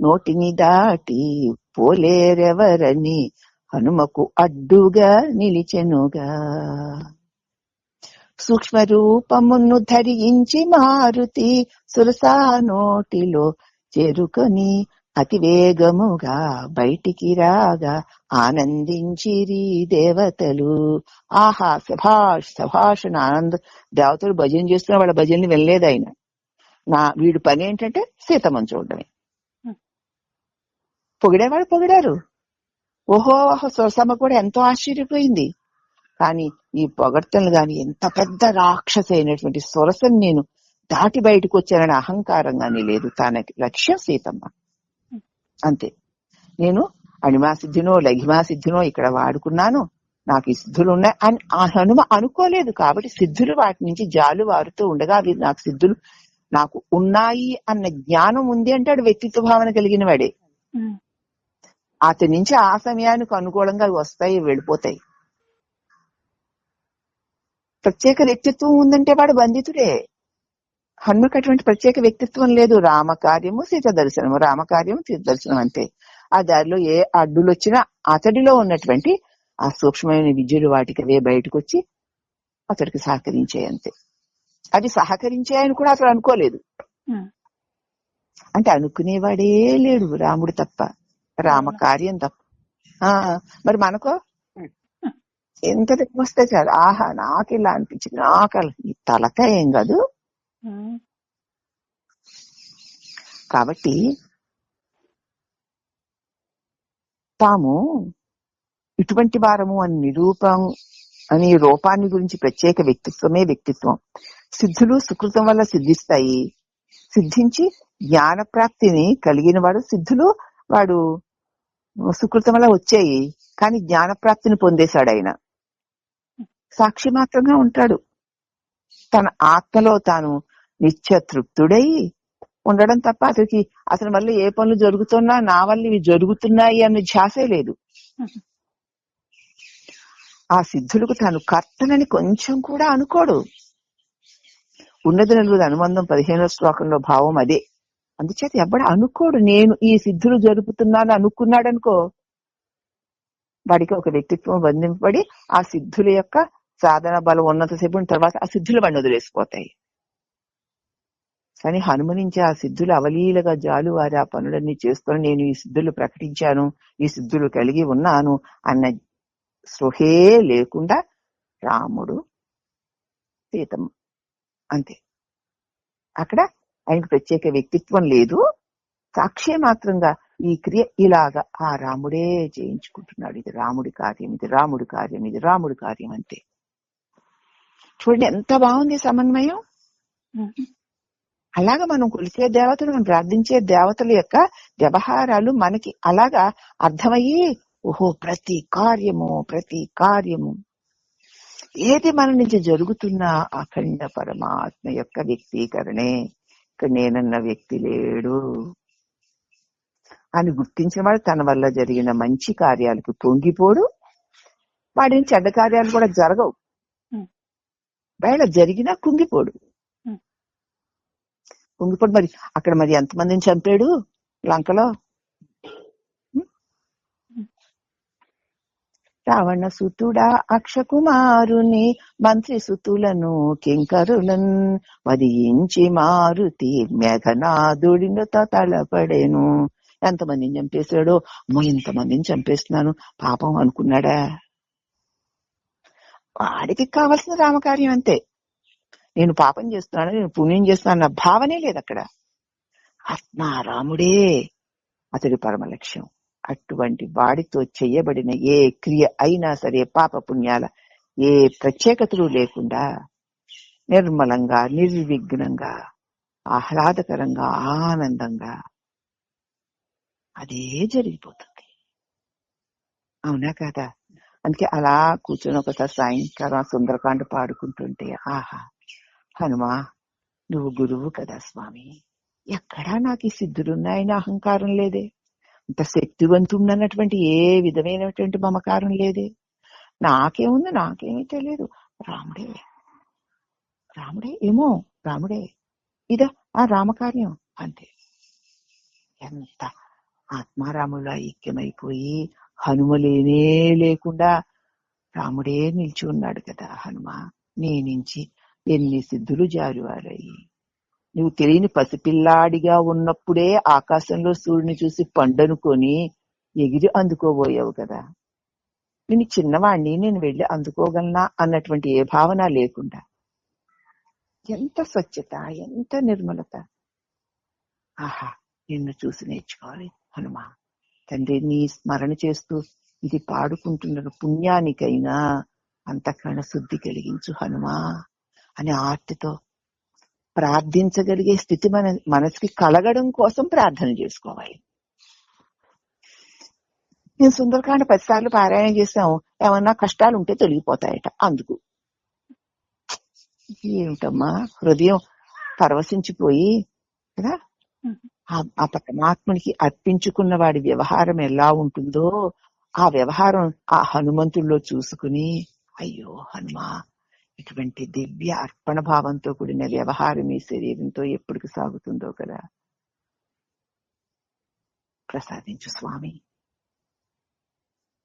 నోటిని దాటి పోలేరెవరని హనుమకు అడ్డుగా నిలిచెనుగా. సూక్ష్మ రూపమును ధరించి మారుతి సురసా నోటిలో చేరుకొని అతి వేగముగా బయటికి రాగా ఆనందించిరి దేవతలు. ఆహా సభాష్ సభాష్ అని ఆనంద దేవతలు భజన చేస్తున్న వాళ్ళ భజనని వెళ్ళలేదు ఆయన. వీడి పని ఏంటంటే సీతమ్మని చూడడమే. పొగిడేవాడు పొగిడారు, ఓహో సురసమ్మ కూడా ఎంతో ఆశ్చర్యపోయింది. కానీ ఈ పొగడ్తలు గాని ఎంత పెద్ద రాక్షస అయినటువంటి సురసని నేను దాటి బయటకు వచ్చానని అహంకారం గాని లేదు. తనకి లక్ష్యం సీతమ్మ అంతే. నేను అణిమా సిద్ధినో లఘిమా సిద్ధినో ఇక్కడ వాడుకున్నాను, నాకు ఈ సిద్ధులు ఉన్నాయి అని ఆ హనుమ అనుకోలేదు. కాబట్టి సిద్ధులు వాటి నుంచి జాలు వారుతూ ఉండగా అవి నాకు సిద్ధులు నాకు ఉన్నాయి అన్న జ్ఞానం ఉంది అంటాడు. వ్యక్తిత్వ భావన కలిగిన వాడే. అతని నుంచి ఆ సమయానికి అనుకూలంగా అవి వస్తాయి వెళ్ళిపోతాయి. ప్రత్యేక వ్యక్తిత్వం ఉందంటే వాడు బంధితుడే. హనుమకు అటువంటి ప్రత్యేక వ్యక్తిత్వం లేదు. రామకార్యము సీత దర్శనము, రామకార్యము సీత దర్శనం అంతే. ఆ దారిలో ఏ అడ్డులు వచ్చినా అతడిలో ఉన్నటువంటి ఆ సూక్ష్మమైన విద్యలు వాటికి అవే బయటకు వచ్చి అతడికి సహకరించే అంతే. అది సహకరించాయని కూడా అతడు అనుకోలేదు. అంటే అనుకునేవాడే లేడు రాముడు తప్ప, రామకార్యం తప్ప. మరి మనకో ఎంత వస్తే చాలు, ఆహా నాకు ఇలా అనిపించింది, నాకు అలా, ఈ తలకాయ ఏం కాదు. కాబట్టి తాము ఇటువంటి వారము అని అని రూపాన్ని గురించి ప్రత్యేక వ్యక్తిత్వమే వ్యక్తిత్వం. సిద్ధులు సుకృతం వల్ల సిద్ధిస్తాయి. సిద్ధించి జ్ఞాన ప్రాప్తిని కలిగిన వాడు, సిద్ధులు వాడు సుకృతం వల్ల వచ్చాయి కానీ జ్ఞాన ప్రాప్తిని పొందేశాడు. ఆయన సాక్షి మాత్రంగా ఉంటాడు. తన ఆత్మలో తాను నిత్యతృప్తుడై ఉండడం తప్ప అతని వల్ల ఏ పనులు జరుగుతున్నా నా వల్ల ఇవి జరుగుతున్నాయి అన్న ధ్యాసే లేదు. ఆ సిద్ధులకు తాను కర్తనని కొంచెం కూడా అనుకోడు. ఉన్నది నలుగురు అనుబంధం 15వ శ్లోకంలో భావం అదే. అందుచేత ఎవ్వడు అనుకోడు నేను ఈ సిద్ధులు జరుపుతున్నాను అనుకున్నాడు అనుకో, వాడికి ఒక వ్యక్తిత్వం బంధింపబడి ఆ సిద్ధుల యొక్క సాధన బలం ఉన్నంతసేపు తర్వాత ఆ సిద్ధులు వాడిని వదిలేసిపోతాయి. కానీ హనుమనించి ఆ సిద్ధులు అవలీలగా జాలు వారి ఆ పనులన్నీ చేసుకొని నేను ఈ సిద్ధులు ప్రకటించాను, ఈ సిద్ధులు కలిగి ఉన్నాను అన్న స్పృహే లేకుండా రాముడు సీతమ్మ అంతే. అక్కడ ఆయనకు ప్రత్యేక వ్యక్తిత్వం లేదు. సాక్షి మాత్రంగా ఈ క్రియ ఇలాగా ఆ రాముడే చేయించుకుంటున్నాడు. ఇది రాముడి కార్యం, ఇది రాముడి కార్యం, ఇది రాముడి కార్యం అంతే. చూడండి ఎంత బాగుంది సమన్వయం. అలాగా మనం కొలిసే దేవతలు, మనం ప్రార్థించే దేవతల యొక్క వ్యవహారాలు మనకి అలాగా అర్థమయ్యి ఓహో ప్రతి కార్యము ఏది మన నుంచి జరుగుతున్నా అఖండ పరమాత్మ యొక్క వ్యక్తీకరణే, ఇక్కడ నేనన్న వ్యక్తి లేడు అని గుర్తించిన వాడు తన వల్ల జరిగిన మంచి కార్యాలకు పొంగిపోడు, వాడిని చెడ్డ కార్యాలు కూడా జరగవు. వేళ జరిగినా కుంగిపోడు. ఉమ్, కుంగిపోడు. మరి అక్కడ మరి ఎంతమందిని చంపాడు లంకలో? ఉమ్, రావణ సుతుడా అక్షకుమారుని మంత్రి సుతులను కింకరులన్ వధించి మారుతి మేఘనాథుడిని తలపడేను. ఎంతమందిని చంపేశాడో. అమ్మో, ఇంతమందిని చంపేస్తున్నాను పాపం అనుకున్నాడా? వాడికి కావాల్సిన రామకార్యం అంతే. నేను పాపం చేస్తున్నాను, నేను పుణ్యం చేస్తున్నాను అన్న భావనే లేదు అక్కడ. ఆత్మారాముడే అతడి పరమ లక్ష్యం. అటువంటి వాడితో చెయ్యబడిన ఏ క్రియ అయినా సరే పాప పుణ్యాల ఏ ప్రత్యేకతలు లేకుండా నిర్మలంగా, నిర్విఘ్నంగా, ఆహ్లాదకరంగా, ఆనందంగా అదే జరిగిపోతుంది. అవునా కదా? అందుకే అలా కూర్చొని ఒకసారి సాయంకాలం సుందరకాండ పాడుకుంటుంటే, ఆహా హనుమా, నువ్వు గురువు కదా స్వామి, ఎక్కడా నాకు ఈ సిద్ధులున్నాయని అహంకారం లేదే, అంత శక్తివంతున్నటువంటి ఏ విధమైనటువంటి మమకారం లేదే, నాకేముంది, నాకేమీ తెలియదు, రాముడే రాముడే ఏమో, రాముడే ఇదా ఆ రామకార్యం అంతే. ఎంత ఆత్మారాములా ఐక్యమైపోయి హనుమలేనే లేకుండా రాముడే నిలిచి ఉన్నాడు కదా. హనుమ నీ నుంచి ఎన్ని సిద్ధులు జారువారాయి. నువ్వు తెలియని పసిపిల్లాడిగా ఉన్నప్పుడే ఆకాశంలో సూర్యుని చూసి పండనుకొని ఎగిరి అందుకోబోయావు కదా. నేను చిన్నవాణ్ణి, నేను వెళ్ళి అందుకోగలనా అన్నటువంటి ఏ భావన లేకుండా ఎంత స్వచ్ఛత, ఎంత నిర్మలత. ఆహా, నిన్ను చూసి నేర్చుకోవాలి హనుమ. తండ్రి, నీ స్మరణ చేస్తూ ఇది పాడుకుంటున్న పుణ్యానికైనా అంతఃకరణ శుద్ధి కలిగించు హనుమా అని ఆర్తితో ప్రార్థించగలిగే స్థితి మనసుకి కలగడం కోసం ప్రార్థన చేసుకోవాలి. నేను సుందరకాండ 10 సార్లు పారాయణ చేశాం, ఏమన్నా కష్టాలు ఉంటే తొలగిపోతాయట. అందుకు ఏమిటమ్మా, హృదయం పరవశించిపోయి కదా ఉమ్, ఆ పరమాత్మునికి అర్పించుకున్న వాడి వ్యవహారం ఎలా ఉంటుందో ఆ వ్యవహారం ఆ హనుమంతుల్లో చూసుకుని, అయ్యో హనుమా, ఇటువంటి దివ్య అర్పణ భావంతో కూడిన వ్యవహారం ఈ శరీరంతో ఎప్పటికి సాగుతుందో కదా, ప్రసాదించు స్వామి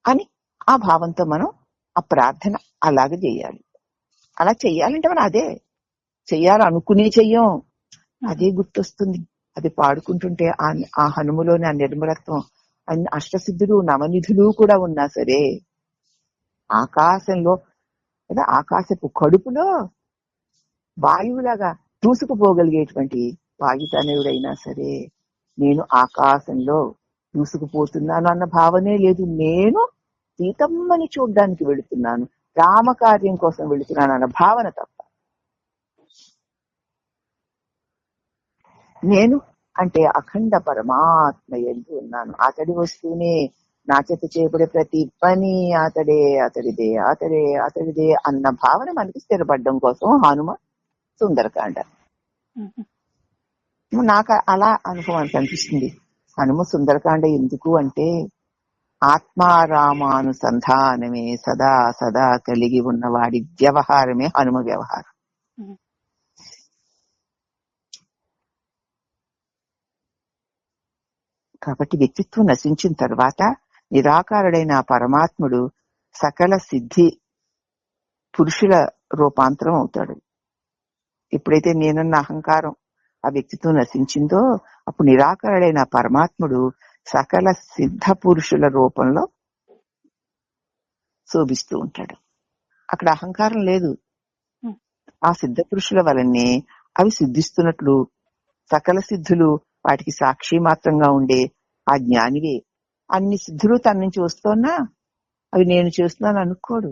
అని ఆ భావంతో మనం ఆ ప్రార్థన అలాగే చేయాలి. అలా చెయ్యాలంటే మనం అదే చెయ్యాలనుకునే చెయ్యం, అదే గుర్తొస్తుంది. అది పాడుకుంటుంటే ఆ హనుమలోని ఆ నిర్మలత్వం, అన్ని అష్టసిద్ధులు నవనిధులు కూడా ఉన్నా సరే, ఆకాశంలో లేదా ఆకాశపు కడుపులో వాయువులాగా దూసుకుపోగలిగేటువంటి వాయుతనయుడైనా సరే, నేను ఆకాశంలో దూసుకుపోతున్నాను అన్న భావనే లేదు. నేను సీతమ్మని చూడ్డానికి వెళుతున్నాను, రామకార్యం కోసం వెళుతున్నాను అన్న భావన తప్ప. నేను అంటే అఖండ పరమాత్మ యందు ఉన్నాను. అతడి వస్తూనే నా చేత చేయబడే ప్రతి పని అతడే, అతడిదే, అతడే, అతడిదే అన్న భావన మనకి స్థిరపడడం కోసం హనుమ సుందరకాండ. నాకు అలా అనుభవం అనిపిస్తుంది. హనుమ సుందరకాండ ఎందుకు అంటే, ఆత్మారామానుసంధానమే సదా సదా కలిగి ఉన్నవాడి వ్యవహారమే హనుమ వ్యవహారం. కాబట్టి వ్యక్తిత్వం నశించిన తర్వాత నిరాకారుడైన ఆ పరమాత్ముడు సకల సిద్ధి పురుషుల రూపాంతరం అవుతాడు. ఎప్పుడైతే నేనన్న అహంకారం ఆ వ్యక్తిత్వం నశించిందో అప్పుడు నిరాకారుడైన పరమాత్ముడు సకల సిద్ధ పురుషుల రూపంలో శోభిస్తూ ఉంటాడు. అక్కడ అహంకారం లేదు. ఆ సిద్ధ పురుషుల వలనే అవి సిద్ధిస్తున్నట్లు సకల సిద్ధులు వాటికి సాక్షి మాత్రంగా ఉండే ఆ జ్ఞానివే. అన్ని సిద్ధులు తన నుంచి వస్తున్నా అవి నేను చేస్తున్నాను అనుకోడు.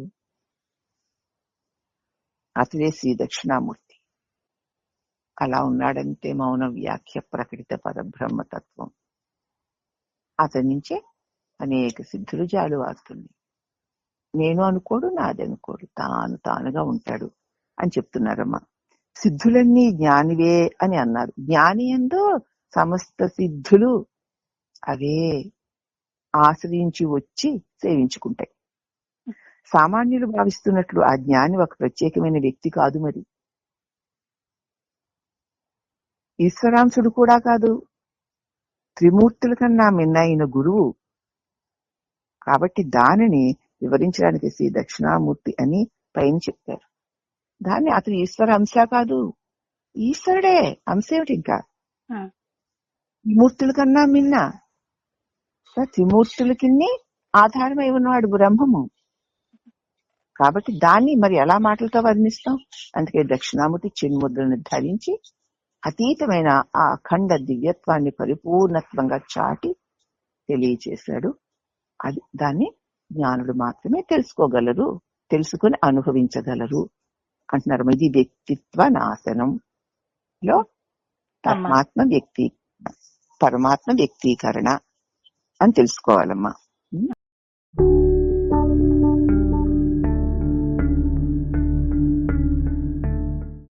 అతడే శ్రీ దక్షిణామూర్తి. అలా ఉన్నాడంటే మౌన వ్యాఖ్య ప్రకటిత పరబ్రహ్మతత్వం. అతని నుంచే అనేక సిద్ధులు జాలువారుతుంది. నేను అనుకోడు, నాది అనుకోడు, తాను తానుగా ఉంటాడు అని చెప్తున్నారమ్మా. సిద్ధులన్నీ జ్ఞానివే అని అన్నారు. జ్ఞాని యందు సమస్త సిద్ధులు అవే ఆశ్రయించి వచ్చి సేవించుకుంటాయి. సామాన్యులు భావిస్తున్నట్లు ఆ జ్ఞాని ఒక ప్రత్యేకమైన వ్యక్తి కాదు, మరి ఈశ్వరాంశుడు కూడా కాదు, త్రిమూర్తుల కన్నా మిన్నైన గురువు. కాబట్టి దానిని వివరించడానికి శ్రీ దక్షిణామూర్తి అని పైన చెప్పారు. దాన్ని అతను ఈశ్వర అంశ కాదు, ఈశ్వరుడే అంశ. ఏమిటి ఇంకా త్రిమూర్తుల కన్నా మిన్న, త్రిమూర్తులకి ఆధారమై ఉన్నవాడు బ్రహ్మము. కాబట్టి దాన్ని మరి ఎలా మాటలతో వర్ణిస్తాం? అందుకే దక్షిణామూర్తి చిన్ముద్రను ధరించి అతీతమైన ఆ అఖండ దివ్యత్వాన్ని పరిపూర్ణత్వంగా చాటి తెలియచేశాడు. అది దాన్ని జ్ఞానులు మాత్రమే తెలుసుకోగలరు, తెలుసుకుని అనుభవించగలరు అంటున్నారు. ఇది వ్యక్తిత్వ నాశనంలో పరమాత్మ వ్యక్తీకరణ అని తెలుసుకోవాలమ్మా.